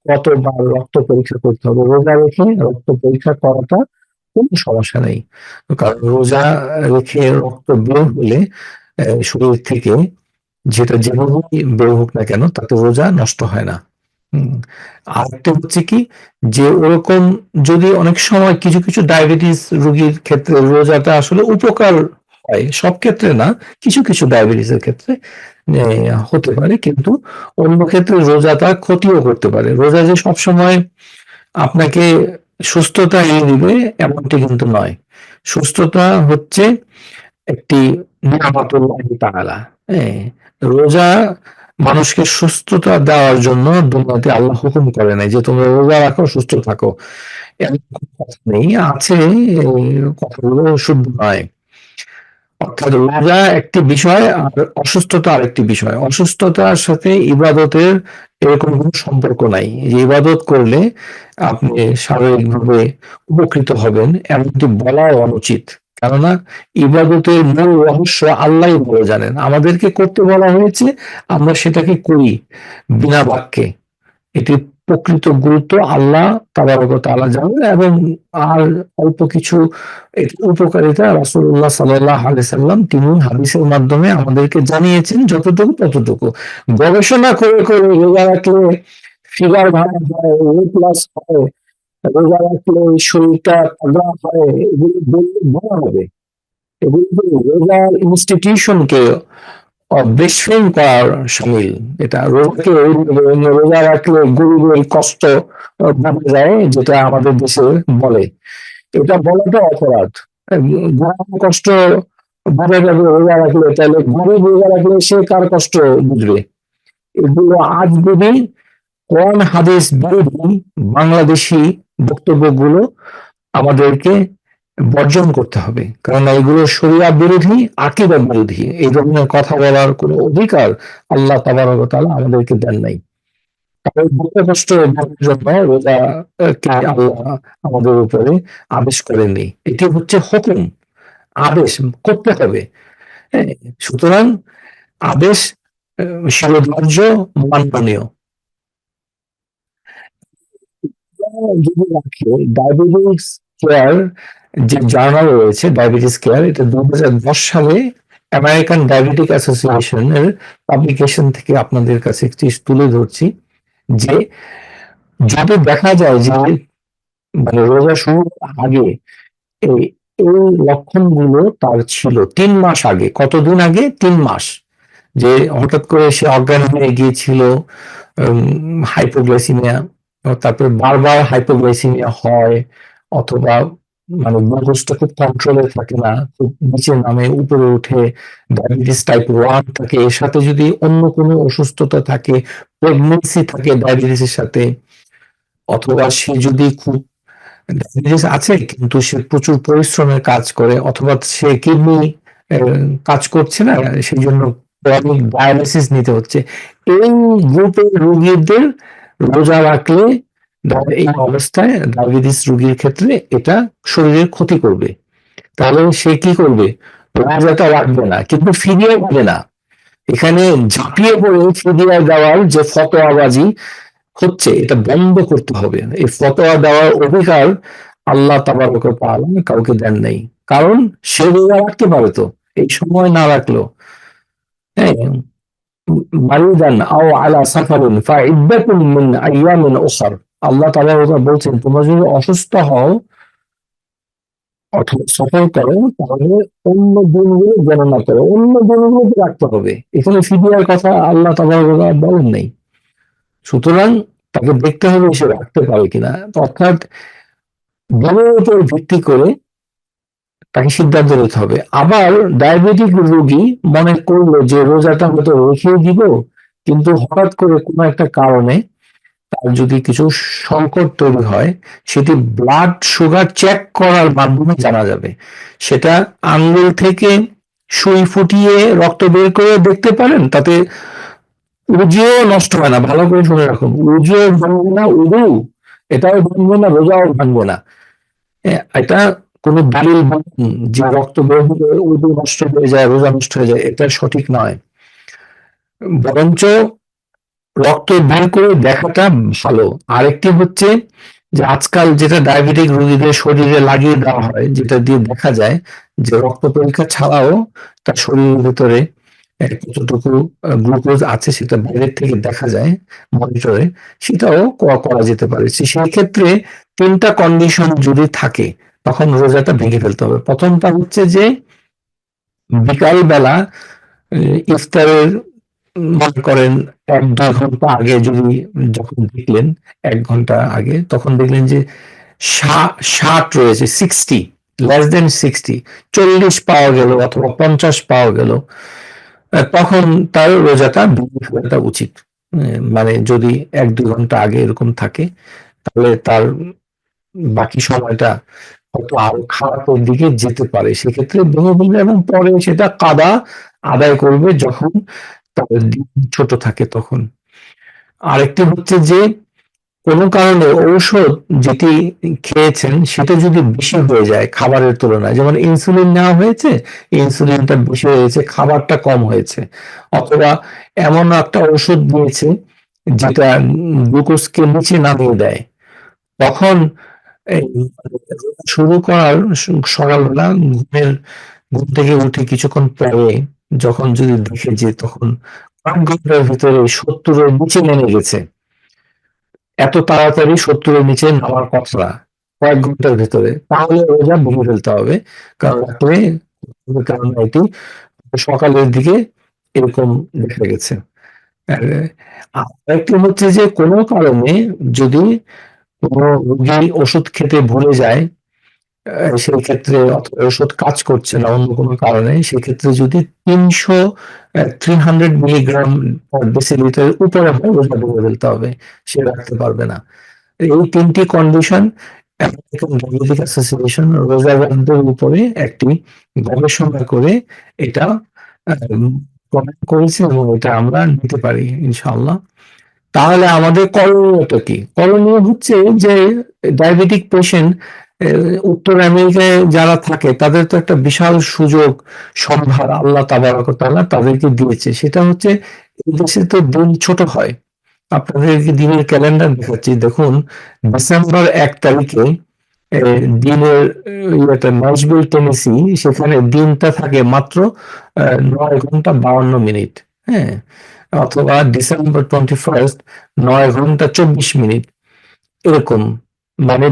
A: কতবার রক্ত পরীক্ষা করতে হবে। রোজা রেখে রক্ত পরীক্ষা করাটা কোনো সমস্যা নেই, কারণ রোজা রেখে রক্ত বের হলে শরীর থেকে, যেটা যেভাবেই বের হোক না কেন, তাতে রোজা নষ্ট হয় না। আরেকটা হচ্ছে কি, যে ওরকম যদি অনেক সময় কিছু কিছু ডায়াবেটিস রোগীর ক্ষেত্রে রোজাটা আসলে উপকার হয়, সব ক্ষেত্রে না, কিছু কিছু ডায়াবেটিসের ক্ষেত্রে হতে পারে, কিন্তু অন্য ক্ষেত্রে রোজাটা ক্ষতিও করতে পারে। রোজা যে সবসময় আপনাকে সুস্থতা এনে দিবে এমনটি কিন্তু নয়। সুস্থতা হচ্ছে একটি নিয়ামতুল্লাহি তাআলা। হ্যাঁ? রোজা মানুষকে সুস্থতা দেওয়ার জন্য দুনিয়াতে আল্লাহ হুকুম করে নাই যে তোমরা রোজা রাখো সুস্থ থাকো। এমন কোনো কথা নেই। আছে, এই কথাগুলো শুদ্ধ নয়। অর্থাৎ রোজা একটি বিষয় আর অসুস্থতা আরেকটি বিষয়। অসুস্থতার সাথে ইবাদতের এরকম কোনো সম্পর্ক নাই। যে ইবাদত করলে আপনি শারীরিকভাবে উপকৃত হবেন এমনটি বলাও অনুচিত। কেননা ইবাদতের মূল রহস্য আল্লাহই ভালো জানেন। আমাদেরকে করতে বলা হয়েছে, আমরা সেটাকে করি বিনা বাক্যে। এটির প্রকৃত গুরুত্ব আল্লাহ তাবারক ওয়া তাআলা জানেন, এবং আর অল্প কিছু এটির উপকারিতা রাসূলুল্লাহ সাল্লাল্লাহু আলাইহি সাল্লাম তিনি হাদিসের মাধ্যমে আমাদেরকে জানিয়েছেন যতটুকু ততটুকু। গবেষণা করে করে রোজা রাখলে ফিগার ভালো হয়, ওয়েট লস হয়, রোজা রাখলে শরীরটা তাগড়া হয়, এগুলো বললে বলা হবে। এগুলো তো রোজার ইনস্টিটিউশনকে বেশফিম করার শামিল। এটা রোজাকে রোজা রাখলে গরিবের কষ্ট ভাবা যায়, যেটা আমাদের দেশে বলে, এটা বলাটা অপরাধ। গরিবের কষ্ট বোঝা যাবে রোজা রাখলে, তাহলে গরিব রোজা রাখলে সে কার কষ্ট বুঝবে? এগুলো আজ যদি কোরআন হাদিস বিরোধী বাংলাদেশি বক্তব্যগুলো আমাদেরকে বর্জন করতে হবে, কারণ এগুলো শরিয়া বিরোধী, আকীদা বিরোধী। এই ধরনের কথা বলার কোনো অধিকার আল্লাহ তাবারক ওয়া তাআলা আমাদেরকে দেন নাই। কারণ দুঃখ কষ্ট ভোগের জন্য রোজা কে আল্লাহ আমাদের উপরে আদেশ করেননি। এটি হচ্ছে হুকুম, আদেশ করতে হবে। হ্যাঁ? সুতরাং আদেশ শিরোধার্য, মাননীয়। যদি রাখে ডায়াবেটিস কেয়ার যে জার্নাল রয়েছে ডায়াবেটিস কেয়ার, এটা 2010 সালে আমেরিকান ডায়াবেটিক অ্যাসোসিয়েশনের পাবলিকেশন থেকে আপনাদের কাছে একটি তুলে ধরছি যে যদি দেখা যায় যে মানে রোজা শুরুর আগে এই এই লক্ষণগুলো তার ছিল 3 মাস আগে, কতদিন আগে? 3 মাস। যে হঠাৎ করে সে অজ্ঞান হয়ে গিয়েছিল, হাইপোগ্লাইসিমিয়া, তারপরে বারবার হাইপোগ্লাইসিমিয়া হয়, অথবা মানে গ্লুকোজটা খুব কন্ট্রোলে থাকে না, খুব নিচে নামে উপরে উঠে, ডায়াবেটিস টাইপ 1 থাকে, এর সাথে যদি অন্য কোনো অসুস্থতা থাকে, প্রেগনেন্সি থাকে ডায়াবেটিসের সাথে, অথবা সে যদি খুব ডায়াবেটিস আছে কিন্তু সে প্রচুর পরিশ্রমের কাজ করে, অথবা সে কিডনি কাজ করছে না, সেই জন্য ক্রনিক ডায়ালিসিস নিতে হচ্ছে, এই গ্রুপের রোগীদের রোজা রাখলে এই অবস্থায় ডায়াবেটিস রোগীর ক্ষেত্রে এটা শরীরের ক্ষতি করবে। তাহলে সে কি করবে? রোজাটা রাখবে না, কিন্তু ফিদিয়া দিবে না। এখানে ঝাঁপিয়ে পড়ে ফিদিয়া দেওয়ার যে ফতোয়াবাজি হচ্ছে, এটা বন্ধ করতে হবে। এই ফতোয়া দেওয়ার অধিকার আল্লাহ তাবারক ওয়া তাআলা কাউকে দেন নাই। কারণ সে রোজা রাখতে পারে তো, এই সময় না রাখলো। হ্যাঁ, মারিদান আও আলা সাফারিন ফাইদ্দাতুন মিন আইয়ামিন উখর। আল্লাহ তাবারক ওয়া তাআলা বলছেন, তোমরা যদি অসুস্থ হও অথবা সফর করো, তাহলে অন্য দিনগুলো গণনা করো, অন্য দিনগুলোতে রাখতে হবে। এখানে ফিদিয়ার কথা আল্লাহ তাবারক ওয়া তাআলা বলেন নাই। সুতরাং তাকে দেখতে হবে সে রাখতে পারে কিনা, অর্থাৎ দলের উপর ভিত্তি করে তাকে সিদ্ধান্ত নিতে হবে। আবার ডায়াবেটিক রোগী মনে করলো যে রোজাটা হয়তো রেখে দিব, কিন্তু হঠাৎ করে কোনো একটা কারণে তার যদি কিছু সংকট তৈরি হয়, সেটি ব্লাড সুগার চেক করার মাধ্যমে জানা যাবে। সেটা আঙ্গুল থেকে সুই ফুটিয়ে রক্ত বের করে দেখতে পারেন, তাতে উজুও নষ্ট হয় না। ভালো করে শুনে রাখুন, উজুও ভাঙবে না, উজু এটাও ভাঙবে না, রোজাও ভাঙবে না। এটা কোনো দলিল যে রক্ত বের হলে উজু নষ্ট হয়ে যায়, রোজা নষ্ট হয়ে যায়, এটা সঠিক নয়। বরঞ্চ রক্ত বের করে দেখাটা ভালো। আরেকটি হচ্ছে যে আজকাল যেটা ডায়াবেটিক রোগীদের শরীরে লাগিয়ে দেওয়া হয়, যেটা দিয়ে দেখা যায় যে রক্ত পরীক্ষা ছাড়াও তার শরীরের ভিতরে কতটুকু গ্লুকোজ আছে সেটা বাইরের থেকে দেখা যায় মনিটরে, সেটাও করা যেতে পারে। সেই ক্ষেত্রে 3টা কন্ডিশন যদি থাকে তখন রোজাটা ভেঙে ফেলতে হবে। প্রথমটা হচ্ছে যে বিকাল বেলা ইফতারের মনে করেন 1-2 ঘন্টা আগে যদি, যখন দেখলেন 1 ঘন্টা আগে, তখন দেখলেন যে 60 রয়েছে, 60, লেস দেন 60, 40 পাওয়া গেল অথবা 50 পাওয়া গেল, তখন তার রোজাটা ভেঙে ফেলাটা উচিত। মানে যদি 1-2 ঘন্টা আগে এরকম থাকে, তাহলে তার বাকি সময়টা হয়তো আরো খারাপের দিকে যেতে পারে। সেক্ষেত্রে ভেঙে ফেলবে এবং পরে সেটা কাদা আদায় করবে যখন তার দিন ছোট থাকে তখন। আরেকটি হচ্ছে যে কোনো কারণে ঔষধ যেটি খেয়েছেন সেটা যদি বেশি হয়ে যায় খাবারের তুলনায়, যেমন ইনসুলিন নেওয়া হয়েছে, ইনসুলিনটা বেশি হয়েছে, খাবারটা কম হয়েছে, অথবা এমন একটা ওষুধ দিয়েছে যেটা গ্লুকোজকে নিচে নামিয়ে দেয়, তখন এই শুরু করার সকালবেলা ঘুম থেকে উঠে কিছুক্ষণ পরে যখন যদি দেখে যে তখন 1 ঘন্টার ভিতরে 70-এর নিচে নেমে গেছে, এত তাড়াতাড়ি 70-এর নিচে নামার কথা না, কয়েক ঘন্টার ভেতরে, তাহলে রোজা ভেঙে ফেলতে হবে। কারণ এটি সকালের দিকে এরকম দেখা গেছে। আরেকটি হচ্ছে যে কোনো কারণে যদি কোনো রোগী ওষুধ খেতে ভুলে যায়, সেই ক্ষেত্রে অথবা ওষুধ কাজ করছে না অন্য কোনো কারণে, সেক্ষেত্রে যদি 300 মিলিগ্রাম পার ডেসিলিটারের উপরে হয়, রোজা ভেঙে ফেলতে হবে, সে রাখতে পারবে না। এই 3টি কন্ডিশন আমেরিকান ডায়াবেটিক অ্যাসোসিয়েশন রোজাদারদের উপরে একটি গবেষণা করে এটা প্রমাণ করেছে এবং এটা আমরা নিতে পারি ইনশাআল্লাহ। তাহলে আমাদের করণীয়টা কি? করণীয় হচ্ছে যে ডায়াবেটিক পেশেন্ট উত্তর আমেরিকায় যারা থাকে তাদের তো একটা বিশাল সুযোগ সম্ভার আল্লাহ তাবারক ওয়া তাআলা তাদেরকে দিয়েছে। সেটা হচ্ছে এই দেশে তো দিন ছোট হয়, আপনাদেরকে দিনের ক্যালেন্ডার দেখাচ্ছি। দেখুন, ডিসেম্বর 1 তারিখে দিনের ন্যাশভিল, টেনেসি, সেখানে দিনটা থাকে মাত্র 9 ঘন্টা 52 মিনিট। হ্যাঁ, অথবা ডিসেম্বর 21 9 ঘন্টা 24 মিনিট। এরকম, মানে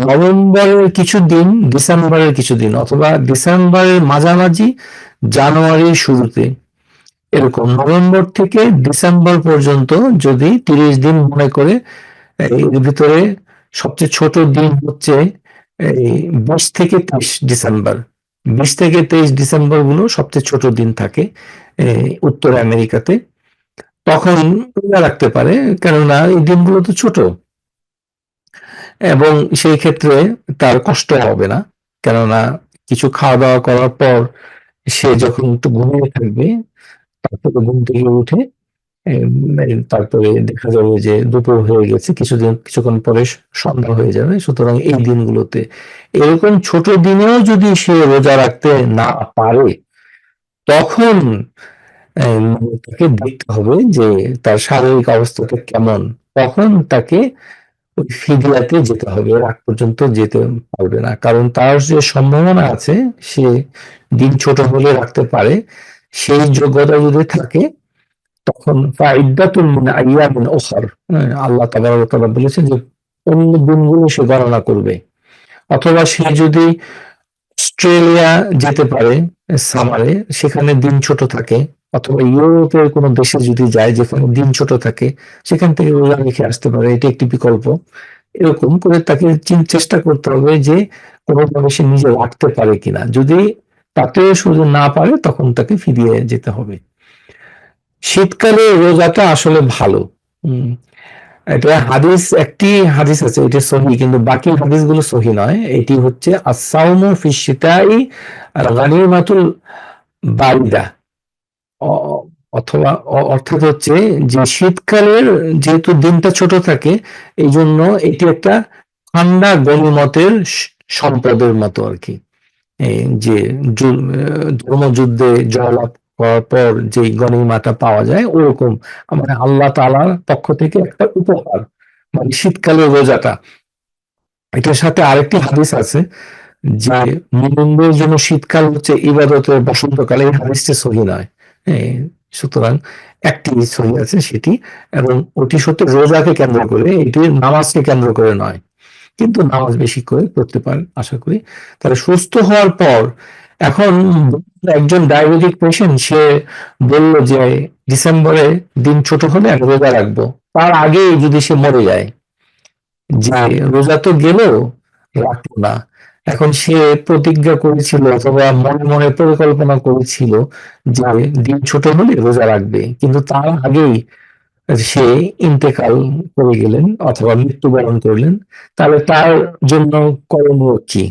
A: নভেম্বরের কিছু দিন, ডিসেম্বরের কিছু দিন, অথবা ডিসেম্বরের মাঝামাঝি, জানুয়ারির শুরুতে, এরকম নভেম্বর থেকে ডিসেম্বর পর্যন্ত যদি 30 দিন মনে করে, এর ভিতরে সবচেয়ে ছোট দিন হচ্ছে এই 20 থেকে 23 ডিসেম্বর। 20 থেকে 23 ডিসেম্বর গুলো সবচেয়ে ছোট দিন থাকে উত্তর আমেরিকাতে। তখন রোজা রাখতে পারে, কেননা এই দিনগুলো তো ছোট, এবং সেই ক্ষেত্রে তার কষ্ট হবে না, কেননা কিছু খাওয়া দাওয়া করার পর সে যখন একটু ঘুমিয়ে থাকবে, তারপরে ঘুম থেকে উঠে তারপরে দেখা যাবে যে দুপুর হয়ে গেছে, কিছুক্ষণ পরে সন্ধ্যা হয়ে যাবে। সুতরাং এই দিনগুলোতে, এরকম ছোট দিনেও যদি সে রোজা রাখতে না পারে, তখন তাকে দেখতে হবে যে তার শারীরিক অবস্থাটা কেমন। তখন তাকে ওই ফিদিয়াতে যেতে হবে, এর আগ পর্যন্ত যেতে পারবে না, কারণ তার যে সম্ভাবনা আছে সে দিন ছোট হলে রাখতে পারে, সেই যোগ্যতা যদি থাকে, তখন ফাইদ্দাতুন মিন আইয়ামিন উখর, আল্লাহ তাবারক ওয়া তাআলা বলেছেন যে অন্য দিনগুলো সে গণনা করবে। অথবা সে যদি অস্ট্রেলিয়া যেতে পারে সামারে, সেখানে দিন ছোট থাকে, অথবা ইউরোপের কোনো দেশে যদি যায় যেখানে দিন ছোট থাকে, সেখান থেকে রোজা রেখে আসতে পারে, এটি একটি বিকল্প। এরকম করে তাকে চেষ্টা করতে হবে যে কোনোভাবে সে নিজে রাখতে পারে কিনা। যদি তাতেও শুধু না পারে, তখন তাকে ফিরিয়ে যেতে হবে। শীতকালে রোজাটা আসলে ভালো। এটা একটি হাদিস আছে, এটা সহি, কিন্তু বাকি হাদিসগুলো সহি নয়। এটি হচ্ছে আস-সাওমু ফি শিতাই গানিমাতুল বারিদা, অথবা অর্থাৎ হচ্ছে যে শীতকালের যেহেতু দিনটা ছোট থাকে, এই জন্য এটি একটা ঠান্ডা গনিমতের সম্পদের মতো আর কি। যে ধর্মযুদ্ধে জয়লাভ করার পর যে গনিমাটা পাওয়া যায়, ওরকম মানে আল্লাহ তাআলার পক্ষ থেকে একটা উপহার, মানে শীতকালের রোজাটা। এটার সাথে আরেকটি হাদিস আছে যে মুমিনদের জন্য শীতকাল হচ্ছে ইবাদতের বসন্তকাল। এই হাদিসটি সহি নয়। সুতরাং একটি সহি আছে সেটি, এবং ওটি সত্য রোজাকে কেন্দ্র করে, এটি নামাজকে কেন্দ্র করে নয়, কিন্তু নামাজ বেশি করে পড়তে পারেন আশা করি। তাহলে সুস্থ হওয়ার পর, এখন একজন ডায়াবেটিক পেশেন্ট, সে বলল যে ডিসেম্বরে দিন ছোট হলে আমি রোজা রাখবো, তার আগে যদি সে মরে যায়, যে রোজা তো গেল, রাখলো না। এখন সে প্রতিজ্ঞা করেছিল অথবা মনে মনে পরিকল্পনা করেছিল যে দিন ছোট হলে রোজা রাখবে, কিন্তু তার আগেই সে ইন্তেকাল করে গেলেন অথবা মৃত্যুবরণ করলেন। তাহলে তার জন্য করণীয় কি?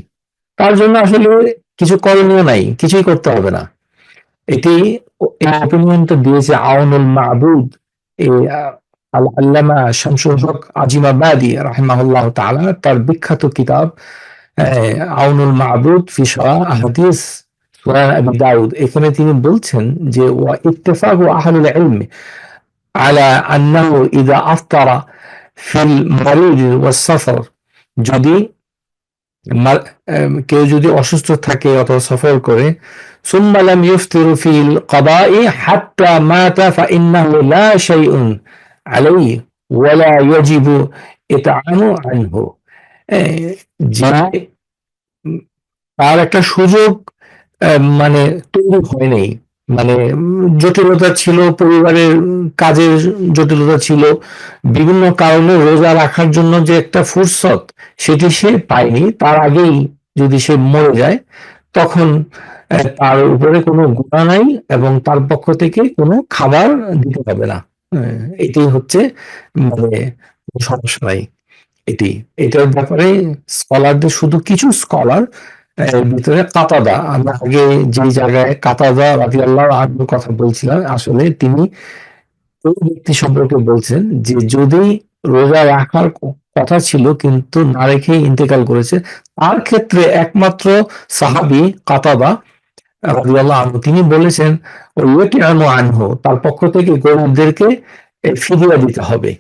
A: তার জন্য আসলে কিছু করণীয় নাই, কিছুই করতে হবে না। এটি এই অপিনিয়নটা দিয়েছে আউনুল মাবুদ, আল্লামা শামসুল হক আজিমাবাদী রাহিমাহুল্লাহ তাআলা, তার বিখ্যাত কিতাব আউনুল মাবুদ ফি শারহ আহাদিস সুনান আবি দাউদ। এখানে তিনি বলছেন যে ওয়া ইত্তেফাকু আহলুল ইলম আলা আন্নাহু ইযা আফতারা ফিল মারিদ ওয়াস সাফর, যদি কেউ যদি অসুস্থ থাকে অথবা সফর করে, সুম্মা লাম ইফতিরু ফিল কদাই হাত্তা মাতা ফাইন্নাহু লা শাইউন আলাইহি ওয়ালা ইয়াজিবু ইতআমু আনহু, যে তার একটা সুযোগ মানে তৈরি হয় নাই, মানে জটিলতা ছিল, পরিবারের কাজের জটিলতা ছিল, বিভিন্ন কারণে রোজা রাখার জন্য যে একটা ফুরসত, সেটি সে পায়নি। তার আগেই যদি সে মরে যায়, তখন তার উপরে কোনো গুনাহ নাই, এবং তার পক্ষ থেকে কোনো খাবার দিতে হবে না। এটাই হচ্ছে, মানে সমস্যা নাই। এটার ব্যাপারে স্কলারদের, শুধু কিছু স্কলার ভিতরে কাতাদা, আমরা আগে যে জায়গায় কাতাদা রাদিয়াল্লাহু আনহুর কথা বলছিলাম, আসলে তিনি ওই ব্যক্তি সম্পর্কে বলছেন যে যদি রোজা রাখার কথা ছিল কিন্তু না রেখে ইন্তেকাল করেছে, তার ক্ষেত্রে একমাত্র সাহাবী কাতাদা রাদিয়াল্লাহু আনহু, তিনি বলেছেন ওয়াইয়াতিআনু আনহু, তার পক্ষ থেকে গরিবদেরকে ফিদিয়া দিতে হবে।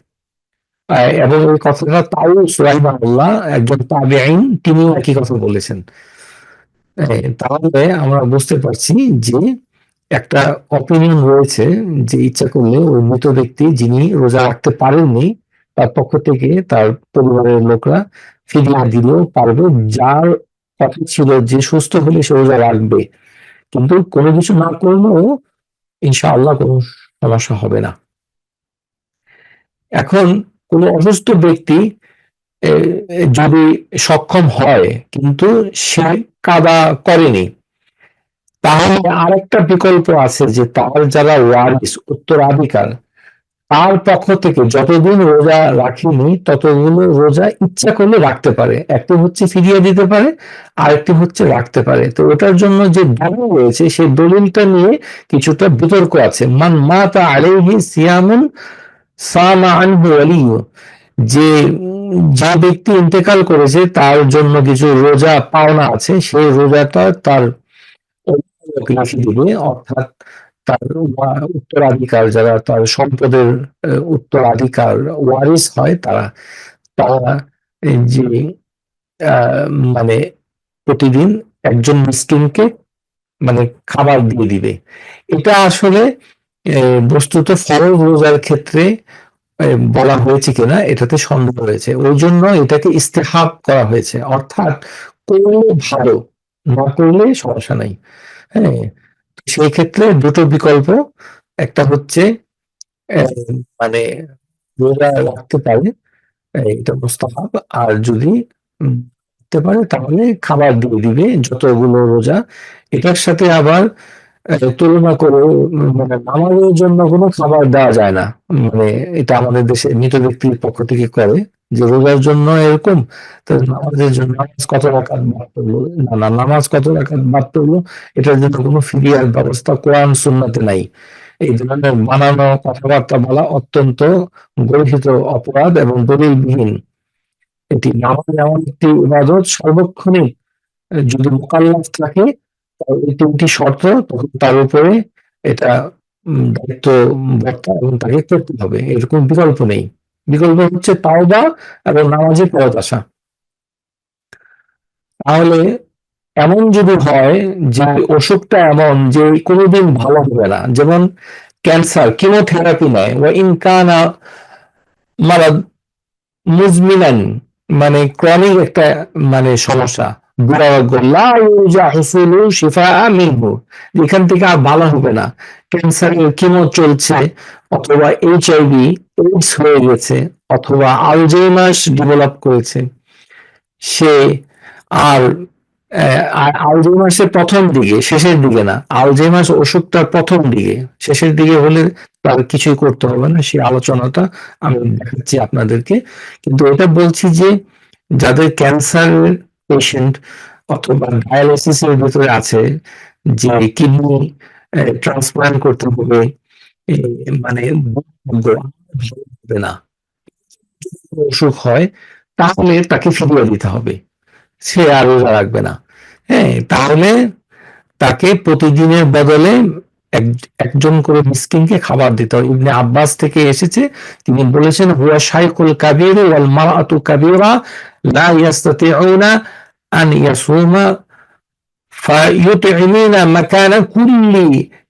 A: এবং এই কথাটা তাউস রাহিমাহুল্লাহ, একজন তাবেঈন, তিনিও একই কথা বলেছেন। তাহলে আমরা বুঝতে পারছি যে একটা অপিনিয়ন রয়েছে যে ইচ্ছা করলে ওই মৃত ব্যক্তি যিনি রোজা রাখতে পারেননি তার পক্ষ থেকে তার পরিবারের লোকরা ফিদিয়া দিলেও পারবে। যার কথা ছিল যে সুস্থ হলে সে রোজা রাখবে, কিন্তু কোনো কিছু না করলেও ইনশাআল্লাহ কোনো সমস্যা হবে না। এখন কোনো অসুস্থ ব্যক্তি যদি সক্ষম হয় কিন্তু সে কাদা করেনি, তাহলে আরেকটা বিকল্প আছে যে তার যারা ওয়ারিস, উত্তরাধিকার, তার পক্ষ থেকে যতদিন রোজা রাখেনি ততগুলো রোজা ইচ্ছা করলে রাখতে পারে। একটি হচ্ছে ফিরিয়ে দিতে পারে, আরেকটি হচ্ছে রাখতে পারে। তো ওটার জন্য যে দলিল রয়েছে সেই দলিলটা নিয়ে কিছুটা বিতর্ক আছে। মান মাতা আলাইহি সিয়ামুন সামা আনহু ওয়ালিয়্যু, যে যে ব্যক্তি ইন্তেকাল করেছে তার জন্য কিছু রোজা পাওনা আছে, সেই রোজাটা তার অভিভাবক লিখে দিবে, অর্থাৎ তার উত্তরাধিকার, যারা তার সম্পদের উত্তরাধিকার ওয়ারিস হয়, তারা তারা যে আহ, মানে প্রতিদিন একজন মিসকিনকে মানে খাবার দিয়ে দিবে। এটা আসলে বস্তুত ফরজ রোজার ক্ষেত্রে বলা হয়েছে কিনা এটাতে সন্দেহ রয়েছে, ওই জন্য এটাকে ইস্তেহাব করা হয়েছে, অর্থাৎ করলে ভালো, না করলে সমস্যা নাই। হ্যাঁ, সেই ক্ষেত্রে দুটো বিকল্প, একটা হচ্ছে আহ, মানে রোজা রাখতে পারে, এটা মুস্তাহাব। আর যদি রাখতে পারে তাহলে খাবার দিয়ে দিবে যতগুলো রোজা। এটার সাথে আবার তুলনা করে মানে নামাজের জন্য কোনো খাবার দেওয়া যায় না। মানে এটা আমাদের দেশে মৃত ব্যক্তির পক্ষ থেকে করে যে রোজার জন্য এরকম, তো নামাজের জন্য নামাজ কত রাকাত বাদ পড়লো, না না নামাজ কত রাকাত বাদ পড়লো, এটার জন্য কোনো ফিরিয়ার ব্যবস্থা কোরআন সুন্নাতে নাই। এই ধরনের বানানো কথাবার্তা বলা অত্যন্ত গর্হিত অপরাধ এবং দলিলবিহীন। এটি নামাজ এমন একটি ইবাদত, সর্বক্ষণিক যদি মোকাল্লাফ থাকে এই তিনটি শর্ত, তখন তার উপরে এটা দায়িত্ব বর্তায় এবং তাকে করতে হবে, এরকম বিকল্প নেই। বিকল্প হচ্ছে তাওবা এবং নামাজে ফেরত আসা। তাহলে এমন যদি হয় যে অসুখটা এমন যে কোনোদিন ভালো হবে না, যেমন ক্যান্সার, কিমোথেরাপি নেয় ওয়া ইনকানা মারাদ মুজমিনান, মানে ক্রনিক একটা মানে সমস্যা, দুরারোগ্য, লা ইউরজা হুসুলু শিফাআ মিনহু, এখান থেকে আর ভালো হবে না, ক্যান্সারের কিমো চলছে, অথবা এইচআইভি এইডস হয়ে গেছে, অথবা আলজেইমার্স ডেভেলপ করেছে সে, আর আলজেইমার্সের প্রথম দিকে, শেষের দিকে না, আলজেইমার্স ওষুধটার প্রথম দিকে, শেষের দিকে হলে তার কিছুই করতে হবে না, সেই আলোচনাটা আমি দেখাচ্ছি আপনাদেরকে। কিন্তু এটা বলছি যে যাদের ক্যান্সার পেশেন্ট অথবা ডায়ালিসিসের ভিতরে আছে, যে কিডনি ট্রান্সপ্লান্ট করতে হবে, মানে ভালো হবে না, অসুখ হয়, তাহলে তাকে ফিরিয়ে দিতে হবে, সে আর রোজা রাখবে না। হ্যাঁ, তাহলে তাকে প্রতিদিনের বদলে একজন করে মিসকিনকে খাবার দিতে হবে। ইবনে আব্বাস থেকে এসেছে, তিনি বলেছেন হুয়া শাইখুল কাবীর ওয়াল মারআতু কাবীরা লা ইয়াস্তাতিউনা আন ইয়াসুমা ফায়ুতঈমিনা মাকানা কুল্লি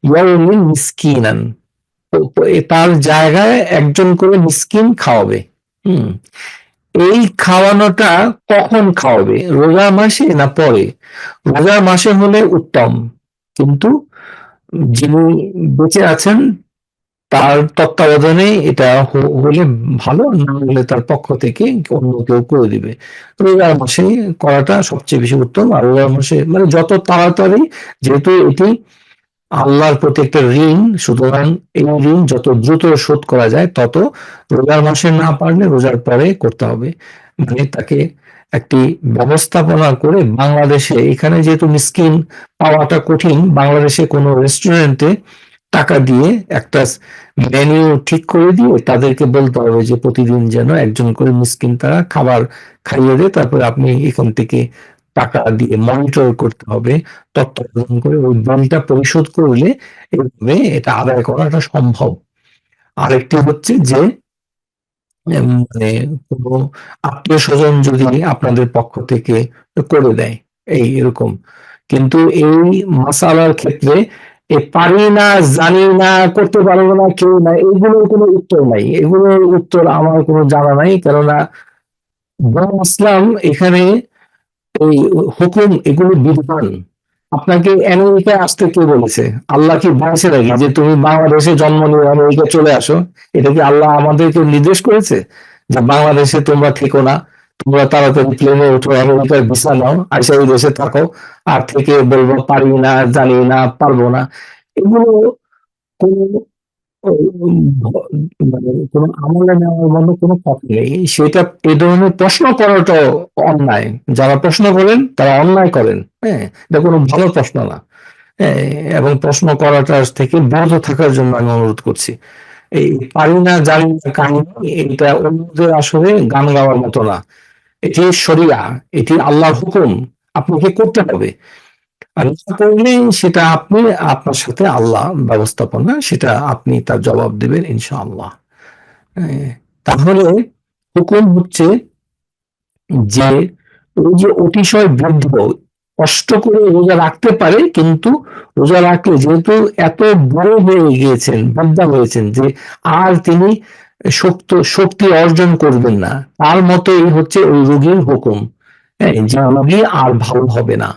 A: ইয়াউমিন মিসকিনান। তার জায়গায় একজন করে মিসকিন খাওয়াবে। হুম, এই খাওয়ানোটা কখন খাওয়াবে, রোজার মাসে না পরে? রোজার মাসে হলে উত্তম, কিন্তু যিনি বেঁচে আছেন তার তত্ত্বাবধানে এটা হলে ভালো, না হলে তার পক্ষ থেকে অন্য কেউ করে দিবে। রোজার মাসে করাটা সবচেয়ে বেশি উত্তম। আর রোজার মাসে মানে যত তাড়াতাড়ি, যেহেতু এটি আল্লাহর প্রতি একটা ঋণ, সুতরাং এই ঋণ যত দ্রুত শোধ করা যায় তত, রোজার মাসে না পারলে রোজার পরে করতে হবে। মানে তাকে একটি ব্যবস্থাপনা করে, বাংলাদেশে এখানে যেহেতু মিসকিন পাওয়াটা কঠিন, বাংলাদেশে কোনো রেস্টুরেন্টে টাকা দিয়ে একটা মেনু ঠিক করে দিয়ে তাদেরকে বলতে হবে যে প্রতিদিন যেন একজন করে মিসকিন তারা খাবার খাইয়ে দেয়, তারপরে আপনি এখান থেকে টাকা দিয়ে মনিটর করতে হবে, তত্ত্বাবধান করে ওই বিলটা পরিশোধ করলে এইভাবে এটা আদায় করাটা সম্ভব। আরেকটি হচ্ছে যে মানে কোনো আত্মীয়-স্বজন যদি আপনাদের পক্ষ থেকে করে দেয়, এই এরকম। কিন্তু এই মাসালার ক্ষেত্রে পারি না, জানি না, করতে পারবো না, কেউ নাই, এগুলোর কোনো উত্তর নাই। এগুলোর উত্তর আমার কোনো জানা নাই। কেননা বরং ইসলাম এখানে এই হুকুম, এগুলো বিধান। আপনাকে আমেরিকায় আসতে কে বলেছে? আল্লাহ কি বলেছে নাকি যে তুমি বাংলাদেশে জন্ম নিয়ে আমেরিকা চলে আসো? এটা কি আল্লাহ আমাদেরকে নির্দেশ করেছে যে বাংলাদেশে তোমরা থেকো না, তোমরা তাড়াতাড়ি প্লেনে ওঠো, আমেরিকার ভিসা নাও, আইসা এই দেশে থাকো, আর থেকে বলবো পারি না, জানি না, পারবো না? এগুলো কোনো মানে কোনো আমলে নেওয়ার মতো কোনো কথা নেই। সেটা এ ধরনের প্রশ্ন করাটাও অন্যায়। যারা প্রশ্ন করেন তারা অন্যায় করেন। হ্যাঁ? এটা কোনো ভালো প্রশ্ন না। হ্যাঁ? এবং প্রশ্ন করাটা থেকে বিরত থাকার জন্য আমি অনুরোধ করছি। এই পারি না, জানি না কাহিনী, এটা অন্যদের আসলে গান গাওয়ার মতো না। এটি শরিয়া, এটি আল্লাহর হুকুম। আপনাকে করতে হবে। আর না করলে সেটা আপনি, আপনার সাথে আল্লাহ ব্যবস্থাপনা, সেটা আপনি তার জবাব দেবেন ইনশাআল্লাহ। তাহলে হুকুম হচ্ছে যে ওই যে অতিশয় বৃদ্ধ কষ্ট করে রোজা রাখতে পারে, কিন্তু রোজা রাখলে যেহেতু এত বড় হয়ে গিয়েছেন, বৃদ্ধা হয়েছেন, যে আর তিনি শক্তি অর্জন করবেন না, তার মতোই হচ্ছে ওই রোগীর হুকুম। হ্যাঁ, যে রোগী আর ভালো হবে না।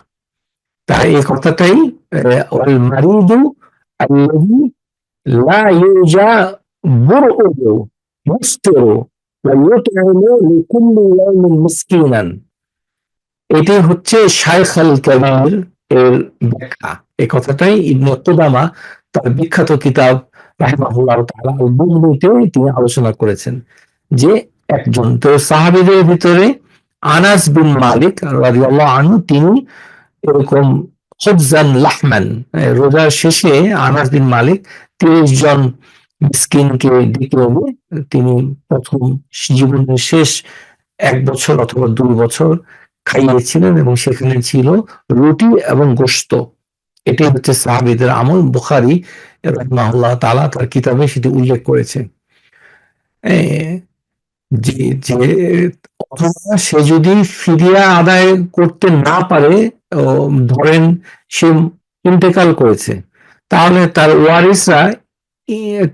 A: তাই এই কথাটাই ওয়াল মারিদু আল্লাযী লা ইউজা বুরউহু মুফতিরু ওয়া ইউত'iমু লিকুল্লি ইয়াওমিন মিসকিনান। এটি হচ্ছে শায়খ আল কাবীর এর ব্যাখ্যা। এই কথাটাই ইবনে কুদামা তার বিখ্যাত কিতাব রাহিমাহুল্লাহ তাআলা আল বুগবীতে তিনি আলোচনা করেছেন যে একজন তো সাহাবীদের ভিতরে আনাস বিন মালিক রাদিয়াল্লাহু আনহু, তিনি এরকম খুবজান লাহমান, রোজার শেষে আনাস বিন মালিক ৩০ জন মিসকিনকে ডেকে এনে তিনি প্রথম জীবনের শেষ ১ বছর অথবা ২ বছর খাইয়েছিলেন, এবং সেখানে ছিল রুটি এবং গোশত। এটাই হচ্ছে সাহাবীদের আমল। বুখারী রাহিমাহুল্লাহ তাআলা তার কিতাবে সেটি উল্লেখ করেছে। এ যে যে অথবা সে যদি ফিদিয়া আদায় করতে না পারে, ধরেন সে ইন্তেকাল করেছে, তাহলে তার ওয়ারিসরা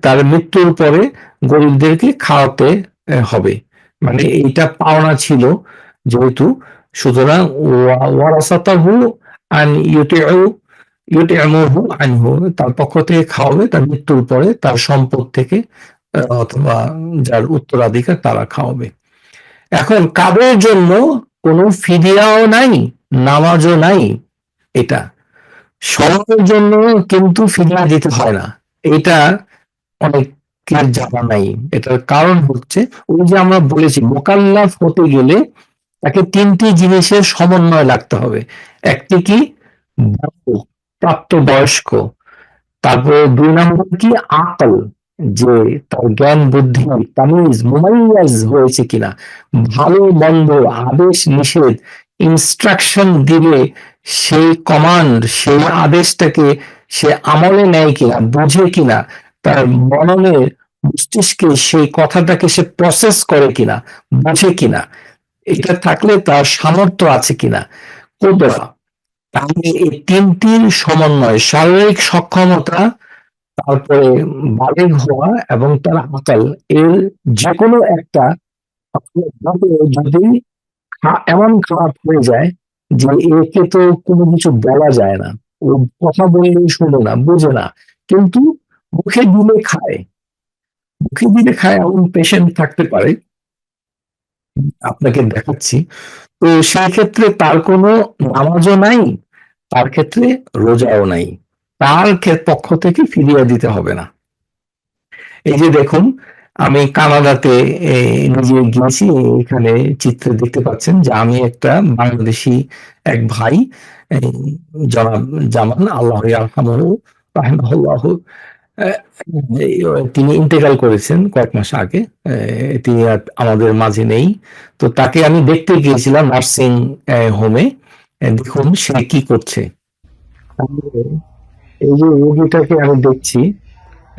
A: তার মৃত্যুর পরে গরিবদেরকে খাওয়াতে হবে। মানে এইটা পাওনা ছিল যেহেতু, সুতরাং ওয়ারাসাতাহু আন ইউতিউহু আনহু, তার পক্ষ থেকে খাওয়াবে তার মৃত্যুর পরে, তার সম্পদ থেকে, অথবা যার উত্তরাধিকার তারা খাওয়াবে। এখন কাদের জন্য কোনো ফিদিয়াও নাই, নামাজও নাই, এটা সবার জন্য কিন্তু ফিদিয়া দিতে হয় না। এটা অনেকের জানা নাই। এটার কারণ হচ্ছে ওই যে আমরা বলেছি মোকাল্লাফ হতে গেলে তাকে ৩টি জিনিসের সমন্বয় লাগতে হবে। একটি কি? প্রাপ্তবয়স্ক। তারপরে ২ নম্বর কি? আকল, যে তার জ্ঞান বুদ্ধি তামিজ মুমাইয়াজ হয়েছে কিনা, ভালো মন্দ আদেশ নিষেধ ইনস্ট্রাকশন দিলে সেই কমান্ড, সেই আদেশটাকে সে আমলে নেয় কিনা, বুঝে কিনা, তার মননে মস্তিষ্কে সেই কথাটাকে সে প্রসেস করে কিনা, বুঝে কিনা, এটা থাকলে তার সামর্থ্য আছে কিনা, কুদরা। তাহলে এই ৩টির সমন্বয়, শারীরিক সক্ষমতা, তারপরে বালেগ হওয়া এবং তার আকল, এর যেকোনো একটা যদি এমন খারাপ হয়ে যায় যে একে তো কোনো কিছু বলা যায় না, ও কথা বললেই শোনে না, বোঝে না, কিন্তু মুখে দিলে খায়, মুখে দিলে খায়, এমন পেশেন্ট থাকতে পারে, আপনাকে দেখাচ্ছি। তো সেই ক্ষেত্রে তার কোনো নামাজও নাই, তার ক্ষেত্রে রোজাও নাই, তার পক্ষ থেকে ফিরিয়ে দিতে হবে না। এই যে দেখুন, আমি কানাডাতে নিজে গিয়েছি, এখানে চিত্রে দেখতে পাচ্ছেন যে আমি একটা বাংলাদেশি এক ভাই, জনাব জামান আল্লাহ ইয়ারহামহু রাহিমাহুল্লাহ, তিনি ইন্তেকাল করেছেন কয়েক মাস আগে। তিনি আর আমাদের মাঝে নেই। তো তাকে আমি দেখতে গিয়েছিলাম নার্সিং হোমে। দেখুন সে কি করছে। এই যে রোগীটাকে আমি দেখছি,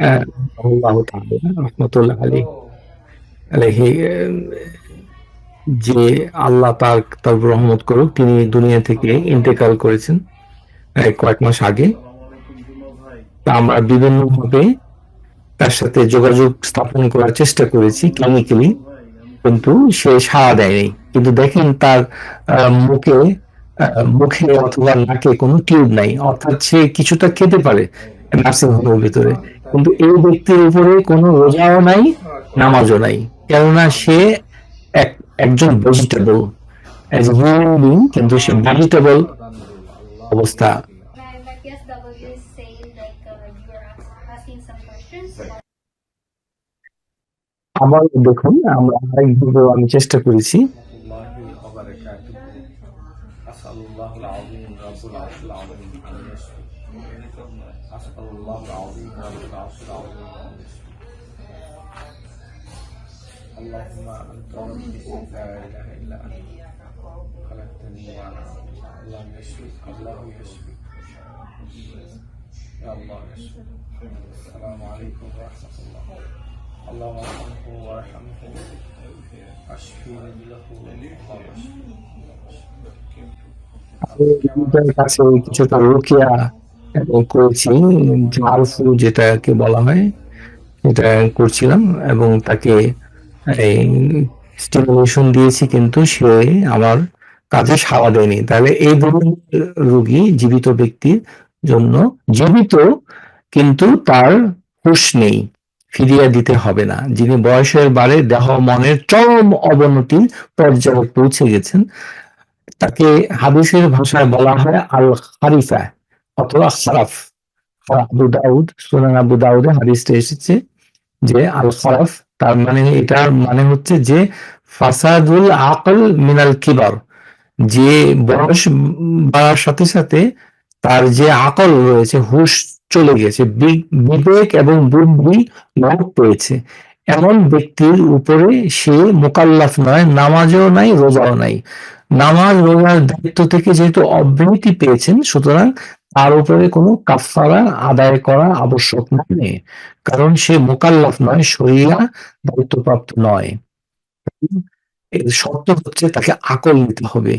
A: রাহিমাহুল্লাহু তাআলা রাহমাতুল্লাহ আলাইহি, যে আল্লাহ তার রহমত করুক, তিনি দুনিয়া থেকে ইন্তেকাল করেছেন কয়েক মাস আগে। তা আমরা বিভিন্নভাবে তার সাথে যোগাযোগ স্থাপন করার চেষ্টা করেছি ক্লিনিক্যালি, কিন্তু সে সাড়া দেয়নি। কিন্তু দেখেন তার মুখে মুখে অথবা নাকে কোনো টিউব নাই, অর্থাৎ সে কিছুটা খেতে পারে নার্সিং হোমের ভিতরে, কিন্তু এই ব্যক্তির উপরে কোনো রোজাও নাই, নামাজও নাই, কেননা সে একজন vegetable, as a human being, কিন্তু সে ভেজিটেবল অবস্থা। আবার দেখুন, আমরা আরেকভাবে আমি চেষ্টা করেছি।
B: اللهم أنت ربي لا إله إلا أنت خلقتني وأنا عبدك الله يشفيك الله يشفيك يا الله يشفيك السلام عليكم ورحمة الله اللهم ارحمه وارحمه أشفيني له الله يشفيك
A: কাছে কিছুটা রুকিয়া করেছি, ঝাড়ফু যেটাকে বলা হয়, এটা করছিলাম এবং তাকে স্টিমুলেশন দিয়েছি, কিন্তু সে আমার কাজে সাড়া দেয়নি। তাহলে এই ধরনের রোগী জীবিত ব্যক্তির জন্য, জীবিত কিন্তু তার হুঁশ নেই, ফিরিয়ে দিতে হবে না। যিনি বয়সের বাড়ে দেহ মনের চরম অবনতির পর্যায়ে পৌঁছে গেছেন, তাকে হাদিসের ভাষায় বলা হয় আল খারিফা অথবা খারাফ। আবু দাউদ, সুনান আবু দাউদে হাদিসটা এসেছে যে আল খারাফ, তার মানে এটার মানে হচ্ছে যে ফাসাদুল আকল মিনাল কিবার, যে বয়স বাড়ার সাথে সাথে তার যে আকল রয়েছে, হুঁশ চলে গেছে, বিবেক এবং বুদ্ধি লোপ পেয়েছে, এমন ব্যক্তির উপরে সে মোকাল্লাফ নয়, নামাজও নাই, রোজাও নাই। নামাজ রোজার দায়িত্ব থেকে যেহেতু অব্যাহতি পেয়েছেন, সুতরাং তার উপরে কোনো কাফফারা আদায় করা আবশ্যক নয়, কারণ সে মোকাল্লাফ নয়, শরিয়া দায়িত্বপ্রাপ্ত নয়। এর শর্ত হচ্ছে তাকে আকল নিতে হবে।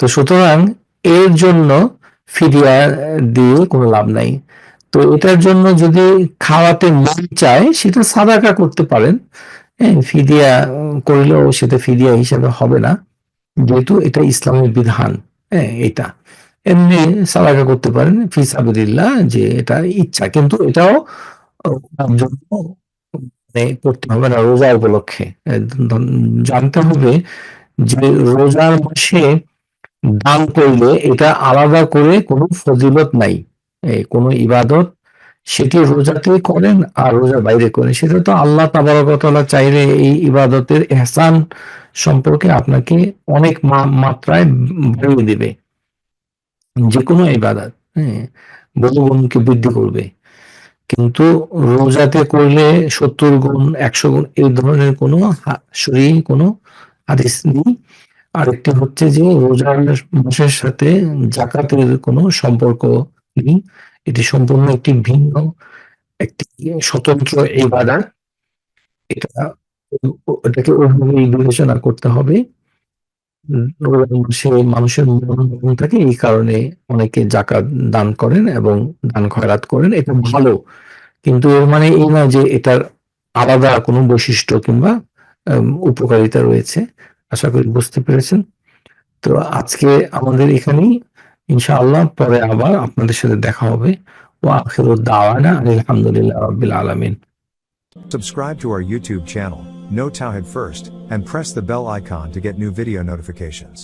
A: তো সুতরাং এর জন্য ফিদিয়া দিয়ে কোনো লাভ নাই। তো এটার জন্য যদি খাওয়াতে মন চায়, সেটা সাদাকা করতে পারেন। ফিদিয়া করলেও সেটা ফিদিয়া হিসাবে হবে না, যেহেতু এটা ইসলামের বিধান। এটা এমনি সাদাকা করতে পারেন ফি সাবিলিল্লাহ, যে এটা ইচ্ছা, কিন্তু এটাও জন্য করতে হবে না রোজা উপলক্ষে। জানতে হবে যে রোজার মাসে দান করলে এটা আলাদা করে কোনো ফজিলত নাই, কোনো ইবাদত সেটি রোজাতেই করেন আর রোজার বাইরে করেন, সেটা তো আল্লাহ তাবারক ওয়া তাআলা চাইলে এই ইবাদতের ইহসান সম্পর্কে আপনাকে অনেক মাত্রায় বাড়িয়ে দেবে। যে কোনো ইবাদত বহুগুণকে বৃদ্ধি করবে, কিন্তু রোজাতে করলে 70 গুণ 100 গুণ এই ধরনের কোনো শরীয়ী কোনো হাদিস নেই। আরেকটি হচ্ছে যে রোজার মাসের সাথে জাকাতের কোনো সম্পর্ক নেই, এটি সম্পূর্ণ একটি ভিন্ন, একটি স্বতন্ত্র ইবাদত। এটাকে ওইভাবেই বিবেচনা করতে হবে। রোজার মাসে মানুষের মন থাকে, এই কারণে অনেকে জাকাত দান করেন এবং দান খয়রাত করেন, এটা ভালো, কিন্তু এর মানে এই না যে এটার আলাদা কোনো বৈশিষ্ট্য কিংবা উপকারিতা রয়েছে। আশা করি বুঝতে পেরেছেন। তো আজকে আমাদের এখানেই, ইনশাআল্লাহ পরে আবার আপনাদের সাথে দেখা হবে। ওয়া আখিরু দাওয়ানা আলহামদুলিল্লাহি রাব্বিল আলামিন।
C: Subscribe to our YouTube channel, Know Tawhid First, and press the bell icon to get new video notifications.